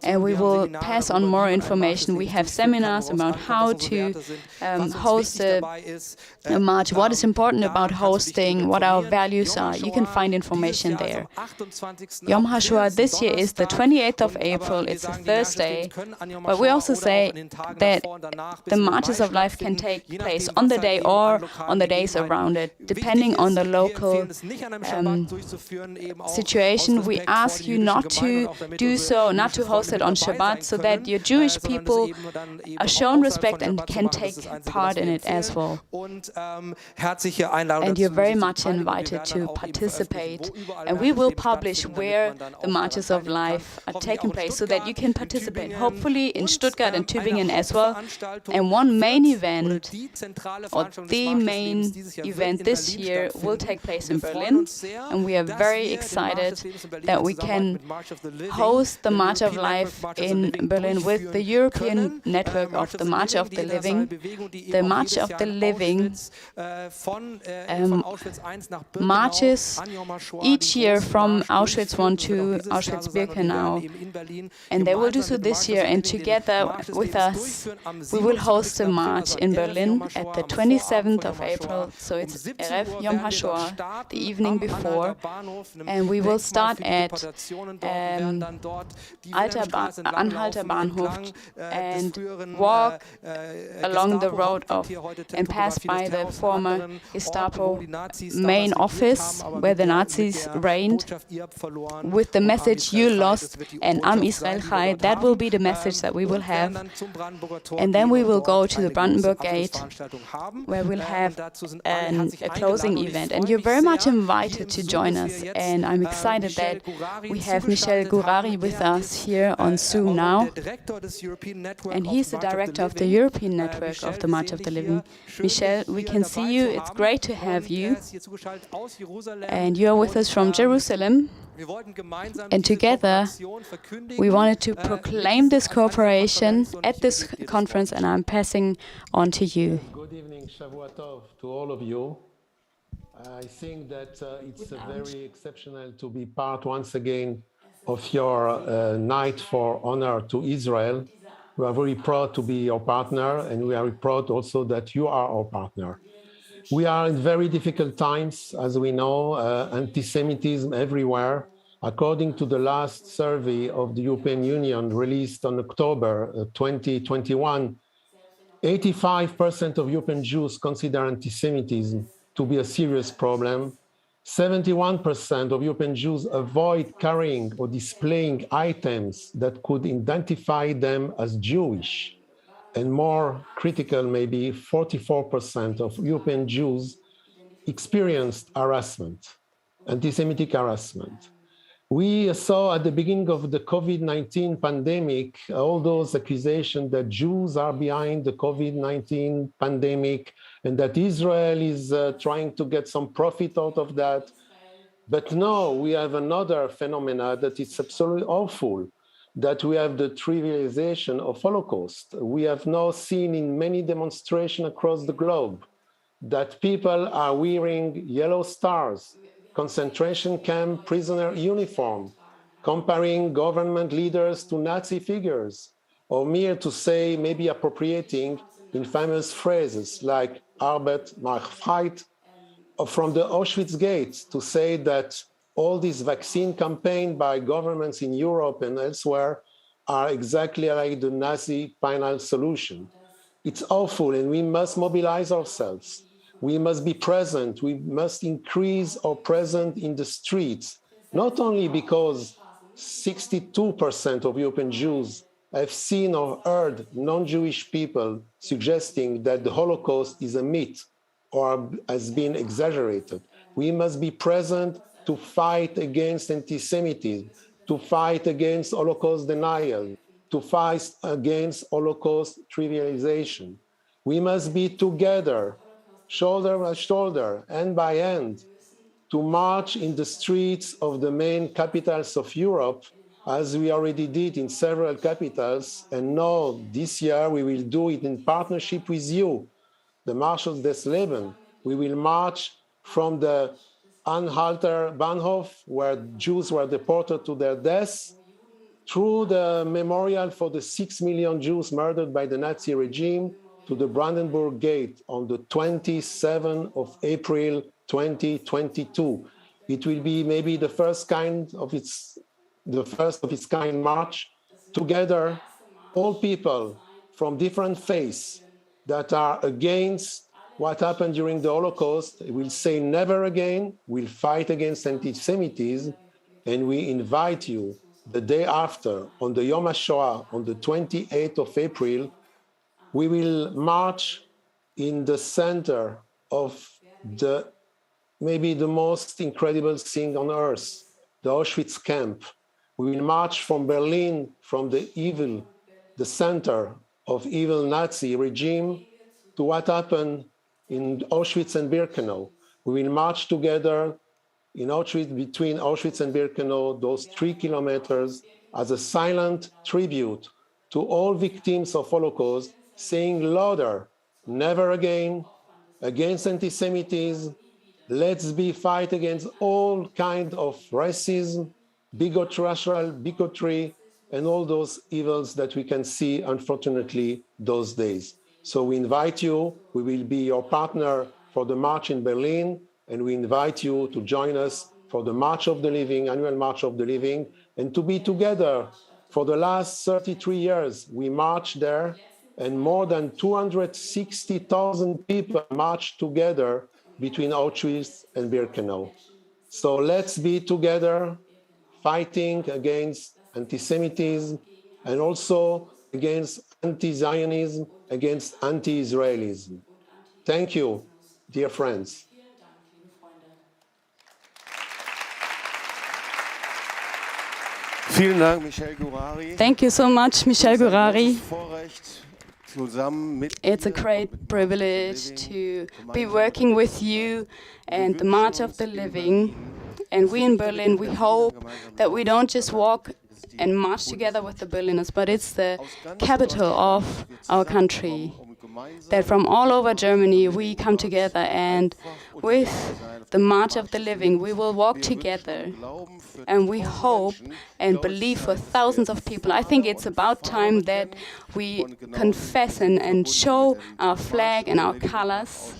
and we will pass on more information. We have seminars about how to host a march, what is important about hosting, what our values are. You can find information there. Yom HaShoah this year is the 28th of April. It's a Thursday. But we also say that the Marches of Life can take place on the day or on the days around it, depending on the local situation. We ask you not to do so, not to host it on Shabbat, so that your Jewish people are shown respect and can take part in it as well. And you're very much invited to participate. And we will publish where the Marches of Life are taking place so that you can participate, hopefully in Stuttgart and Tübingen as well. And one main event, or the main event this this year will take place in Berlin, and we are very excited that we can host the March of Life in Berlin with the European network of the March of the Living. The March of the Living marches each year from Auschwitz I to Auschwitz-Birkenau, and they will do so this year, and together with us we will host a march in Berlin at the 27th of April, so it's Erev Yom HaShoah, the evening before, and we will start at Anhalter Bahnhof and walk along the road and pass by the former Gestapo main office where the Nazis reigned with the message "You lost" and "Am Israel Chai." That will be the message that we will have. And then we will go to the Brandenburg Gate where we'll have a closing event. And you're very much invited to join us. And I'm excited that we have Michel Gourari with us here on Zoom now. And he's the director of the European network of the March of the Living. Michel, we can see you. It's great to have you. And you're with us from Jerusalem. And together, we wanted to proclaim this cooperation at this conference, and I'm passing on to you. Good evening, Shavua Tov, to all of you. I think that it's very exceptional to be part once again of your night for honor to Israel. We are very proud to be your partner, and we are very proud also that you are our partner. We are in very difficult times, as we know, anti-Semitism everywhere. According to the last survey of the European Union released on October 2021, 85% of European Jews consider anti-Semitism to be a serious problem. 71% of European Jews avoid carrying or displaying items that could identify them as Jewish. And more critical, maybe 44% of European Jews experienced harassment, anti-Semitic harassment. We saw at the beginning of the COVID-19 pandemic, all those accusations that Jews are behind the COVID-19 pandemic and that Israel is trying to get some profit out of that. But no, we have another phenomena that is absolutely awful, that we have the trivialization of Holocaust. We have now seen in many demonstrations across the globe that people are wearing yellow stars, concentration camp prisoner uniform, comparing government leaders to Nazi figures, or mere to say, maybe appropriating infamous phrases like Arbeit macht frei, or from the Auschwitz gate to say that all these vaccine campaigns by governments in Europe and elsewhere are exactly like the Nazi final solution. It's awful, and we must mobilize ourselves. We must be present. We must increase our presence in the streets, not only because 62% of European Jews have seen or heard non-Jewish people suggesting that the Holocaust is a myth or has been exaggerated. We must be present to fight against anti-Semitism, to fight against Holocaust denial, to fight against Holocaust trivialization. We must be together, shoulder by shoulder, hand by hand, to march in the streets of the main capitals of Europe, as we already did in several capitals. And now, this year, we will do it in partnership with you, the Marshals des Lebens. We will march from the Anhalter Bahnhof, where Jews were deported to their deaths, through the memorial for the 6 million Jews murdered by the Nazi regime, to the Brandenburg Gate on the 27th of April 2022. It will be maybe the first of its kind march. Together, all people from different faiths that are against what happened during the Holocaust will say never again, will fight against anti-Semitism, and we invite you the day after, on the Yom HaShoah, on the 28th of April, we will march in the center of maybe the most incredible thing on earth, the Auschwitz camp. We will march from Berlin, from the center of evil Nazi regime, to what happened in Auschwitz and Birkenau. We will march together in Auschwitz, between Auschwitz and Birkenau, those 3 kilometers, as a silent tribute to all victims of Holocaust, saying louder, never again, against anti-Semitism. Let's be fight against all kind of racism, racial bigotry, and all those evils that we can see, unfortunately, those days. So we invite you, we will be your partner for the march in Berlin, and we invite you to join us for the March of the Living, annual March of the Living, and to be together. For the last 33 years, we marched there, and more than 260,000 people marched together between Auschwitz and Birkenau. So let's be together fighting against anti-Semitism and also against anti-Zionism, against anti-Israelism. Thank you, dear friends. Thank you so much, Michel Gourari. It's a great privilege to be working with you and the March of the Living. And we in Berlin, we hope that we don't just walk and march together with the Berliners, but it's the capital of our country. That from all over Germany we come together, and with the March of the Living we will walk together, and we hope and believe for thousands of people. I think it's about time that we confess and show our flag and our colors,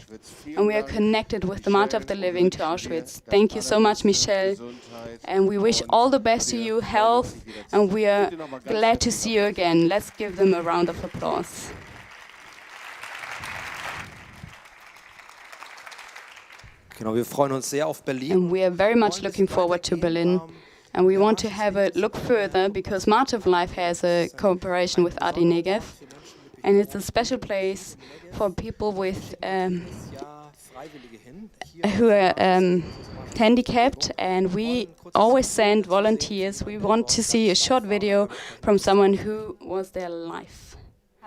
and we are connected with the March of the Living to Auschwitz. Thank you so much, Michel, and we wish all the best to you, health, and we are glad to see you again. Let's give them a round of applause. Wir freuen uns sehr auf Berlin. And we are very much looking forward to Berlin. And we want to have a look further because March of Life has a cooperation with Adi Negev. And it's a special place for people with who are handicapped. And we always send volunteers. We want to see a short video from someone who was their life.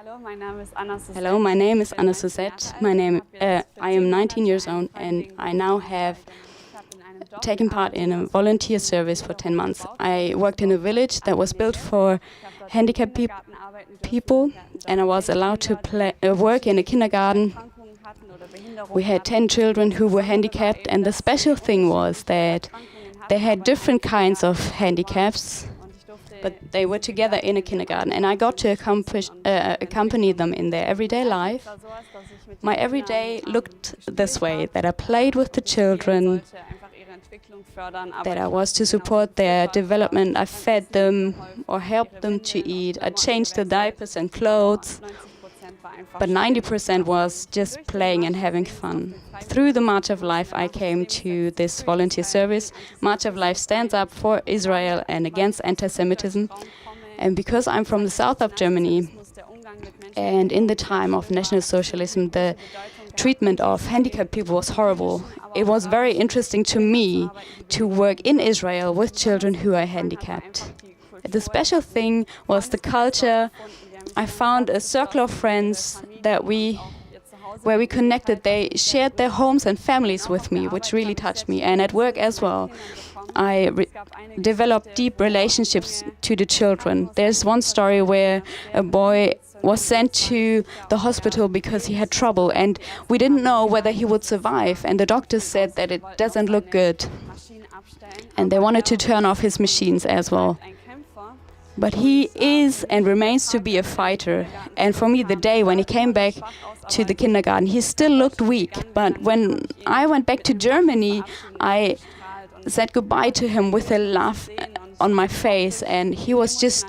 Hello, my name is Anna Suzette. I am 19 years old, and I now have taken part in a volunteer service for 10 months. I worked in a village that was built for handicapped people, and I was allowed to work in a kindergarten. We had 10 children who were handicapped, and the special thing was that they had different kinds of handicaps, but they were together in a kindergarten, and I got to accompany them in their everyday life. My everyday looked this way, that I played with the children, that I was to support their development. I fed them or helped them to eat. I changed the diapers and clothes, but 90% was just playing and having fun. Through the March of Life, I came to this volunteer service. March of Life stands up for Israel and against anti-Semitism. And because I'm from the south of Germany, and in the time of National Socialism, the treatment of handicapped people was horrible. It was very interesting to me to work in Israel with children who are handicapped. The special thing was the culture. I found a circle of friends where we connected. They shared their homes and families with me, which really touched me. And at work as well, I developed deep relationships to the children. There's one story where a boy was sent to the hospital because he had trouble, and we didn't know whether he would survive. And the doctors said that it doesn't look good. And they wanted to turn off his machines as well. But he is and remains to be a fighter. And for me, the day when he came back to the kindergarten, he still looked weak. But when I went back to Germany, I said goodbye to him with a laugh on my face. And he was just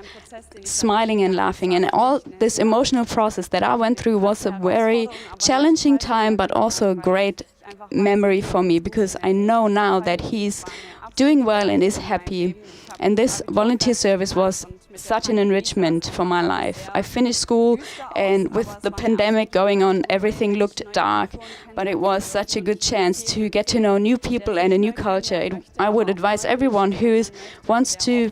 smiling and laughing. And all this emotional process that I went through was a very challenging time, but also a great memory for me, because I know now that he's doing well and is happy. And this volunteer service was such an enrichment for my life. I finished school, and with the pandemic going on, everything looked dark, but it was such a good chance to get to know new people and a new culture. I would advise everyone who wants to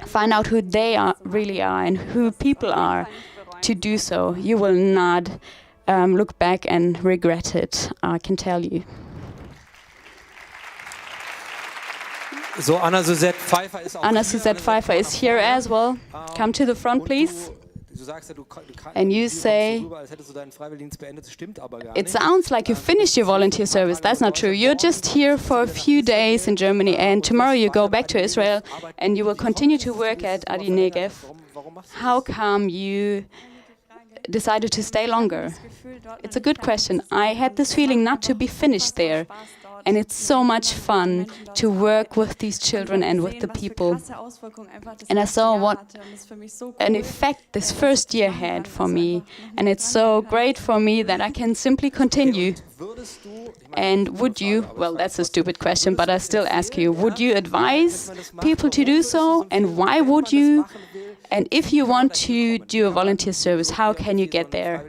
find out who they really are and who people are to do so. You will not look back and regret it, I can tell you. So, Anna-Suzette Pfeiffer ist auch Anna-Suzette Pfeiffer is here as well. Come to the front, please. And you say, it sounds like you finished your volunteer service. That's not true. You're just here for a few days in Germany, and tomorrow you go back to Israel and you will continue to work at Adi Negev. How come you decided to stay longer? It's a good question. I had this feeling not to be finished there. And it's so much fun to work with these children and with the people. And I saw what an effect this first year had for me. And it's so great for me that I can simply continue. And would you, well, that's a stupid question, but I still ask you, would you advise people to do so? And why would you? And if you want to do a volunteer service, how can you get there?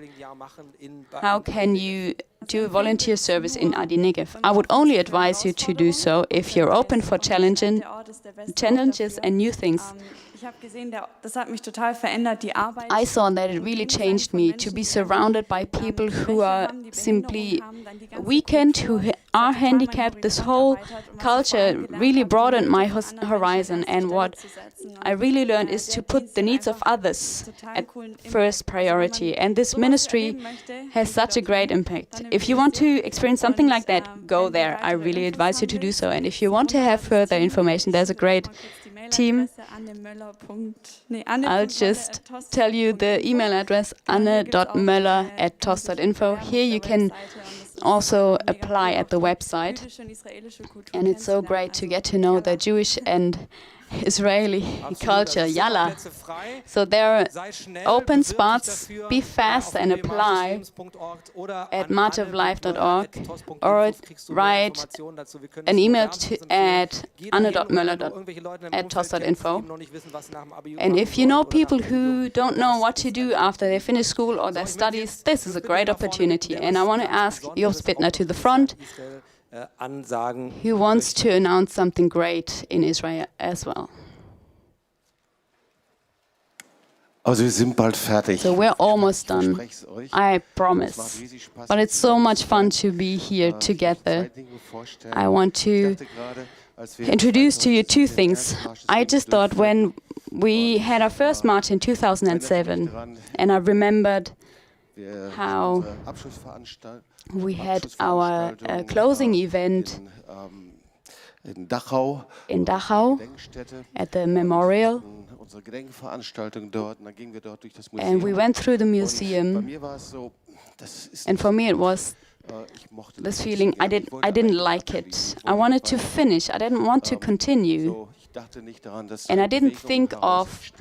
How can you do a volunteer service in Adi Negev? I would only advise you to do so if you're open for challenges and new things. I saw that it really changed me to be surrounded by people who are simply weakened, who are handicapped. This whole culture really broadened my horizon, and what I really learned is to put the needs of others at first priority. And this ministry has such a great impact. If you want to experience something like that, go there. I really advise you to do so. And if you want to have further information, there's a great team. I'll just tell you the email address, anne.möller@tost.info. Here you can also apply at the website. And it's so great to get to know the Jewish and Israeli culture, Yalla. So there are open spots. Be fast and apply at marchoflife.org or write an email at anne.möller@tost.info. And if you know people who don't know what to do after they finish school or their studies, this is a great opportunity. And I want to ask Jobst Bittner to the front, who wants to announce something great in Israel as well. Also wir sind bald fertig. So we're almost done, I promise. But it's so much fun to be here together. I want to introduce to you two things. I just thought when we had our first march in 2007, and I remembered how we had our closing event in Dachau at the memorial, and we went through the museum, and for me it was this feeling, I didn't like it. I wanted to finish, I didn't want to continue. And I didn't think of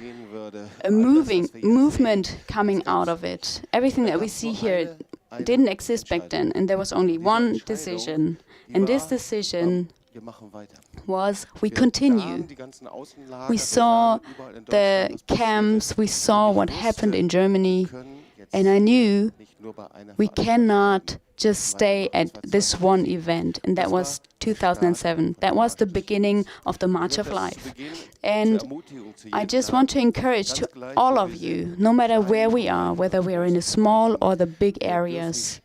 a movement coming out of it. Everything that we see here didn't exist back then, and there was only one decision. And this decision was we continue. We saw the camps, we saw what happened in Germany, and I knew we cannot just stay at this one event, and that was 2007. That was the beginning of the March of Life. And I just want to encourage to all of you, no matter where we are, whether we are in the small or the big areas,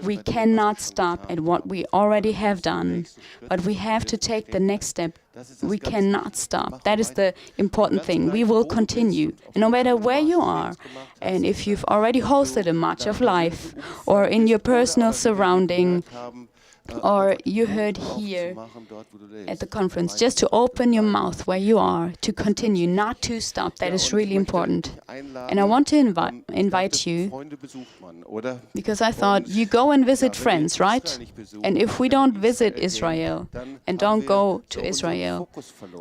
we cannot stop at what we already have done, but we have to take the next step. We cannot stop. That is the important thing. We will continue, and no matter where you are, and if you've already hosted a March of Life, or in your personal surrounding, or you heard here at the conference, just to open your mouth where you are, to continue, not to stop. That is really important. And I want to invite you, because I thought, you go and visit friends, right? And if we don't visit Israel and don't go to Israel,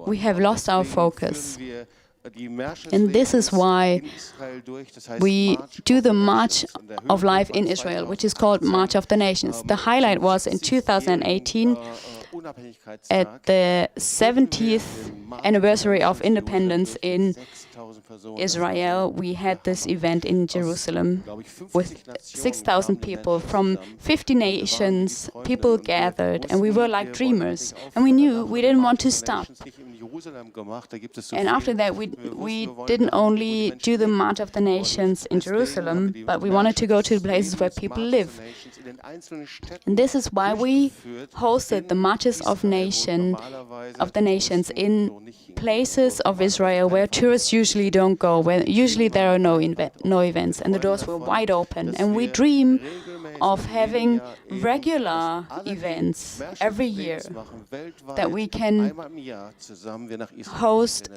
we have lost our focus. And this is why we do the March of Life in Israel, which is called March of the Nations. The highlight was in 2018 at the 70th anniversary of independence in Israel, we had this event in Jerusalem with 6,000 people from 50 nations. People gathered, and we were like dreamers. And we knew we didn't want to stop. And after that, we didn't only do the March of the Nations in Jerusalem, but we wanted to go to the places where people live. And this is why we hosted the Marches of the Nations in places of Israel where tourists usually don't go, where usually there are no events, and the doors were wide open. And we dream of having regular events every year that we can host.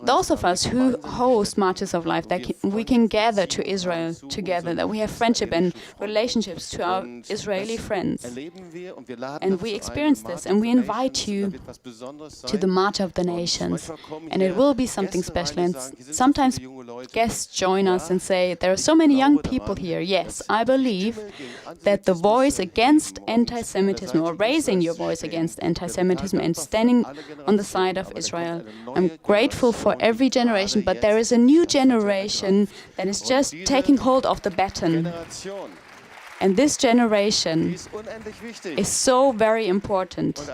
Those of us who host Marches of Life, that we can gather to Israel together, that we have friendship and relationships to our Israeli friends. And we experience this, and we invite you to the March of the Nations. And it will be something special. And sometimes guests join us and say, there are so many young people here. Yes, I believe that the voice against anti-Semitism, or raising your voice against anti-Semitism and standing on the side of Israel, I'm grateful for every generation, but there is a new generation that is just taking hold of the baton. And this generation is so very important.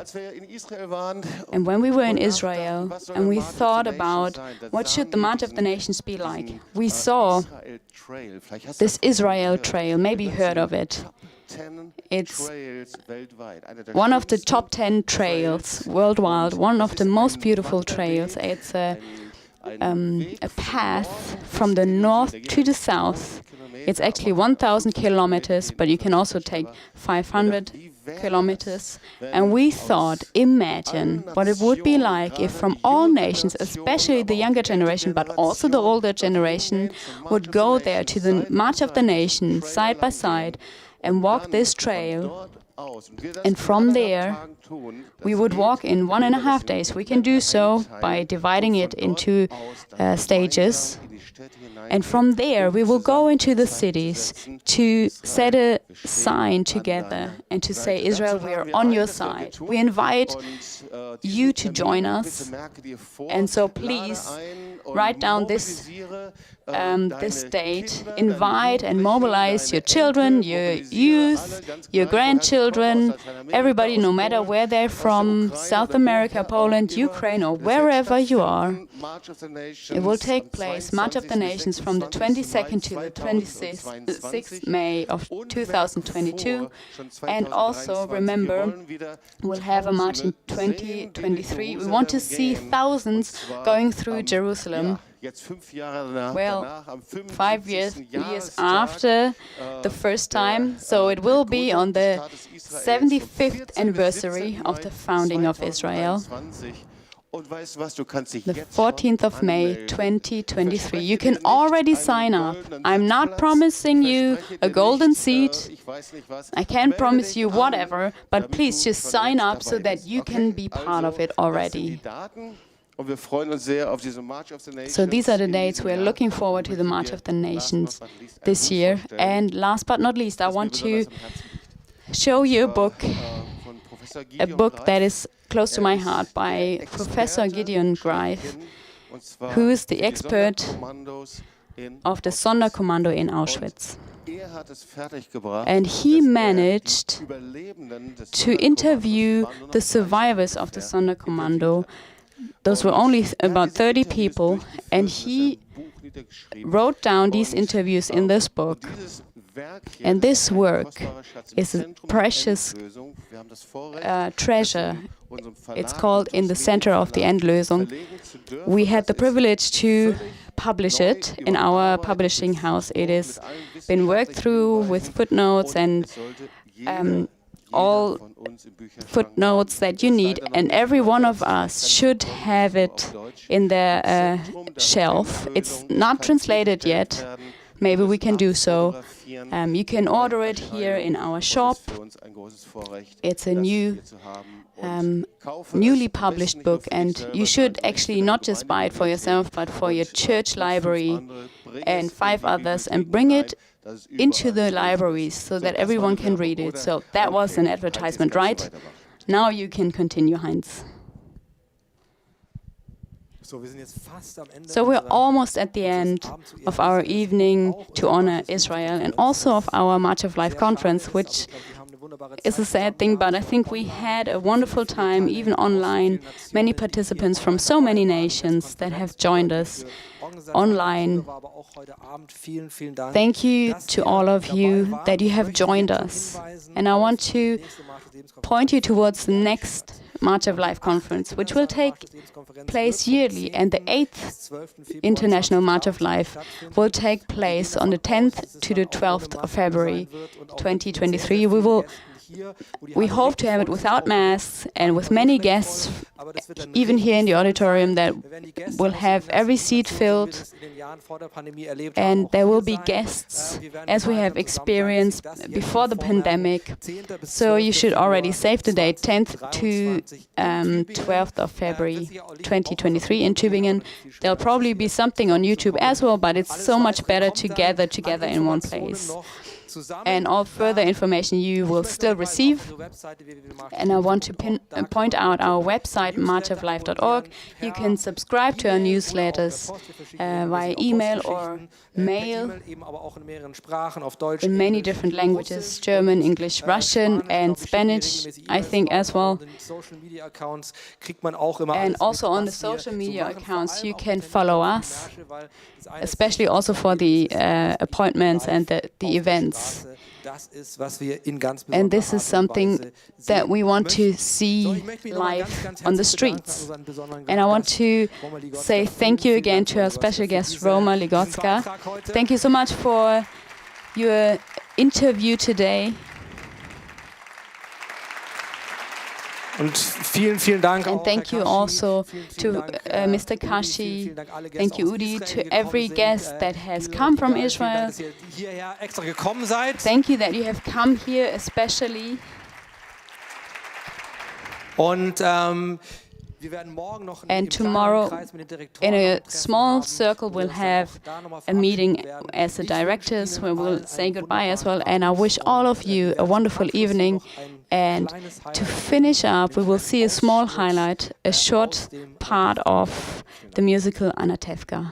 And when we were in Israel and we thought about what should the March of the Nations be like, we saw this Israel Trail, maybe you heard of it. It's one of the top 10 trails worldwide, one of the most beautiful trails. It's a path from the north to the south. It's actually 1,000 kilometers, but you can also take 500 kilometers. And we thought, imagine what it would be like if from all nations, especially the younger generation, but also the older generation, would go there to the March of the Nations, side by side, and walk this trail. And from there, we would walk in 1.5 days. We can do so by dividing it into stages. And from there, we will go into the cities to set a sign together and to say, Israel, we are on your side. We invite you to join us. And so please write down this date, invite and mobilize your children, your youth, your grandchildren, everybody, no matter where they're from, South America, Poland, Ukraine, or wherever you are. It will take place, March of the Nations, from the 22nd to the 26th May of 2022. And also, remember, we'll have a march in 2023. We want to see thousands going through Jerusalem. Well, 5 years after the first time, so it will be on the 75th anniversary of the founding of Israel. The 14th of May, 2023. You can already sign up. I'm not promising you a golden seat. I can't promise you whatever, but please just sign up so that you can be part of it already. So these are the dates. We're looking forward to the March of the Nations this year. And last but not least, I want to show you a book that is close to my heart by Professor Gideon Greif, who is the expert of the Sonderkommando in Auschwitz. And he managed to interview the survivors of the Sonderkommando. Those were only about 30 people, and he wrote down these interviews in this book. And this work is a precious treasure. It's called In the Center of the Endlösung. We had the privilege to publish it in our publishing house. It has been worked through with footnotes and all footnotes that you need, and every one of us should have it in their shelf. It's not translated yet. Maybe we can do so. You can order it here in our shop. It's a newly published book, and you should actually not just buy it for yourself, but for your church library and 5 others, and bring it into the libraries so that everyone can read it. So that was an advertisement, right? Now you can continue, Heinz. So we're almost at the end of our evening to honor Israel and also of our March of Life conference, which is a sad thing, but I think we had a wonderful time, even online. Many participants from so many nations that have joined us online. Thank you to all of you that you have joined us. And I want to point you towards the next March of Life conference, which will take place yearly, and the 8th International March of Life will take place on the 10th to the 12th of February 2023. We hope to have it without masks and with many guests, even here in the auditorium, that will have every seat filled. And there will be guests, as we have experienced before the pandemic. So you should already save the date, 10th to 12th of February 2023 in Tübingen. There'll probably be something on YouTube as well, but it's so much better to gather together in one place. And all further information you will still receive. And I want to point out our website, marchoflife.org. You can subscribe to our newsletters via email or mail in many different languages, German, English, Russian, and Spanish, I think, as well. And also on the social media accounts, you can follow us, especially also for the appointments and the events. And this is something that we want to see live on the streets. And I want to say thank you again to our special guest, Roma Ligotska. Thank you so much for your interview today. Und vielen Dank. And thank you also to Mr. Kashi. Thank you, Udi, to every guest that has come from Israel. Thank you that you have come here especially. Und and tomorrow, in a small circle, we'll have a meeting as the directors where we'll say goodbye as well. And I wish all of you a wonderful evening. And to finish up, we will see a small highlight, a short part of the musical Anatevka.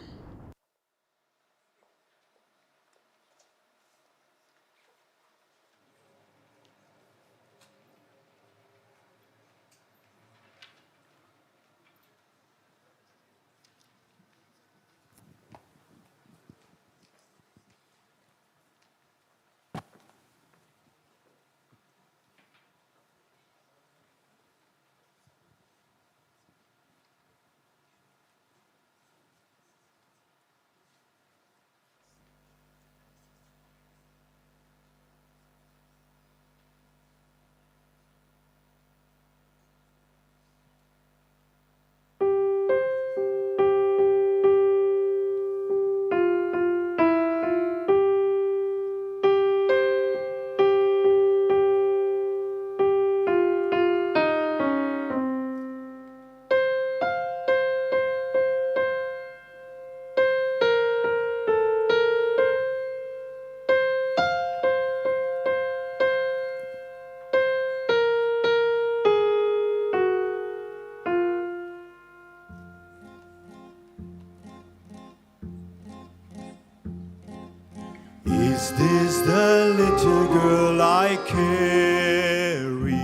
Is this the little girl I carry?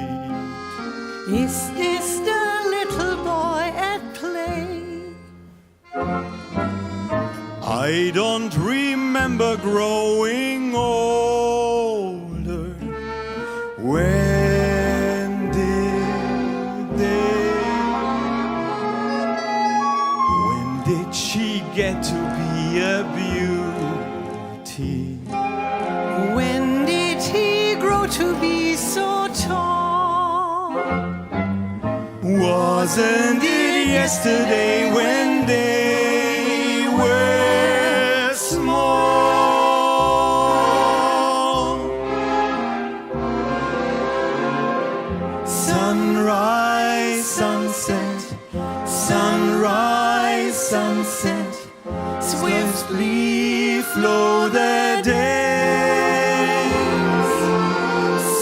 Is this the little boy at play? I don't remember growing older. When did she get to be a beauty? When did he grow to be so tall? Wasn't it yesterday when they were small? Sunrise, sunset, sunrise, sunset, swiftly flow the days.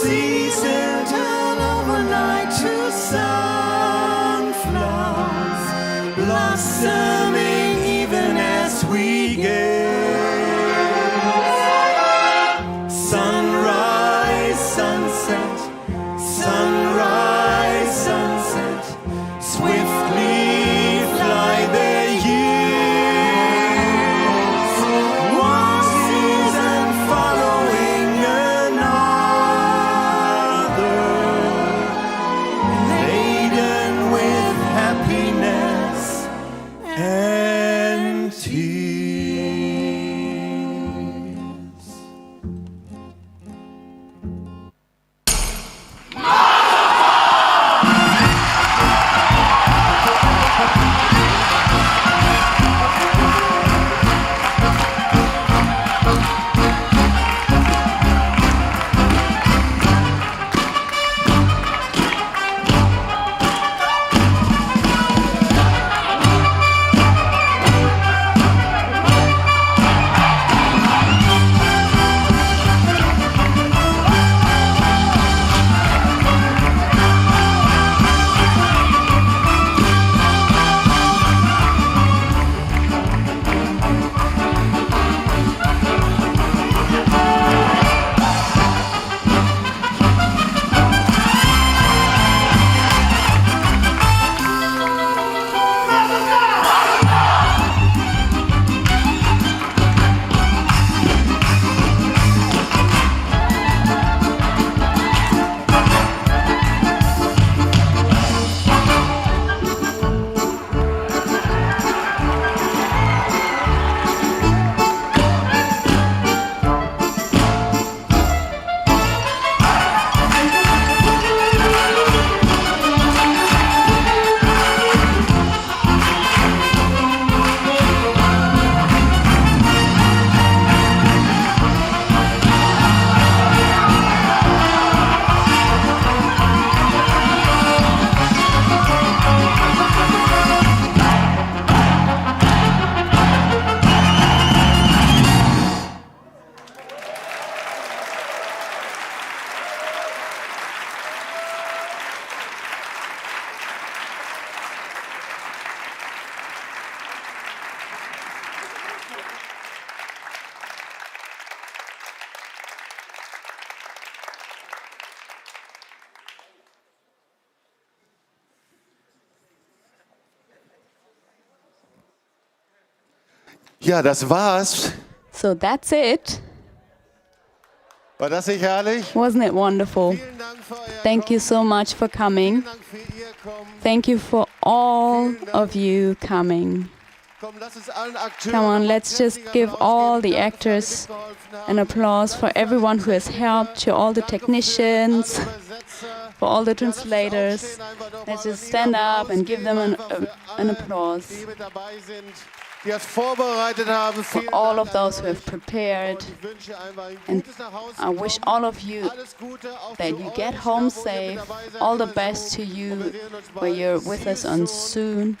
Seasons turn overnight to sunflowers. blossoming even as we gaze. Sunrise, sunset, sunrise, sunset, swiftly fly the years. One season following another, laden with happiness and tears. Ja, das war's. So that's it. War das nicht herrlich? Wasn't it wonderful? Thank you so much for coming. Thank you for all of you coming. Come on, let's just give all the actors an applause for everyone who has helped, to all the technicians, for all the translators. Let's just stand up and give them an applause. For all of those who have prepared, and I wish all of you that you get home safe. All the best to you where you're with us on Zoom.